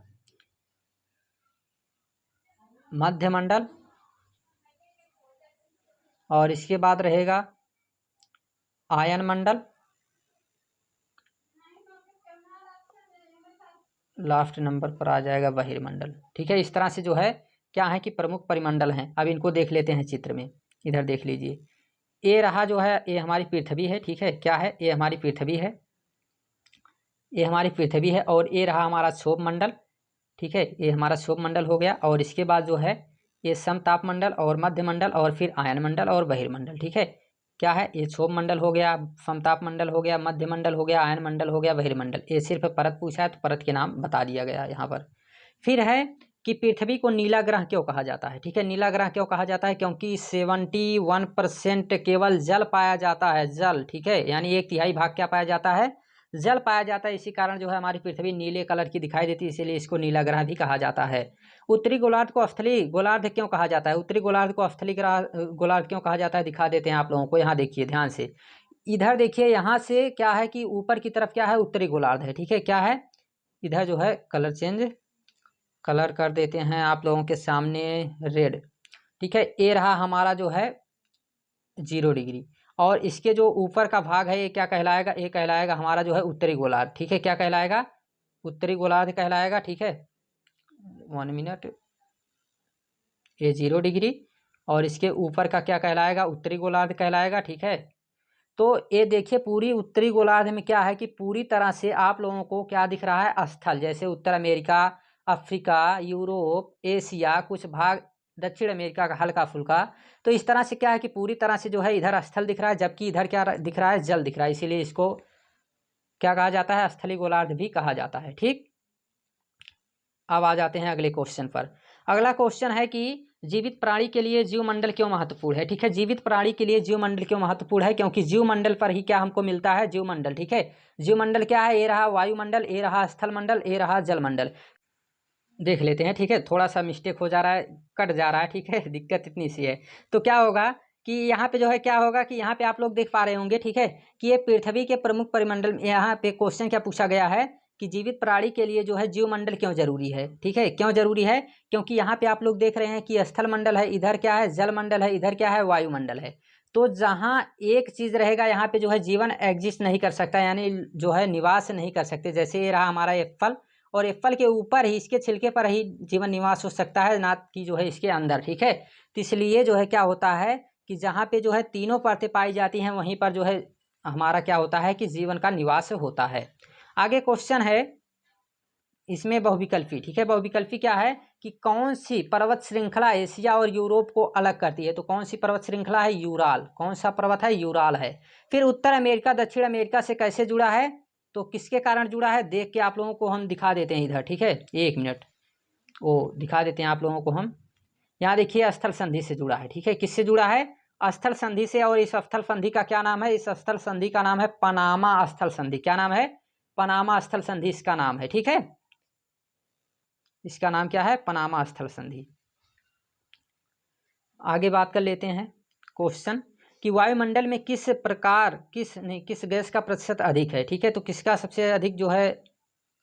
मध्यमंडल। और इसके बाद रहेगा आयन मंडल, लास्ट नंबर पर आ जाएगा बहिर्मंडल, ठीक है। इस तरह से जो है क्या है कि प्रमुख परिमंडल हैं। अब इनको देख लेते हैं चित्र में, इधर देख लीजिए। ये रहा जो है, ये हमारी पृथ्वी है, ठीक है, क्या है, ये हमारी पृथ्वी है, ये हमारी पृथ्वी है। और ये रहा हमारा क्षोभ मंडल, ठीक है, ये हमारा क्षोभ मंडल हो गया। और इसके बाद जो है ये समतापमंडल और मध्यमंडल और फिर आयन मंडल और बहिर्मंडल, ठीक है। क्या है, ये क्षोभ मंडल हो गया, समतापमंडल हो गया, मध्यमंडल हो गया, आयन मंडल हो गया, बहिर्मंडल। ये सिर्फ परत पूछा है तो परत के नाम बता दिया गया यहाँ पर। फिर है कि पृथ्वी को नीला ग्रह क्यों कहा जाता है, ठीक है। नीला ग्रह क्यों कहा जाता है, क्योंकि 71% केवल जल पाया जाता है, जल, ठीक है, यानी 1/3 भाग क्या पाया जाता है, जल पाया जाता है। इसी कारण जो है हमारी पृथ्वी नीले कलर की दिखाई देती है, इसीलिए इसको नीला ग्रह भी कहा जाता है। उत्तरी गोलार्ध को स्थली गोलार्ध क्यों कहा जाता है, उत्तरी गोलार्ध को स्थली गोलार्ध क्यों कहा जाता है, दिखा देते हैं आप लोगों को। यहाँ देखिए ध्यान से, इधर देखिए, यहाँ से क्या है कि ऊपर की तरफ क्या है, उत्तरी गोलार्ध है, ठीक है, क्या है, इधर जो है कलर कर देते हैं आप लोगों के सामने रेड, ठीक है। ये रहा हमारा जो है 0 डिग्री, और इसके जो ऊपर का भाग है ये क्या कहलाएगा, ये कहलाएगा हमारा जो है उत्तरी गोलार्ध, ठीक है। क्या कहलाएगा, उत्तरी गोलार्ध कहलाएगा, ठीक है। 1 मिनट, ये 0 डिग्री और इसके ऊपर का क्या कहलाएगा, उत्तरी गोलार्ध कहलाएगा, ठीक है। तो ये देखिए पूरी उत्तरी गोलार्ध में क्या है कि पूरी तरह से आप लोगों को क्या दिख रहा है, स्थल, जैसे उत्तर अमेरिका, अफ्रीका, यूरोप, एशिया, कुछ भाग दक्षिण अमेरिका का हल्का फुल्का। तो इस तरह से क्या है कि पूरी तरह से जो है इधर स्थल दिख रहा है, जबकि इधर क्या दिख रहा है, जल दिख रहा है, इसीलिए इसको क्या कहा जाता है, स्थलीय गोलार्ध भी कहा जाता है, ठीक। अब आ जाते हैं अगले क्वेश्चन पर। अगला क्वेश्चन है कि जीवित प्राणी के लिए जीवमंडल क्यों महत्वपूर्ण है, ठीक है। जीवित प्राणी के लिए जीवमंडल क्यों महत्वपूर्ण है, क्योंकि जीवमंडल पर ही क्या हमको मिलता है, जीवमंडल, ठीक है। जीवमंडल क्या है, ये रहा वायुमंडल, ये रहा स्थल मंडल, ये रहा जलमंडल। देख लेते हैं, ठीक है। थोड़ा सा मिस्टेक हो जा रहा है, कट जा रहा है, ठीक है, दिक्कत इतनी सी है। तो क्या होगा कि यहाँ पे जो है क्या होगा कि यहाँ पे आप लोग देख पा रहे होंगे, ठीक है, कि ये पृथ्वी के प्रमुख परिमंडल, यहाँ पे क्वेश्चन क्या पूछा गया है कि जीवित प्राणी के लिए जो है जीवमंडल क्यों जरूरी है, ठीक है, क्यों जरूरी है? क्योंकि यहाँ पे आप लोग देख रहे हैं कि स्थल मंडल है, इधर क्या है, जल मंडल है, इधर क्या है, वायुमंडल है। तो जहाँ एक चीज रहेगा यहाँ पे जो है जीवन एग्जिस्ट नहीं कर सकता, यानी जो है निवास नहीं कर सकते। जैसे ये रहा हमारा एप्पल, और एप्पल के ऊपर ही, इसके छिलके पर ही जीवन निवास हो सकता है, ना कि जो है इसके अंदर, ठीक है। तो इसलिए जो है क्या होता है कि जहाँ पे जो है तीनों परतें पाई जाती हैं वहीं पर जो है हमारा क्या होता है कि जीवन का निवास होता है। आगे क्वेश्चन है इसमें बहुविकल्पी, ठीक है। बहुविकल्पी क्या है कि कौन सी पर्वत श्रृंखला एशिया और यूरोप को अलग करती है? तो कौन सी पर्वत श्रृंखला है? यूराल। कौन सा पर्वत है? यूराल है। फिर उत्तर अमेरिका दक्षिण अमेरिका से कैसे जुड़ा है? तो किसके कारण जुड़ा है देख के आप लोगों को हम दिखा देते हैं इधर, ठीक है, 1 मिनट, वो दिखा देते हैं आप लोगों को हम। यहाँ देखिए स्थल संधि से जुड़ा है, ठीक है। किससे जुड़ा है? स्थल संधि से। और इस स्थल संधि का क्या नाम है? इस स्थल संधि का नाम है पनामा स्थल संधि। क्या नाम है? पनामा स्थल संधि इसका नाम है, ठीक है। इसका नाम क्या है? पनामा स्थल संधि। आगे बात कर लेते हैं क्वेश्चन कि वायुमंडल में किस प्रकार किस गैस का प्रतिशत अधिक है, ठीक है। तो किसका सबसे अधिक जो है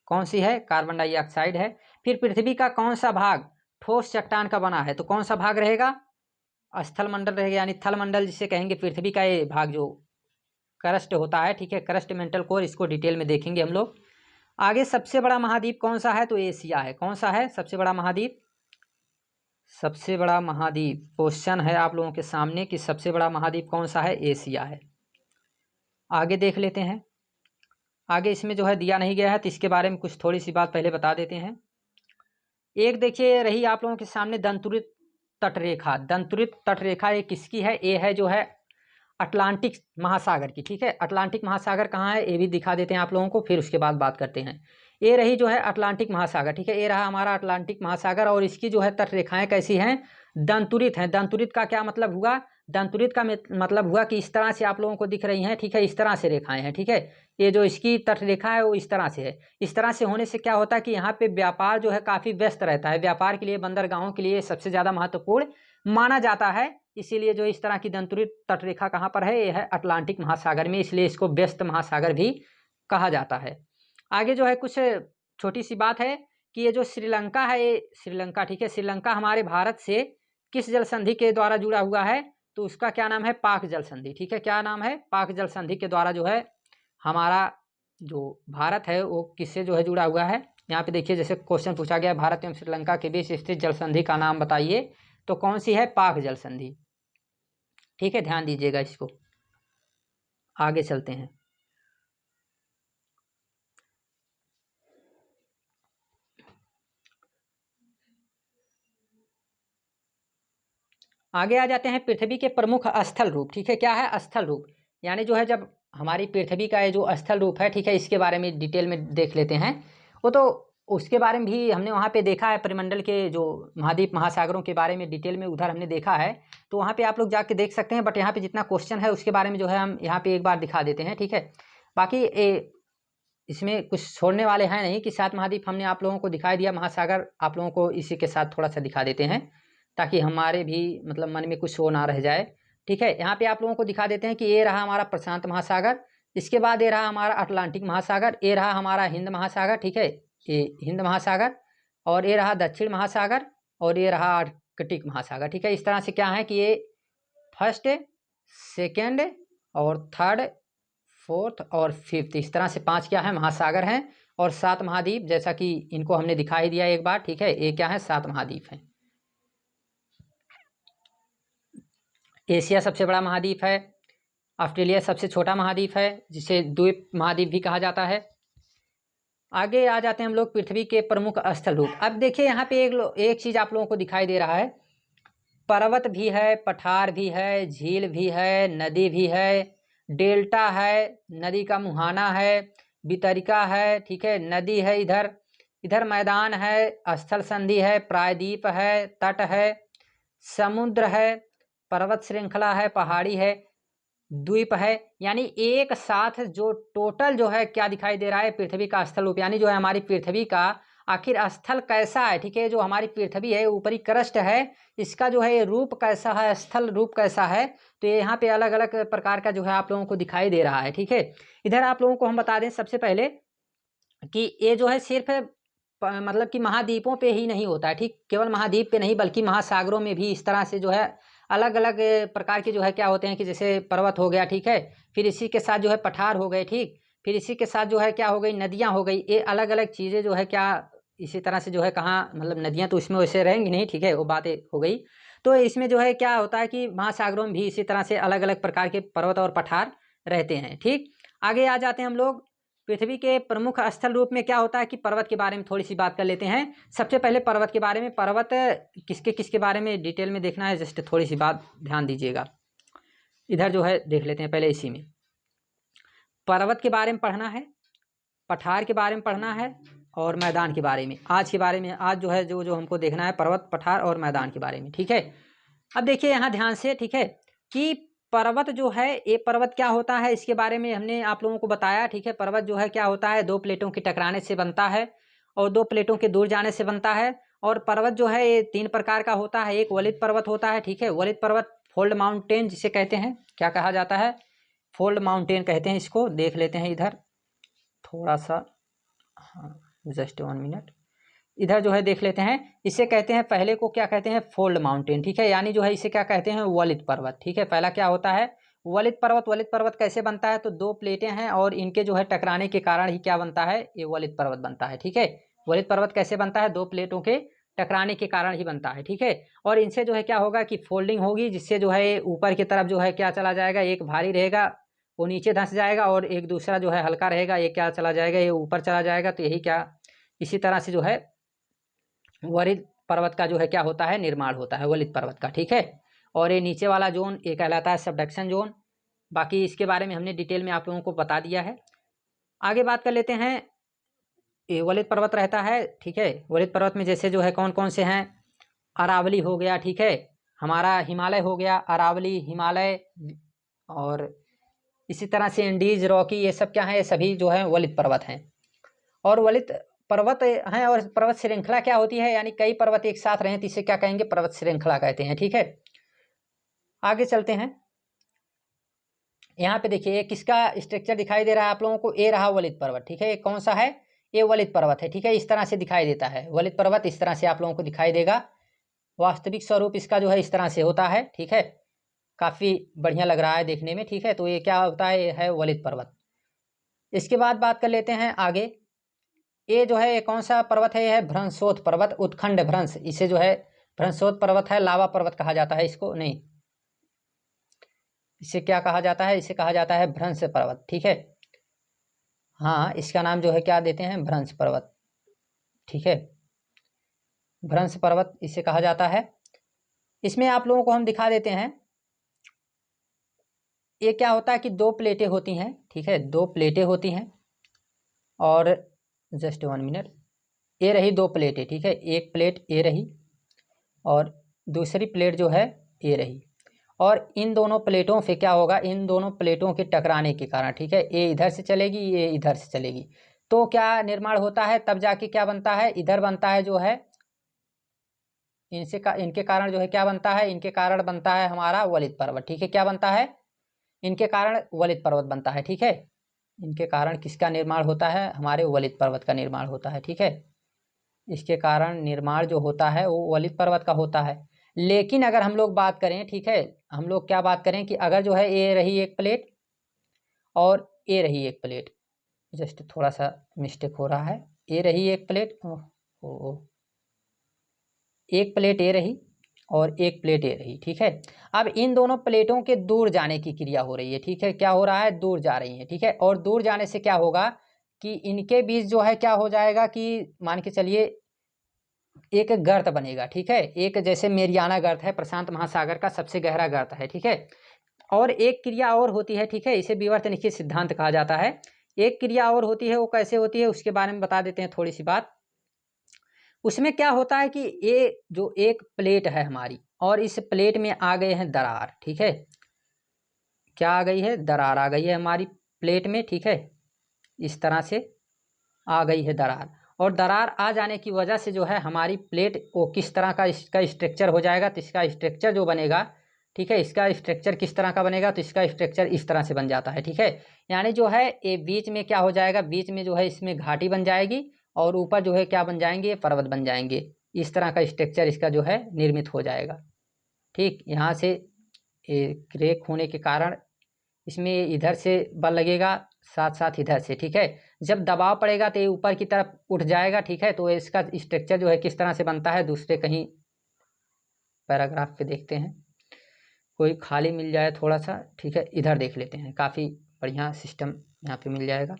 कौन सी है? कार्बन डाइऑक्साइड है। फिर पृथ्वी का कौन सा भाग ठोस चट्टान का बना है? तो कौन सा भाग रहेगा? स्थल मंडल रहेगा, यानी थल मंडल जिसे कहेंगे। पृथ्वी का ये भाग जो क्रस्ट होता है, ठीक है, क्रस्ट मेंटल कोर, इसको डिटेल में देखेंगे हम लोग। आगे सबसे बड़ा महाद्वीप कौन सा है? तो एशिया है। कौन सा है सबसे बड़ा महाद्वीप? सबसे बड़ा महाद्वीप क्वेश्चन है आप लोगों के सामने कि सबसे बड़ा महाद्वीप कौन सा है? एशिया है। आगे देख लेते हैं। आगे इसमें जो है दिया नहीं गया है, तो इसके बारे में कुछ थोड़ी सी बात पहले बता देते हैं। एक देखिए रही आप लोगों के सामने दंतुरित तटरेखा। दंतुरित तटरेखा ये किसकी है? ये है जो है अटलांटिक महासागर की, ठीक है। अटलांटिक महासागर कहाँ है ये भी दिखा देते हैं आप लोगों को, फिर उसके बाद बात करते हैं। ये रही जो है अटलांटिक महासागर, ठीक है। ये रहा हमारा अटलांटिक महासागर, और इसकी जो है तटरेखाएं कैसी हैं? दंतुरित हैं। दंतुरित का क्या मतलब हुआ? दंतुरित का मतलब हुआ कि इस तरह से आप लोगों को दिख रही हैं, ठीक है, इस तरह से रेखाएं हैं, ठीक है। ये जो इसकी तटरेखा है वो इस तरह से है। इस तरह से होने से क्या होता है कि यहाँ पे व्यापार जो है काफ़ी व्यस्त रहता है। व्यापार के लिए, बंदरगाहों के लिए सबसे ज़्यादा महत्वपूर्ण माना जाता है। इसीलिए जो इस तरह की दंतुरित तटरेखा कहाँ पर है? ये है अटलांटिक महासागर में, इसलिए इसको व्यस्त महासागर भी कहा जाता है। आगे जो है कुछ छोटी सी बात है कि ये जो श्रीलंका है, ये श्रीलंका, ठीक है, श्रीलंका हमारे भारत से किस जल संधि के द्वारा जुड़ा हुआ है? तो उसका क्या नाम है? पाक जल संधि, ठीक है। क्या नाम है? पाक जल संधि के द्वारा जो है हमारा जो भारत है वो किससे जो है जुड़ा हुआ है? यहाँ पे देखिए जैसे क्वेश्चन पूछा गया भारत एवं श्रीलंका के बीच स्थित जल संधि का नाम बताइए, तो कौन सी है? पाक जल संधि, ठीक है, ध्यान दीजिएगा इसको। आगे चलते हैं। आगे आ जाते हैं पृथ्वी के प्रमुख स्थल रूप, ठीक है। क्या है? स्थल रूप, यानी जो है जब हमारी पृथ्वी का ये जो स्थल रूप है, ठीक है, इसके बारे में डिटेल में देख लेते हैं। वो तो उसके बारे में भी हमने वहाँ पे देखा है, परिमंडल के जो महाद्वीप महासागरों के बारे में डिटेल में उधर हमने देखा है, तो वहाँ पे आप लोग जाके देख सकते हैं। बट यहाँ पे जितना क्वेश्चन है उसके बारे में जो है हम यहाँ पे एक बार दिखा देते हैं, ठीक है। बाकी इसमें कुछ छोड़ने वाले हैं नहीं कि 7 महाद्वीप हमने आप लोगों को दिखाई दिया, महासागर आप लोगों को इसी के साथ थोड़ा सा दिखा देते हैं ताकि हमारे भी मतलब मन में कुछ शो ना रह जाए, ठीक है। यहाँ पे आप लोगों को दिखा देते हैं कि ये रहा हमारा प्रशांत महासागर, इसके बाद ये रहा हमारा अटलांटिक महासागर, ये रहा हमारा हिंद महासागर, ठीक है, ये हिंद महासागर, और ये रहा दक्षिण महासागर, और ये रहा आर्कटिक महासागर, ठीक है। इस तरह से क्या है कि ये फर्स्ट, सेकेंड और थर्ड, फोर्थ और फिफ्थ, इस तरह से 5 क्या है? महासागर हैं। और 7 महाद्वीप, जैसा कि इनको हमने दिखाई दिया एक बार, ठीक है, ये क्या है? 7 महाद्वीप हैं। एशिया सबसे बड़ा महाद्वीप है। ऑस्ट्रेलिया सबसे छोटा महाद्वीप है, जिसे द्वीप महाद्वीप भी कहा जाता है। आगे आ जाते हैं हम लोग पृथ्वी के प्रमुख स्थल रूप। अब देखिए यहाँ पे एक चीज़ आप लोगों को दिखाई दे रहा है, पर्वत भी है, पठार भी है, झील भी है, नदी भी है, डेल्टा है, नदी का मुहाना है, वितरिका है, ठीक है, नदी है, इधर इधर मैदान है, स्थल संधि है, प्रायद्वीप है, तट है, समुद्र है, पर्वत श्रृंखला है, पहाड़ी है, द्वीप है। यानी एक साथ जो टोटल जो है क्या दिखाई दे रहा है? पृथ्वी का स्थल रूप, यानी जो है हमारी पृथ्वी का आखिर स्थल कैसा है, ठीक है। जो हमारी पृथ्वी है, ऊपरी क्रस्ट है, इसका जो है ये रूप कैसा है, स्थल रूप कैसा है, तो ये यहाँ पे अलग अलग प्रकार का जो है आप लोगों को दिखाई दे रहा है, ठीक है। इधर आप लोगों को हम बता दें सबसे पहले कि ये जो है सिर्फ मतलब कि महाद्वीपों पे ही नहीं होता है, ठीक। केवल महाद्वीप पे नहीं बल्कि महासागरों में भी इस तरह से जो है अलग अलग प्रकार के जो है क्या होते हैं कि जैसे पर्वत हो गया, ठीक है। फिर इसी के साथ जो है पठार हो गए, ठीक। फिर इसी के साथ जो है क्या हो गई, नदियाँ हो गई। ये अलग अलग चीज़ें जो है क्या इसी तरह से जो है कहाँ मतलब नदियाँ तो इसमें वैसे रहेंगी नहीं, ठीक है, वो बातें हो गई। तो इसमें जो है क्या होता है कि महासागरों में भी इसी तरह से अलग अलग प्रकार के पर्वत और पठार रहते हैं, ठीक। आगे आ जाते हैं हम लोग। पृथ्वी के प्रमुख स्थल रूप में क्या होता है कि पर्वत के बारे में थोड़ी सी बात कर लेते हैं। सबसे पहले पर्वत के बारे में, पर्वत किसके किसके बारे में डिटेल में देखना है, जस्ट थोड़ी सी बात ध्यान दीजिएगा। इधर जो है देख लेते हैं पहले इसी में। पर्वत के बारे में पढ़ना है, पठार के बारे में पढ़ना है और मैदान के बारे में। आज के बारे में आज जो है जो हमको देखना है पर्वत, पठार और मैदान के बारे में, ठीक है। अब देखिए यहाँ ध्यान से, ठीक है, कि पर्वत जो है ये पर्वत क्या होता है इसके बारे में हमने आप लोगों को बताया, ठीक है। पर्वत जो है क्या होता है, दो प्लेटों के टकराने से बनता है और दो प्लेटों के दूर जाने से बनता है। और पर्वत जो है ये तीन प्रकार का होता है। एक वलित पर्वत होता है, ठीक है। वलित पर्वत फोल्ड माउंटेन जिसे कहते हैं, क्या कहा जाता है, फोल्ड माउंटेन कहते हैं इसको। देख लेते हैं इधर थोड़ा सा, हाँ जस्ट 1 मिनट, इधर जो है देख लेते हैं। इसे कहते हैं, पहले को क्या कहते हैं, फोल्ड माउंटेन, ठीक है। यानी जो है इसे क्या कहते हैं, वलित पर्वत, ठीक है। पहला क्या होता है, वलित पर्वत। वलित पर्वत कैसे बनता है, तो दो प्लेटें हैं और इनके जो है टकराने के कारण ही क्या बनता है, ये वलित पर्वत बनता है, ठीक है। वलित पर्वत कैसे बनता है, दो प्लेटों के टकराने के कारण ही बनता है, ठीक है। और इनसे जो है क्या होगा कि फोल्डिंग होगी, जिससे जो है ऊपर की तरफ जो है क्या चला जाएगा, एक भारी रहेगा वो नीचे धंस जाएगा और एक दूसरा जो है हल्का रहेगा, ये क्या चला जाएगा, ये ऊपर चला जाएगा। तो यही क्या इसी तरह से जो है वलित पर्वत का जो है क्या होता है, निर्माण होता है वलित पर्वत का, ठीक है। और ये नीचे वाला जोन ये कहलाता है सबडक्शन जोन। बाकी इसके बारे में हमने डिटेल में आप लोगों को बता दिया है। आगे बात कर लेते हैं। ये वलित पर्वत रहता है, ठीक है। वलित पर्वत में जैसे जो है कौन कौन से हैं, अरावली हो गया, ठीक है, हमारा हिमालय हो गया, अरावली हिमालय, और इसी तरह से इंडीज, रॉकी, ये सब क्या है, ये सभी जो है वलित पर्वत हैं। और वलित पर्वत हैं और पर्वत श्रृंखला क्या होती है, यानी कई पर्वत एक साथ रहें तो इसे क्या कहेंगे, पर्वत श्रृंखला कहते हैं, ठीक है। आगे चलते हैं। यहाँ पे देखिए किसका स्ट्रक्चर दिखाई दे रहा है आप लोगों को, ये रहा वलित पर्वत, ठीक है। ये कौन सा है, ये वलित पर्वत है, ठीक है। इस तरह से दिखाई देता है वलित पर्वत, इस तरह से आप लोगों को दिखाई देगा। वास्तविक स्वरूप इसका जो है इस तरह से होता है, ठीक है। काफ़ी बढ़िया लग रहा है देखने में, ठीक है। तो ये क्या होता है, ये है वलित पर्वत। इसके बाद बात कर लेते हैं आगे। ये जो है ये कौन सा पर्वत है, यह है भ्रंशोत पर्वत, उत्खंड भ्रंश, इसे जो है भ्रंशोत पर्वत है, लावा पर्वत कहा जाता है इसको, नहीं, इसे क्या कहा जाता है, इसे कहा जाता है भ्रंश पर्वत, ठीक है। हाँ इसका नाम जो है क्या देते हैं, भ्रंश पर्वत, ठीक है। भ्रंश पर्वत इसे कहा जाता है। इसमें आप लोगों को हम दिखा देते हैं। ये क्या होता है कि दो प्लेटें होती हैं, ठीक है, दो प्लेटें होती हैं और जस्ट 1 मिनट, ये रही दो प्लेटें, ठीक है। एक प्लेट ये रही और दूसरी प्लेट जो है ये रही। और इन दोनों प्लेटों से क्या होगा, इन दोनों प्लेटों के टकराने के कारण, ठीक है, ये इधर से चलेगी, ये इधर से चलेगी, तो क्या निर्माण होता है, तब जाके क्या बनता है, इधर बनता है जो है इनके कारण जो है क्या बनता है, इनके कारण बनता है हमारा वलित पर्वत, ठीक है। क्या बनता है, इनके कारण वलित पर्वत बनता है, ठीक है। इनके कारण किसका निर्माण होता है, हमारे वलित पर्वत का निर्माण होता है, ठीक है। इसके कारण निर्माण जो होता है वो वलित पर्वत का होता है। लेकिन अगर हम लोग बात करें, ठीक है, हम लोग क्या बात करें कि अगर जो है ये रही एक प्लेट और ये रही एक प्लेट, जस्ट थोड़ा सा मिस्टेक हो रहा है, ये रही एक प्लेट, एक प्लेट ये रही और एक प्लेट ये रही, ठीक है। अब इन दोनों प्लेटों के दूर जाने की क्रिया हो रही है, ठीक है। क्या हो रहा है, दूर जा रही है, ठीक है। और दूर जाने से क्या होगा कि इनके बीच जो है क्या हो जाएगा कि मान के चलिए एक गर्त बनेगा, ठीक है। एक जैसे मेरियाना गर्त है, प्रशांत महासागर का सबसे गहरा गर्त है, ठीक है। और एक क्रिया और होती है, ठीक है, इसे विवर्तनिकीय सिद्धांत कहा जाता है। एक क्रिया और होती है, वो कैसे होती है उसके बारे में बता देते हैं थोड़ी सी बात। उसमें क्या होता है कि ये जो एक प्लेट है हमारी और इस प्लेट में आ गए हैं दरार, ठीक है। क्या आ गई है, दरार आ गई है हमारी प्लेट में, ठीक है। इस तरह से आ गई है दरार और दरार आ जाने की वजह से जो है हमारी प्लेट वो किस तरह का इसका स्ट्रक्चर हो जाएगा, तो इसका स्ट्रक्चर जो बनेगा, ठीक है, इसका स्ट्रक्चर किस तरह का बनेगा, तो इसका स्ट्रक्चर इस तरह से बन जाता है, ठीक है। यानी जो है ये बीच में क्या हो जाएगा, बीच में जो है इसमें घाटी बन जाएगी और ऊपर जो है क्या बन जाएंगे, पर्वत बन जाएंगे। इस तरह का स्ट्रक्चर इसका जो है निर्मित हो जाएगा, ठीक। यहाँ से क्रैक होने के कारण इसमें इधर से बल लगेगा, साथ साथ इधर से, ठीक है। जब दबाव पड़ेगा तो ये ऊपर की तरफ उठ जाएगा, ठीक है। तो इसका स्ट्रक्चर जो है किस तरह से बनता है, दूसरे कहीं पैराग्राफ पे देखते हैं, कोई खाली मिल जाए थोड़ा सा, ठीक है। इधर देख लेते हैं, काफ़ी बढ़िया सिस्टम यहाँ पे मिल जाएगा।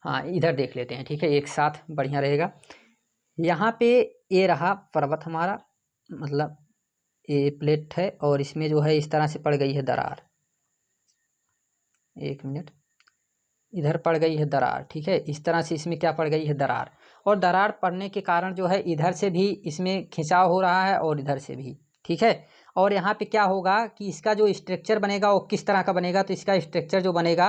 हाँ, इधर देख लेते हैं, ठीक है, एक साथ बढ़िया रहेगा। यहाँ पे ये रहा पर्वत हमारा, मतलब ये प्लेट है और इसमें जो है इस तरह से पड़ गई है दरार। एक मिनट, इधर पड़ गई है दरार, ठीक है। इस तरह से इसमें क्या पड़ गई है, दरार। और दरार पड़ने के कारण जो है इधर से भी इसमें खिंचाव हो रहा है और इधर से भी, ठीक है। और यहाँ पे क्या होगा कि इसका जो स्ट्रक्चर बनेगा वो किस तरह का बनेगा, तो इसका स्ट्रक्चर जो बनेगा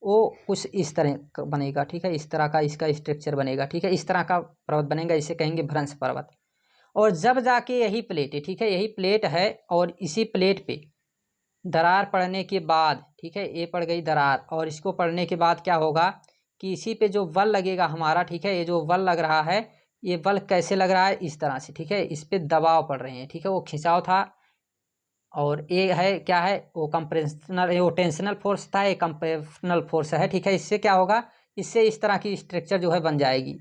वो कुछ इस तरह का बनेगा, ठीक है। इस तरह का इसका स्ट्रक्चर बनेगा, ठीक है। इस तरह का पर्वत बनेगा, इसे कहेंगे भ्रंश पर्वत। और जब जाके यही प्लेट है, ठीक है, यही प्लेट है और इसी प्लेट पे दरार पड़ने के बाद, ठीक है, ये पड़ गई दरार और इसको पड़ने के बाद क्या होगा कि इसी पे जो बल लगेगा हमारा, ठीक है, ये जो बल लग रहा है, ये बल कैसे लग रहा है, इस तरह से, ठीक है। इस पे दबाव पड़ रहे हैं, ठीक है, वो खिंचाव था और ये है क्या है, वो कंप्रेशनल, वो टेंशनल फोर्स था, ये कंप्रेशनल फोर्स है, ठीक है। इससे क्या होगा, इससे इस तरह की स्ट्रक्चर जो है बन जाएगी,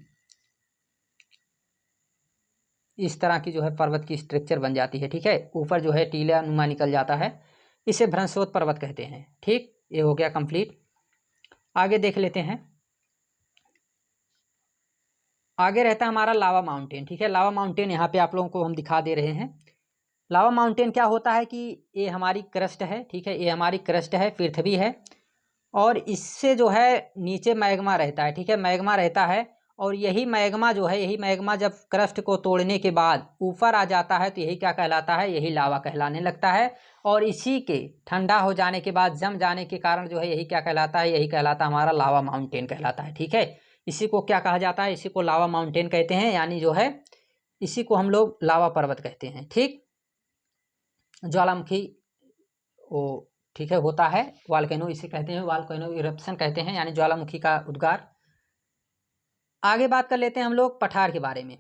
इस तरह की जो है पर्वत की स्ट्रक्चर बन जाती है, ठीक है। ऊपर जो है टीला नुमा निकल जाता है, इसे भ्रंशोत पर्वत कहते हैं, ठीक। ये हो गया कंप्लीट। आगे देख लेते हैं, आगे रहता है हमारा लावा माउंटेन, ठीक है। लावा माउंटेन यहाँ पे आप लोगों को हम दिखा दे रहे हैं। लावा माउंटेन क्या होता है कि ये हमारी क्रस्ट है, ठीक है, ये हमारी क्रस्ट है, पृथ्वी है और इससे जो है नीचे मैग्मा रहता है, ठीक है, मैग्मा रहता है। और यही मैग्मा जो है, यही मैग्मा जब क्रस्ट को तोड़ने के बाद ऊपर आ जाता है तो यही क्या कहलाता है, यही लावा कहलाने लगता है। और इसी के ठंडा हो जाने के बाद जम जाने के कारण जो है यही क्या कहलाता है, यही कहलाता है हमारा लावा माउंटेन कहलाता है, ठीक है। इसी को क्या कहा जाता है, इसी को लावा माउंटेन कहते हैं, यानी जो है इसी को हम लोग लावा पर्वत कहते हैं, ठीक। ज्वालामुखी वो, ठीक है, होता है वाल्केनो, इसे कहते हैं वाल्केनो इरप्शन कहते हैं, यानी ज्वालामुखी का उद्गार। आगे बात कर लेते हैं हम लोग पठार के बारे में।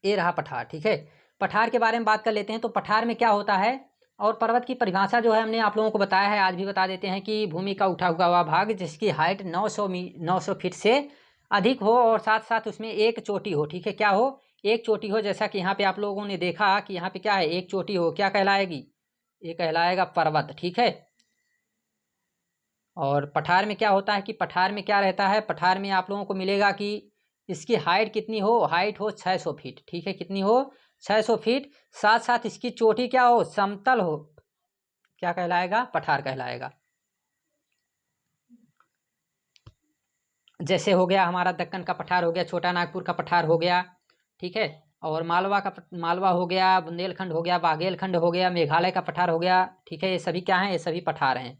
ये रहा पठार, ठीक है। पठार के बारे में बात कर लेते हैं। तो पठार में क्या होता है, और पर्वत की परिभाषा जो है हमने आप लोगों को बताया है, आज भी बता देते हैं कि भूमि का उठा हुआ भाग जिसकी हाइट 900 फीट से अधिक हो और साथ साथ उसमें एक चोटी हो, ठीक है। क्या हो, एक चोटी हो। जैसा कि यहाँ पे आप लोगों ने देखा कि यहाँ पे क्या है, एक चोटी हो, क्या कहलाएगी, ये कहलाएगा पर्वत, ठीक है। और पठार में क्या होता है कि पठार में क्या रहता है, पठार में आप लोगों को मिलेगा कि इसकी हाइट कितनी हो, हाइट हो 600 फीट, ठीक है, कितनी हो, 600 फीट। साथ साथ इसकी चोटी क्या हो, समतल हो, क्या कहलाएगा, पठार कहलाएगा। जैसे हो गया हमारा दक्कन का पठार हो गया, छोटा नागपुर का पठार हो गया, ठीक है। और मालवा हो गया, बुंदेलखंड हो गया, बाघेलखंड हो गया, मेघालय का पठार हो गया, ठीक है। ये सभी क्या हैं, ये सभी पठार हैं।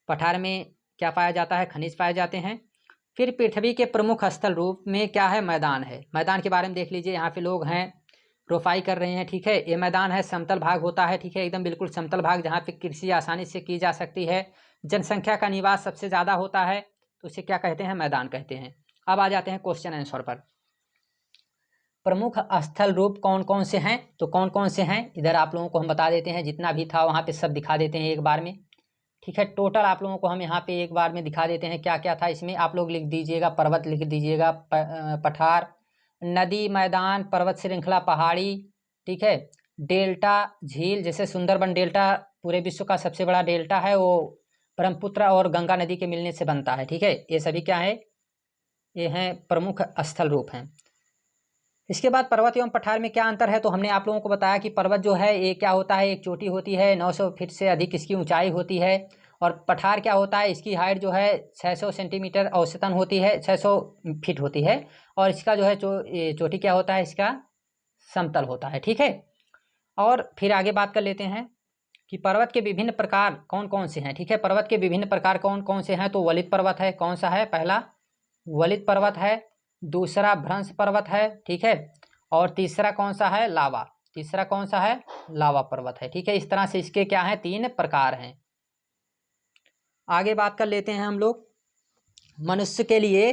पठार में क्या पाया जाता है, खनिज पाए जाते हैं। फिर पृथ्वी के प्रमुख स्थल रूप में क्या है, मैदान है। मैदान के बारे में देख लीजिए, यहाँ पे लोग हैं रोपाई कर रहे हैं, ठीक है। ये मैदान है, समतल भाग होता है, ठीक है, एकदम बिल्कुल समतल भाग जहाँ पे कृषि आसानी से की जा सकती है, जनसंख्या का निवास सबसे ज़्यादा होता है, तो इसे क्या कहते हैं, मैदान कहते हैं। अब आ जाते हैं क्वेश्चन आंसर पर। प्रमुख स्थल रूप कौन कौन से हैं, तो कौन कौन से हैं इधर आप लोगों को हम बता देते हैं, जितना भी था वहाँ पे सब दिखा देते हैं एक बार में, ठीक है। टोटल आप लोगों को हम यहाँ पे एक बार में दिखा देते हैं क्या क्या था इसमें। आप लोग लिख दीजिएगा, पर्वत लिख दीजिएगा, पठार, नदी, मैदान, पर्वत श्रृंखला, पहाड़ी, ठीक है, डेल्टा, झील, जैसे सुंदरबन डेल्टा पूरे विश्व का सबसे बड़ा डेल्टा है, वो ब्रह्मपुत्र और गंगा नदी के मिलने से बनता है, ठीक है। ये सभी क्या है, ये हैं प्रमुख स्थल रूप हैं। इसके बाद पर्वत एवं पठार में क्या अंतर है, तो हमने आप लोगों को बताया कि पर्वत जो है ये क्या होता है, एक चोटी होती है, 900 फीट से अधिक इसकी ऊंचाई होती है। और पठार क्या होता है, इसकी हाइट जो है 600 सेंटीमीटर औसतन होती है, 600 फीट होती है। और इसका जो है चोटी क्या होता है, इसका समतल होता है, ठीक है। और फिर आगे बात कर लेते हैं कि पर्वत के विभिन्न प्रकार कौन कौन से हैं। ठीक है, पर्वत के विभिन्न प्रकार कौन कौन से हैं, तो वलित पर्वत है, कौन सा है, पहला वलित पर्वत है, दूसरा भ्रंश पर्वत है, ठीक है, और तीसरा कौन सा है, लावा, तीसरा कौन सा है, लावा पर्वत है। ठीक है, इस तरह से इसके क्या है, 3 प्रकार हैं। आगे बात कर लेते हैं हम लोग, मनुष्य के लिए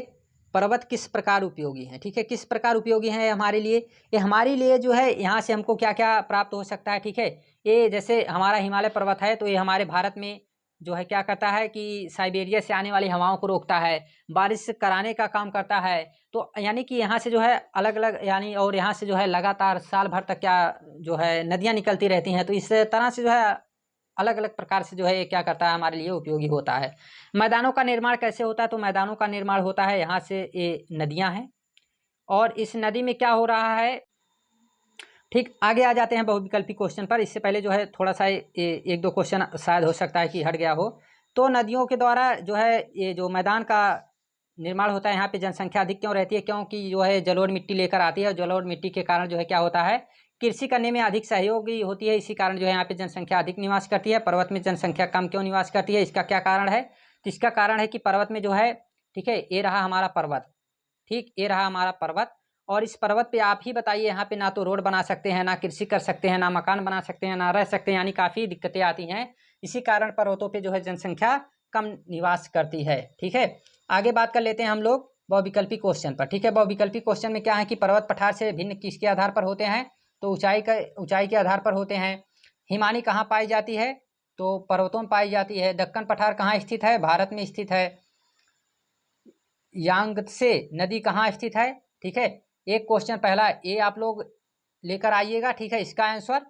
पर्वत किस प्रकार उपयोगी हैं। ठीक है, किस प्रकार उपयोगी हैं हमारे लिए, ये हमारे लिए जो है यहाँ से हमको क्या क्या प्राप्त हो सकता है। ठीक है, ये जैसे हमारा हिमालय पर्वत है, तो ये हमारे भारत में जो है क्या करता है कि साइबेरिया से आने वाली हवाओं को रोकता है, बारिश कराने का काम करता है। तो यानी कि यहाँ से जो है अलग अलग यानी, और यहाँ से जो है लगातार साल भर तक क्या जो है नदियाँ निकलती रहती हैं। तो इस तरह से जो है अलग अलग प्रकार से जो है ये क्या करता है, हमारे लिए उपयोगी होता है। मैदानों का निर्माण कैसे होता है, तो मैदानों का निर्माण होता है, यहाँ से ये नदियाँ हैं और इस नदी में क्या हो रहा है। ठीक, आगे आ जाते हैं बहुविकल्पी क्वेश्चन पर। इससे पहले जो है थोड़ा सा एक दो क्वेश्चन शायद हो सकता है कि हट गया हो। तो नदियों के द्वारा जो है ये जो मैदान का निर्माण होता है, यहाँ पे जनसंख्या अधिक क्यों रहती है, क्योंकि जो है जलोढ़ मिट्टी लेकर आती है, और जलोढ़ मिट्टी के कारण जो है क्या होता है, कृषि करने में अधिक सहयोगी होती है। इसी कारण जो है यहाँ पे जनसंख्या अधिक निवास करती है। पर्वत में जनसंख्या कम क्यों निवास करती है, इसका क्या कारण है, तो इसका कारण है कि पर्वत में जो है, ठीक है, ये रहा हमारा पर्वत, ठीक, ये रहा हमारा पर्वत, और इस पर्वत पे आप ही बताइए, यहाँ पे ना तो रोड बना सकते हैं, ना कृषि कर सकते हैं, ना मकान बना सकते हैं, ना रह सकते हैं, यानी काफ़ी दिक्कतें आती हैं। इसी कारण पर्वतों पे जो है जनसंख्या कम निवास करती है। ठीक है, आगे बात कर लेते हैं हम लोग बहुविकल्पी क्वेश्चन पर। ठीक है, बहुविकल्पी क्वेश्चन में क्या है कि पर्वत पठार से भिन्न किसके आधार पर होते हैं, तो ऊंचाई के आधार पर होते हैं। हिमानी कहाँ पाई जाती है, तो पर्वतों में पाई जाती है। दक्कन पठार कहाँ स्थित है, भारत में स्थित है। यांगत्से नदी कहाँ स्थित है। ठीक है, एक क्वेश्चन पहला ये आप लोग लेकर आइएगा। ठीक है, इसका आंसर,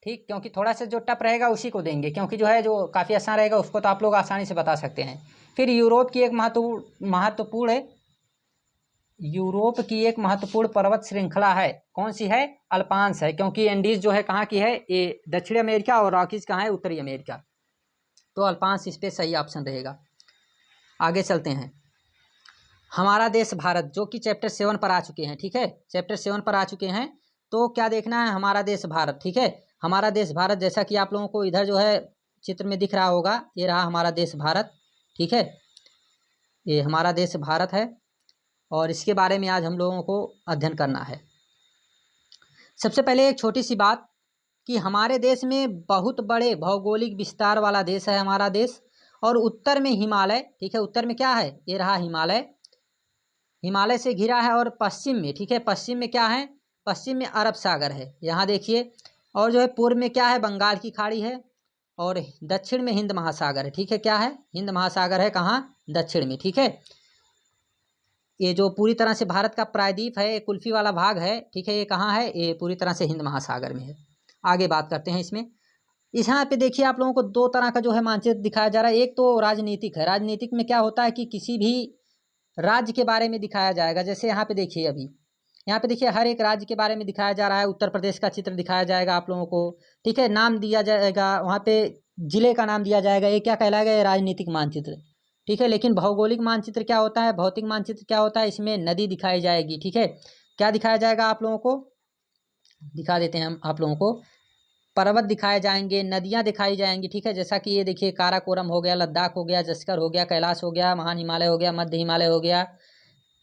ठीक, क्योंकि थोड़ा सा जो टफ रहेगा उसी को देंगे, क्योंकि जो है जो काफ़ी आसान रहेगा उसको तो आप लोग आसानी से बता सकते हैं। फिर यूरोप की एक महत्वपूर्ण पर्वत श्रृंखला है, कौन सी है, अल्पांस है, क्योंकि एंडीज जो है कहाँ की है, ये दक्षिण अमेरिका, और रॉकीज कहाँ है, उत्तरी अमेरिका। तो अल्पांस इस पर सही ऑप्शन रहेगा। आगे चलते हैं, हमारा देश भारत, जो कि चैप्टर 7 पर आ चुके हैं। ठीक है, चैप्टर 7 पर आ चुके हैं। तो क्या देखना है, हमारा देश भारत। ठीक है, हमारा देश भारत, जैसा कि आप लोगों को इधर जो है चित्र में दिख रहा होगा, ये रहा हमारा देश भारत। ठीक है, ये हमारा देश भारत है, और इसके बारे में आज हम लोगों को अध्ययन करना है। सबसे पहले एक छोटी सी बात कि हमारे देश में बहुत बड़े भौगोलिक विस्तार वाला देश है हमारा देश, और उत्तर में हिमालय। ठीक है, उत्तर में क्या है, ये रहा हिमालय, हिमालय से घिरा है, और पश्चिम में, ठीक है, पश्चिम में क्या है, पश्चिम में अरब सागर है, यहाँ देखिए, और जो है पूर्व में क्या है, बंगाल की खाड़ी है, और दक्षिण में हिंद महासागर है। ठीक है, क्या है, हिंद महासागर है, कहाँ, दक्षिण में। ठीक है, ये जो पूरी तरह से भारत का प्रायद्वीप है, कुल्फी वाला भाग है, ठीक है, ये कहाँ है, ये पूरी तरह से हिंद महासागर में है। आगे बात करते हैं इसमें। इस यहाँ पे देखिए आप लोगों को दो तरह का जो है मानचित्र दिखाया जा रहा है। एक तो राजनीतिक है, राजनीतिक में क्या होता है कि किसी भी राज्य के बारे में दिखाया जाएगा। जैसे यहाँ पे देखिए, अभी यहाँ पे देखिए हर एक राज्य के बारे में दिखाया जा रहा है। उत्तर प्रदेश का चित्र दिखाया जाएगा आप लोगों को, ठीक है, नाम दिया जाएगा, वहाँ पे जिले का नाम दिया जाएगा। ये क्या कहलाएगा, ये राजनीतिक मानचित्र। ठीक है, लेकिन भौगोलिक मानचित्र क्या होता है, भौतिक मानचित्र क्या होता है, इसमें नदी दिखाई जाएगी। ठीक है, क्या दिखाया जाएगा, आप लोगों को दिखा देते हैं हम आप लोगों को, पर्वत दिखाए जाएंगे, नदियाँ दिखाई जाएंगी। ठीक है, जैसा कि ये देखिए काराकोरम हो गया, लद्दाख हो गया, जस्कर हो गया, कैलाश हो गया, महान हिमालय हो गया, मध्य हिमालय हो गया,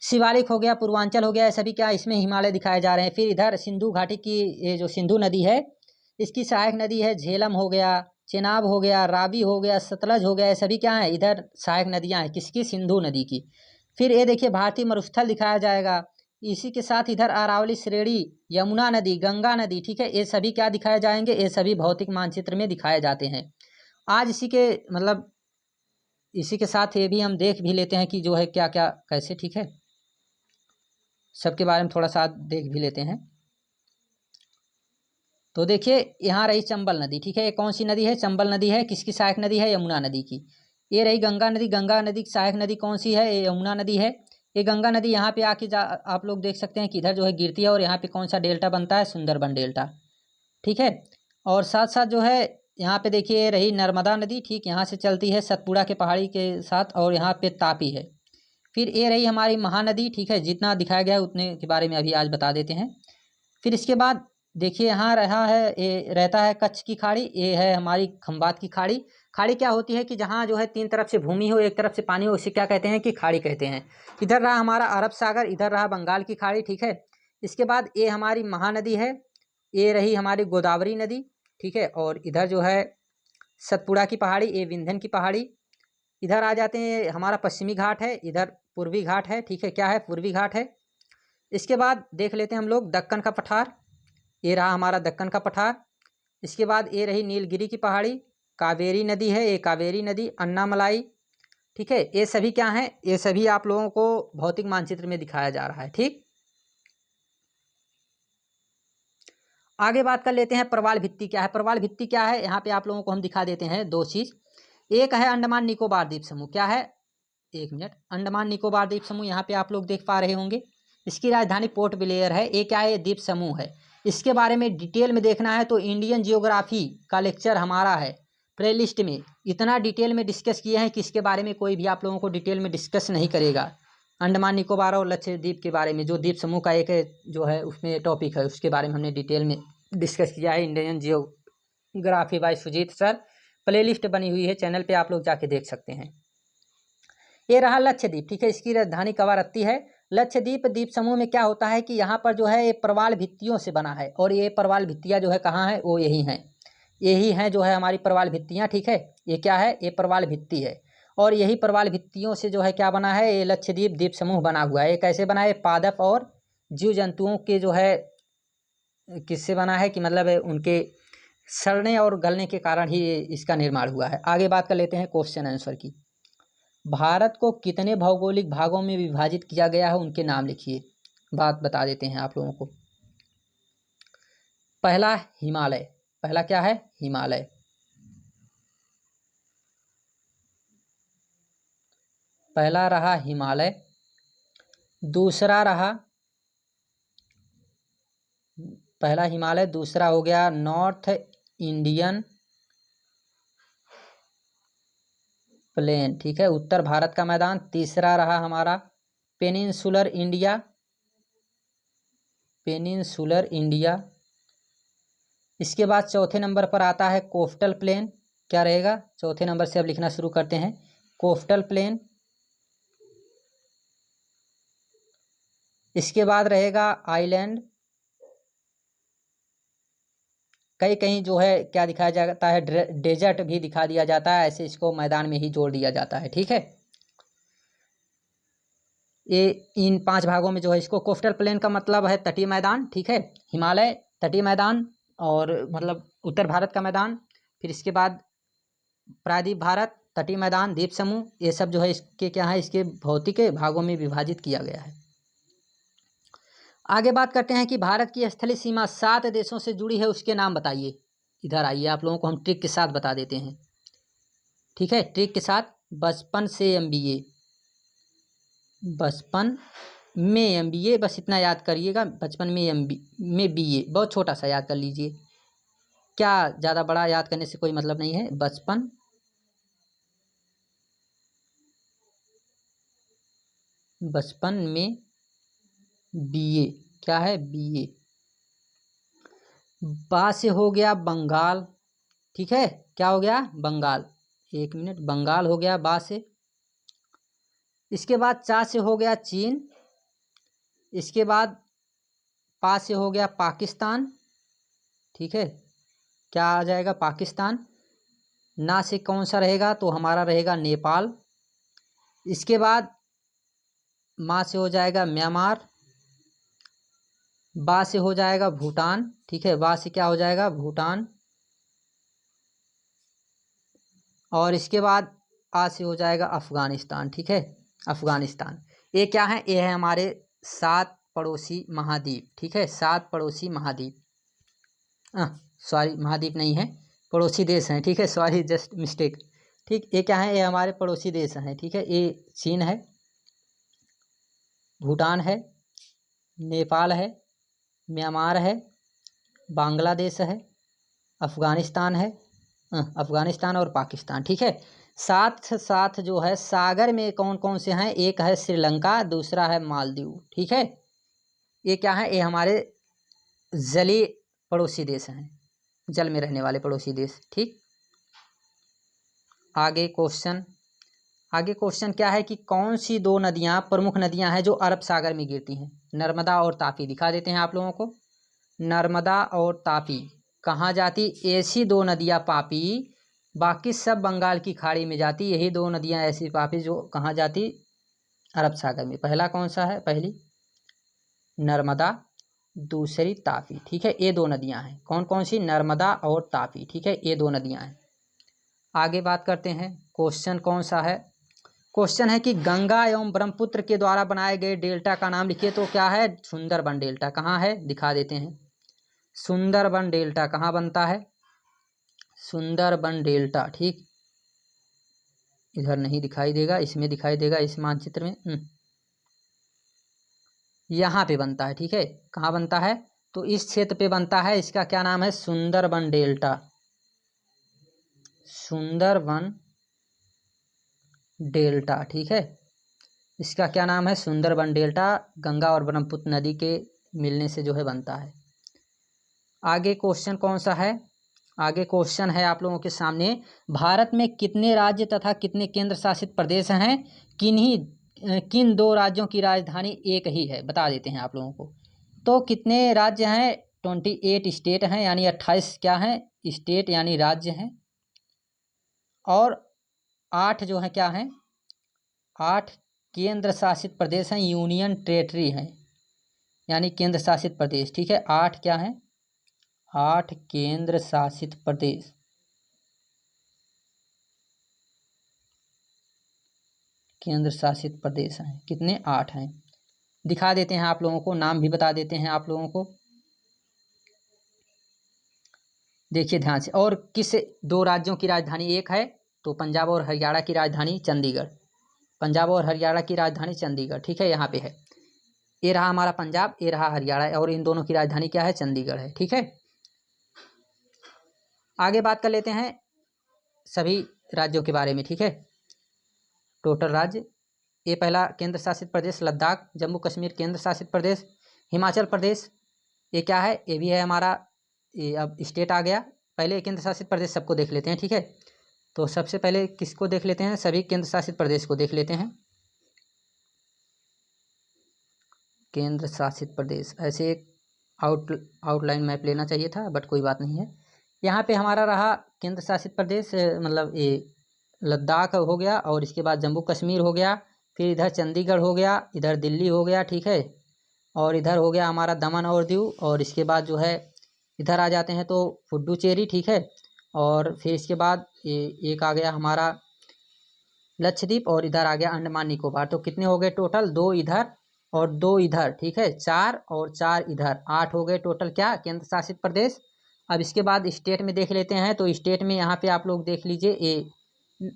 शिवालिक हो गया, पूर्वांचल हो गया, ये सभी क्या इसमें हिमालय दिखाए जा रहे हैं। फिर इधर सिंधु घाटी की ये जो सिंधु नदी है, इसकी सहायक नदी है, झेलम हो गया, चेनाब हो गया, रावी हो गया, सतलज हो गया, ये सभी क्या है, इधर सहायक नदियाँ हैं, किसकी, सिंधु नदी की। फिर ये देखिए भारतीय मरुस्थल दिखाया जाएगा, इसी के साथ इधर अरावली श्रेणी, यमुना नदी, गंगा नदी, ठीक है, ये सभी क्या दिखाए जाएंगे, ये सभी भौतिक मानचित्र में दिखाए जाते हैं। आज इसी के मतलब इसी के साथ ये भी हम देख भी लेते हैं कि जो है क्या क्या कैसे, ठीक है, सबके बारे में थोड़ा सा देख भी लेते हैं। तो देखिए यहाँ रही चंबल नदी, ठीक है, ये कौन सी नदी है, चंबल नदी है, किसकी सहायक नदी है, यमुना नदी की। ये रही गंगा नदी, गंगा नदी की सहायक नदी कौन सी है, ये यमुना नदी है। ये गंगा नदी यहाँ पे आके आप लोग देख सकते हैं कि इधर जो है गिरती है, और यहाँ पे कौन सा डेल्टा बनता है, सुंदरबन डेल्टा। ठीक है, और साथ साथ जो है यहाँ पे देखिए रही नर्मदा नदी, ठीक, यहाँ से चलती है सतपुड़ा के पहाड़ी के साथ, और यहाँ पे तापी है। फिर ये रही हमारी महानदी, ठीक है, जितना दिखाया गया है उतने के बारे में अभी आज बता देते हैं। फिर इसके बाद देखिए यहाँ रहा है, ये रहता है कच्छ की खाड़ी, ये है हमारी खंबात की खाड़ी। खाड़ी क्या होती है कि जहाँ जो है तीन तरफ से भूमि हो, एक तरफ से पानी हो, उसे क्या कहते हैं कि खाड़ी कहते हैं। इधर रहा हमारा अरब सागर, इधर रहा बंगाल की खाड़ी, ठीक है। इसके बाद ये हमारी महानदी है, ये रही हमारी गोदावरी नदी, ठीक है। और इधर जो है सतपुड़ा की पहाड़ी, ये विंध्य की पहाड़ी। इधर आ जाते हैं, हमारा पश्चिमी घाट है, इधर पूर्वी घाट है, ठीक है। क्या है? पूर्वी घाट है। इसके बाद देख लेते हैं हम लोग दक्कन का पठार, ये रहा हमारा दक्कन का पठार। इसके बाद ये रही नीलगिरी की पहाड़ी, कावेरी नदी है, ये कावेरी नदी, अन्नामलाई, ठीक है। ये सभी क्या हैं? ये सभी आप लोगों को भौतिक मानचित्र में दिखाया जा रहा है, ठीक। आगे बात कर लेते हैं प्रवाल भित्ति क्या है। प्रवाल भित्ति क्या है, यहाँ पे आप लोगों को हम दिखा देते हैं दो चीज़। एक है अंडमान निकोबार द्वीप समूह, क्या है? एक मिनट, अंडमान निकोबार द्वीप समूह यहाँ पे आप लोग देख पा रहे होंगे। इसकी राजधानी पोर्ट ब्लेयर है। ये क्या है? द्वीप समूह है। इसके बारे में डिटेल में देखना है तो इंडियन जियोग्राफी का लेक्चर हमारा है प्लेलिस्ट में, इतना डिटेल में डिस्कस किए हैं कि इसके बारे में कोई भी आप लोगों को डिटेल में डिस्कस नहीं करेगा। अंडमान निकोबार और लक्षद्वीप के बारे में जो द्वीप समूह का एक जो है उसमें टॉपिक है, उसके बारे में हमने डिटेल में डिस्कस किया है Indian geography by Sujeet sir. Playlist बनी हुई है चैनल पे, आप लोग जाके देख सकते हैं। ये रहा लक्षद्वीप, ठीक है। इसकी राजधानी कवारत्ती है। लक्षद्वीप द्वीप समूह में क्या होता है कि यहाँ पर जो है ये प्रवाल भित्तियों से बना है, और ये प्रवाल भित्तियाँ जो है कहाँ है? वो यही हैं, यही हैं जो है हमारी प्रवाल भित्तियाँ, ठीक है। ये क्या है? ये प्रवाल भित्ति है। और यही प्रवाल भित्तियों से जो है क्या बना है? ये लक्षद्वीप द्वीप समूह बना हुआ है। ये कैसे बना है? पादप और जीव जंतुओं के जो है किससे बना है कि मतलब उनके सड़ने और गलने के कारण ही इसका निर्माण हुआ है। आगे बात कर लेते हैं क्वेश्चन आंसर की। भारत को कितने भौगोलिक भागों में विभाजित किया गया है, उनके नाम लिखिए। बात बता देते हैं आप लोगों को। पहला हिमालय, पहला क्या है? हिमालय। पहला रहा हिमालय। दूसरा रहा, पहला हिमालय, दूसरा हो गया नॉर्थ इंडियन प्लेन, ठीक है, उत्तर भारत का मैदान। तीसरा रहा हमारा पेनिनसुलर इंडिया, पेनिनसुलर इंडिया। इसके बाद चौथे नंबर पर आता है कोस्टल प्लेन। क्या रहेगा? चौथे नंबर से अब लिखना शुरू करते हैं, कोस्टल प्लेन। इसके बाद रहेगा आइलैंड। कहीं कहीं जो है क्या दिखाया जाता है? डेजर्ट भी दिखा दिया जाता है, ऐसे इसको मैदान में ही जोड़ दिया जाता है, ठीक है। ये इन 5 भागों में जो है इसको कोस्टल प्लेन का मतलब है तटीय मैदान, ठीक है। हिमालय तटीय मैदान, और मतलब उत्तर भारत का मैदान। फिर इसके बाद प्रायद्वीप भारत, तटीय मैदान, द्वीप समूह, ये सब जो है इसके क्या है? इसके भौतिक भागों में विभाजित किया गया है। आगे बात करते हैं कि भारत की स्थलीय सीमा 7 देशों से जुड़ी है, उसके नाम बताइए। इधर आइए, आप लोगों को हम ट्रिक के साथ बता देते हैं, ठीक है, ट्रिक के साथ। बचपन से MBA, बचपन में MBA, बस इतना याद करिएगा। बचपन में BA, बहुत छोटा सा याद कर लीजिए, क्या ज़्यादा बड़ा याद करने से कोई मतलब नहीं है। बचपन में BA, क्या है? BA। बा से हो गया बंगाल, ठीक है। क्या हो गया? बंगाल। एक मिनट, बंगाल हो गया बा से। इसके बाद चा से हो गया चीन। इसके बाद पा से हो गया पाकिस्तान, ठीक है। क्या आ जाएगा? पाकिस्तान। ना से कौन सा रहेगा? तो हमारा रहेगा नेपाल। इसके बाद मा से हो जाएगा म्यांमार। बा से हो जाएगा भूटान, ठीक है। बा से क्या हो जाएगा? भूटान। और इसके बाद आ से हो जाएगा अफ़गानिस्तान, ठीक है, अफ़गानिस्तान। ये क्या है? ये है हमारे 7 पड़ोसी महाद्वीप, ठीक है, 7 पड़ोसी महाद्वीप। सॉरी, महाद्वीप नहीं है, पड़ोसी देश हैं, ठीक है, सॉरी, जस्ट मिस्टेक, ठीक। ये क्या है? ये हमारे पड़ोसी देश हैं, ठीक है। ये चीन है, भूटान है, नेपाल है, म्यांमार है, बांग्लादेश है, अफ़गानिस्तान है, अफ़गानिस्तान और पाकिस्तान, ठीक है। साथ साथ जो है सागर में कौन कौन से हैं? एक है श्रीलंका, दूसरा है मालदीव, ठीक है। ये क्या है? ये हमारे जलीय पड़ोसी देश हैं, जल में रहने वाले पड़ोसी देश। ठीक, आगे क्वेश्चन क्या है कि कौन सी दो नदियाँ प्रमुख नदियाँ हैं जो अरब सागर में गिरती हैं? नर्मदा और तापी। दिखा देते हैं आप लोगों को, नर्मदा और तापी कहाँ जाती? ऐसी दो नदियाँ पापी, बाकी सब बंगाल की खाड़ी में जाती, यही दो नदियाँ ऐसी पापी जो कहाँ जाती? अरब सागर में। पहला कौन सा है? पहली नर्मदा, दूसरी तापी। ठीक है, ये दो नदियाँ हैं। कौन कौन सी? नर्मदा और तापी। ठीक है, ये दो नदियाँ हैं। आगे बात करते हैं, क्वेश्चन कौन सा है? क्वेश्चन है कि गंगा एवं ब्रह्मपुत्र के द्वारा बनाए गए डेल्टा का नाम लिखिए। तो क्या है? सुंदरबन डेल्टा। कहाँ है? दिखा देते हैं। सुंदरबन डेल्टा कहाँ बनता है? सुंदरबन डेल्टा। ठीक, इधर नहीं दिखाई देगा, इसमें दिखाई देगा, इस मानचित्र में। यहाँ पे बनता है। ठीक है, कहाँ बनता है? तो इस क्षेत्र पे बनता है। इसका क्या नाम है? सुंदरबन डेल्टा। सुंदरबन डेल्टा। ठीक है, इसका क्या नाम है? सुंदरबन डेल्टा। गंगा और ब्रह्मपुत्र नदी के मिलने से जो है बनता है। आगे क्वेश्चन कौन सा है? आगे क्वेश्चन है आप लोगों के सामने, भारत में कितने राज्य तथा कितने केंद्र शासित प्रदेश हैं? किन दो राज्यों की राजधानी एक ही है? बता देते हैं आप लोगों को। तो कितने राज्य हैं? 28 स्टेट हैं, यानी 28 क्या हैं? स्टेट यानी राज्य हैं। और 8 जो हैं क्या हैं? 8 केंद्र शासित प्रदेश हैं, यूनियन टेरेटरी हैं, यानी केंद्र शासित प्रदेश। ठीक है, 8 क्या हैं? 8 केंद्र शासित प्रदेश। केंद्र शासित प्रदेश हैं कितने? 8 हैं। दिखा देते हैं आप लोगों को, नाम भी बता देते हैं आप लोगों को। देखिए ध्यान से, और किस दो राज्यों की राजधानी एक है? तो पंजाब और हरियाणा की राजधानी चंडीगढ़। पंजाब और हरियाणा की राजधानी चंडीगढ़। ठीक है, यहाँ पे है, ये रहा हमारा पंजाब, ये रहा हरियाणा, और इन दोनों की राजधानी क्या है? चंडीगढ़ है। ठीक है, आगे बात कर लेते हैं सभी राज्यों के बारे में। ठीक है, टोटल राज्य, ये पहला केंद्र शासित प्रदेश लद्दाख, जम्मू कश्मीर केंद्र शासित प्रदेश, हिमाचल प्रदेश, ये क्या है? ये भी है हमारा, ये अब स्टेट आ गया। पहले केंद्र शासित प्रदेश सबको देख लेते हैं। ठीक है, तो सबसे पहले किसको देख लेते हैं? सभी केंद्र शासित प्रदेश को देख लेते हैं। केंद्र शासित प्रदेश, ऐसे एक आउटलाइन मैप लेना चाहिए था, बट कोई बात नहीं है। यहाँ पे हमारा रहा केंद्र शासित प्रदेश, मतलब ये लद्दाख हो गया, और इसके बाद जम्मू कश्मीर हो गया, फिर इधर चंडीगढ़ हो गया, इधर दिल्ली हो गया। ठीक है, और इधर हो गया हमारा दमन और दीव, और इसके बाद जो है इधर आ जाते हैं तो पुडुचेरी। ठीक है, और फिर इसके बाद ये एक आ गया हमारा लक्षद्वीप, और इधर आ गया अंडमान निकोबार। तो कितने हो गए टोटल? 2 इधर और 2 इधर। ठीक है, 4 और 4 इधर, 8 हो गए टोटल क्या? केंद्र शासित प्रदेश। अब इसके बाद स्टेट में देख लेते हैं। तो स्टेट में यहाँ पे आप लोग देख लीजिए, ये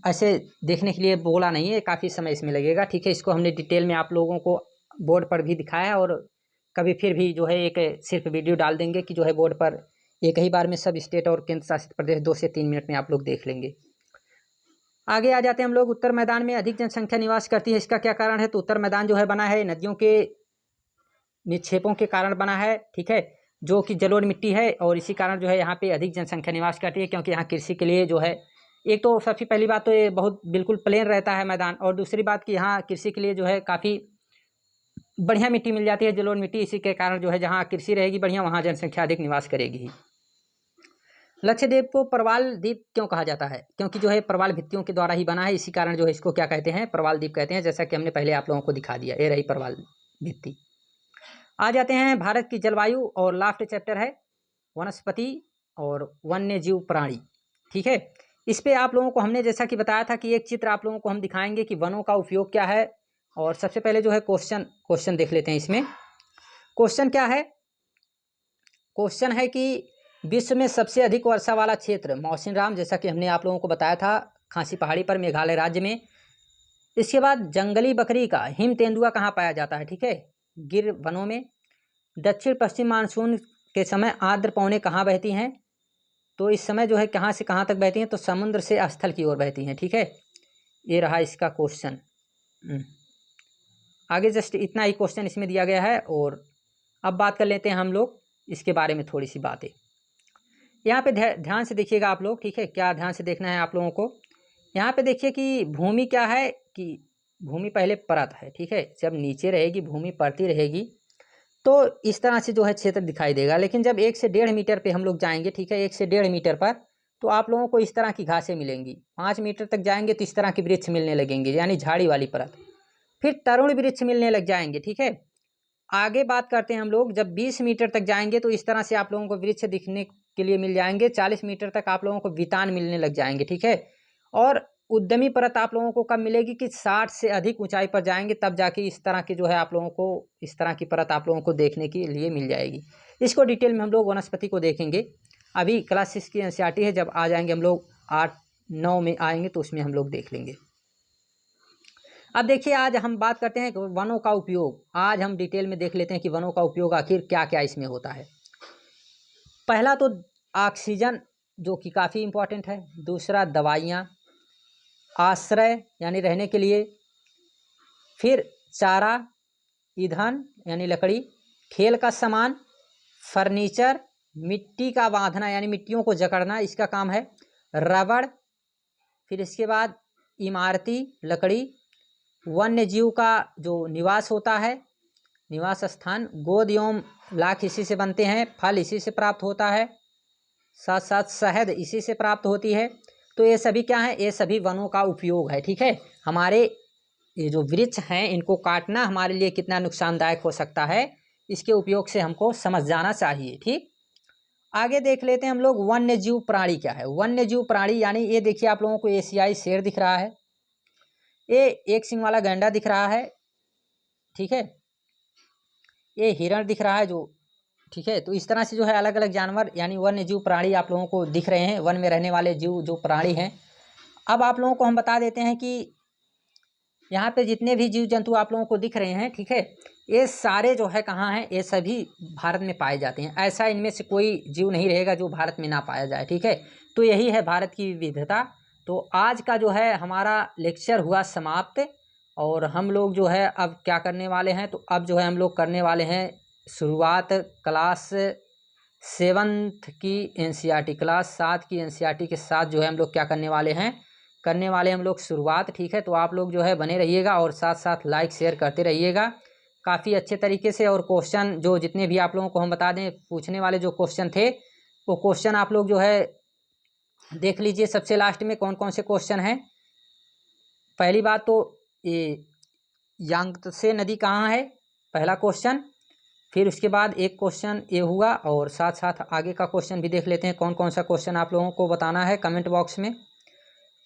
ऐसे देखने के लिए बोला नहीं है, काफ़ी समय इसमें लगेगा। ठीक है, इसको हमने डिटेल में आप लोगों को बोर्ड पर भी दिखाया, और कभी फिर भी जो है एक सिर्फ वीडियो डाल देंगे कि जो है बोर्ड पर एक ही बार में सब स्टेट और केंद्र शासित प्रदेश 2 से 3 मिनट में आप लोग देख लेंगे। आगे आ जाते हैं हम लोग, उत्तर मैदान में अधिक जनसंख्या निवास करती है, इसका क्या कारण है? तो उत्तर मैदान जो है बना है नदियों के निक्षेपों के कारण बना है। ठीक है, जो कि जलोढ़ मिट्टी है, और इसी कारण जो है यहाँ पे अधिक जनसंख्या निवास करती है, क्योंकि यहाँ कृषि के लिए जो है, एक तो सबसे पहली बात तो ये बहुत बिल्कुल प्लेन रहता है मैदान, और दूसरी बात कि यहाँ कृषि के लिए जो है काफ़ी बढ़िया मिट्टी मिल जाती है, जलोढ़ मिट्टी। इसी के कारण जो है जहाँ कृषि रहेगी बढ़िया, वहाँ जनसंख्या अधिक निवास करेगी। लक्षद्वीप को प्रवाल द्वीप क्यों कहा जाता है? क्योंकि जो है प्रवाल भित्तियों के द्वारा ही बना है, इसी कारण जो है इसको क्या कहते हैं? प्रवाल द्वीप कहते हैं, जैसा कि हमने पहले आप लोगों को दिखा दिया। ये रही प्रवाल भित्ति। आ जाते हैं भारत की जलवायु, और लास्ट चैप्टर है वनस्पति और वन्य जीव प्राणी। ठीक है, इस पे आप लोगों को हमने जैसा कि बताया था कि एक चित्र आप लोगों को हम दिखाएंगे कि वनों का उपयोग क्या है। और सबसे पहले जो है क्वेश्चन देख लेते हैं। इसमें क्वेश्चन क्या है? क्वेश्चन है कि विश्व में सबसे अधिक वर्षा वाला क्षेत्र मौसिनराम, जैसा कि हमने आप लोगों को बताया था, खासी पहाड़ी पर मेघालय राज्य में। इसके बाद जंगली बकरी का हिम तेंदुआ कहाँ पाया जाता है? ठीक है, गिर वनों में। दक्षिण पश्चिम मानसून के समय आर्द्र पवनें कहाँ बहती हैं? तो इस समय जो है कहाँ से कहाँ तक बहती हैं? तो समुद्र से स्थल की ओर बहती हैं। ठीक है, ये रहा इसका क्वेश्चन। आगे जस्ट इतना ही क्वेश्चन इसमें दिया गया है। और अब बात कर लेते हैं हम लोग इसके बारे में थोड़ी सी बातें। यहाँ पे ध्यान से देखिएगा आप लोग, ठीक है। क्या ध्यान से देखना है आप लोगों को, यहाँ पे देखिए कि भूमि क्या है कि भूमि पहले परत है, ठीक है। जब नीचे रहेगी भूमि पड़ती रहेगी तो इस तरह से जो है क्षेत्र दिखाई देगा। लेकिन जब 1 से 1.5 मीटर पे हम लोग जाएंगे, ठीक है, 1 से 1.5 मीटर पर, तो आप लोगों को इस तरह की घासें मिलेंगी। 5 मीटर तक जाएंगे तो इस तरह के वृक्ष मिलने लगेंगे, यानी झाड़ी वाली परत। फिर तरुण वृक्ष मिलने लग जाएंगे, ठीक है। आगे बात करते हैं हम लोग, जब 20 मीटर तक जाएंगे तो इस तरह से आप लोगों को वृक्ष दिखने के लिए मिल जाएंगे। 40 मीटर तक आप लोगों को वितान मिलने लग जाएंगे, ठीक है। और उद्यमी परत आप लोगों को कब मिलेगी कि 60 से अधिक ऊंचाई पर जाएंगे, तब जाके इस तरह की जो है आप लोगों को इस तरह की परत आप लोगों को देखने के लिए मिल जाएगी। इसको डिटेल में हम लोग वनस्पति को देखेंगे। अभी क्लास 6 की एनसीईआरटी है, जब आ जाएंगे हम लोग 8-9 में आएंगे तो उसमें हम लोग देख लेंगे। अब देखिए, आज हम बात करते हैं वनों का उपयोग। आज हम डिटेल में देख लेते हैं कि वनों का उपयोग आखिर क्या क्या इसमें होता है। पहला तो ऑक्सीजन, जो कि काफ़ी इम्पोर्टेंट है। दूसरा दवाइयाँ, आश्रय यानी रहने के लिए, फिर चारा, ईंधन यानी लकड़ी, खेल का सामान, फर्नीचर, मिट्टी का बांधना यानी मिट्टियों को जकड़ना, इसका काम है, रबड़, फिर इसके बाद इमारती लकड़ी, वन्य जीव का जो निवास होता है, निवास स्थान, गोद एवं लाख इसी से बनते हैं, फल इसी से प्राप्त होता है, साथ साथ शहद इसी से प्राप्त होती है। तो ये सभी क्या है, ये सभी वनों का उपयोग है, ठीक है। हमारे ये जो वृक्ष हैं इनको काटना हमारे लिए कितना नुकसानदायक हो सकता है, इसके उपयोग से हमको समझ जाना चाहिए, ठीक। आगे देख लेते हैं हम लोग वन्य जीव प्राणी क्या है। वन्य जीव प्राणी यानी ये देखिए आप लोगों को एशियाई शेर दिख रहा है, ये एक सिंग वाला गैंडा दिख रहा है, ठीक है, ये हिरण दिख रहा है जो, ठीक है। तो इस तरह से जो है अलग अलग जानवर यानी वन्य जीव प्राणी आप लोगों को दिख रहे हैं, वन में रहने वाले जीव जो प्राणी हैं। अब आप लोगों को हम बता देते हैं कि यहाँ पे जितने भी जीव जंतु आप लोगों को दिख रहे हैं, ठीक है, ये सारे जो है कहाँ हैं, ये सभी भारत में पाए जाते हैं। ऐसा इनमें से कोई जीव नहीं रहेगा जो भारत में ना पाया जाए, ठीक है। तो यही है भारत की विविधता। तो आज का जो है हमारा लेक्चर हुआ समाप्त, और हम लोग जो है अब क्या करने वाले हैं, तो अब जो है हम लोग करने वाले हैं शुरुआत क्लास 7 की एनसीईआरटी, क्लास 7 की एनसीईआरटी के साथ जो है हम लोग क्या करने वाले हैं हम लोग शुरुआत, ठीक है। तो आप लोग जो है बने रहिएगा और साथ साथ लाइक शेयर करते रहिएगा काफ़ी अच्छे तरीके से। और क्वेश्चन जो जितने भी आप लोगों को हम बता दें, पूछने वाले जो क्वेश्चन थे वो क्वेश्चन आप लोग जो है देख लीजिए। सबसे लास्ट में कौन कौन से क्वेश्चन हैं। पहली बात तो ये यांगत्से नदी कहाँ है, पहला क्वेश्चन। फिर उसके बाद एक क्वेश्चन ये हुआ, और साथ साथ आगे का क्वेश्चन भी देख लेते हैं कौन कौन सा क्वेश्चन आप लोगों को बताना है कमेंट बॉक्स में।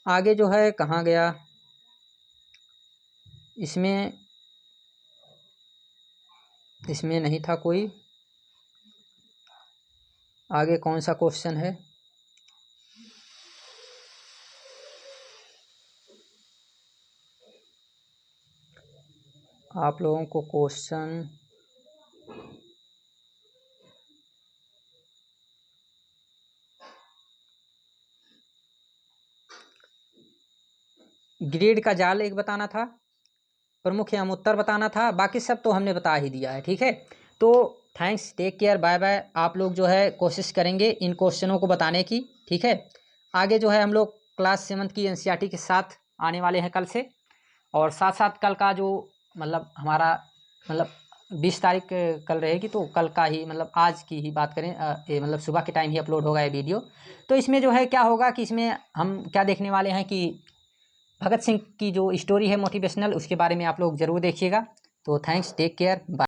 आगे जो है कहाँ गया, इसमें नहीं था कोई। आगे कौन सा क्वेश्चन है, आप लोगों को क्वेश्चन ग्रिड का जाल एक बताना था, प्रमुख एवं उत्तर बताना था, बाकी सब तो हमने बता ही दिया है, ठीक है। तो thanks, take care, bye bye. आप लोग जो है कोशिश करेंगे इन क्वेश्चनों को बताने की, ठीक है। आगे जो है हम लोग क्लास 7 की एनसीईआरटी के साथ आने वाले हैं कल से, और साथ साथ कल का जो मतलब हमारा 20 तारीख कल रहेगी, तो कल का ही आज की ही बात करें, ये सुबह के टाइम ही अपलोड होगा ये वीडियो। तो इसमें जो है क्या होगा कि इसमें हम क्या देखने वाले हैं कि भगत सिंह की जो स्टोरी है मोटिवेशनल, उसके बारे में आप लोग ज़रूर देखिएगा। तो थैंक्स, टेक केयर, बाय।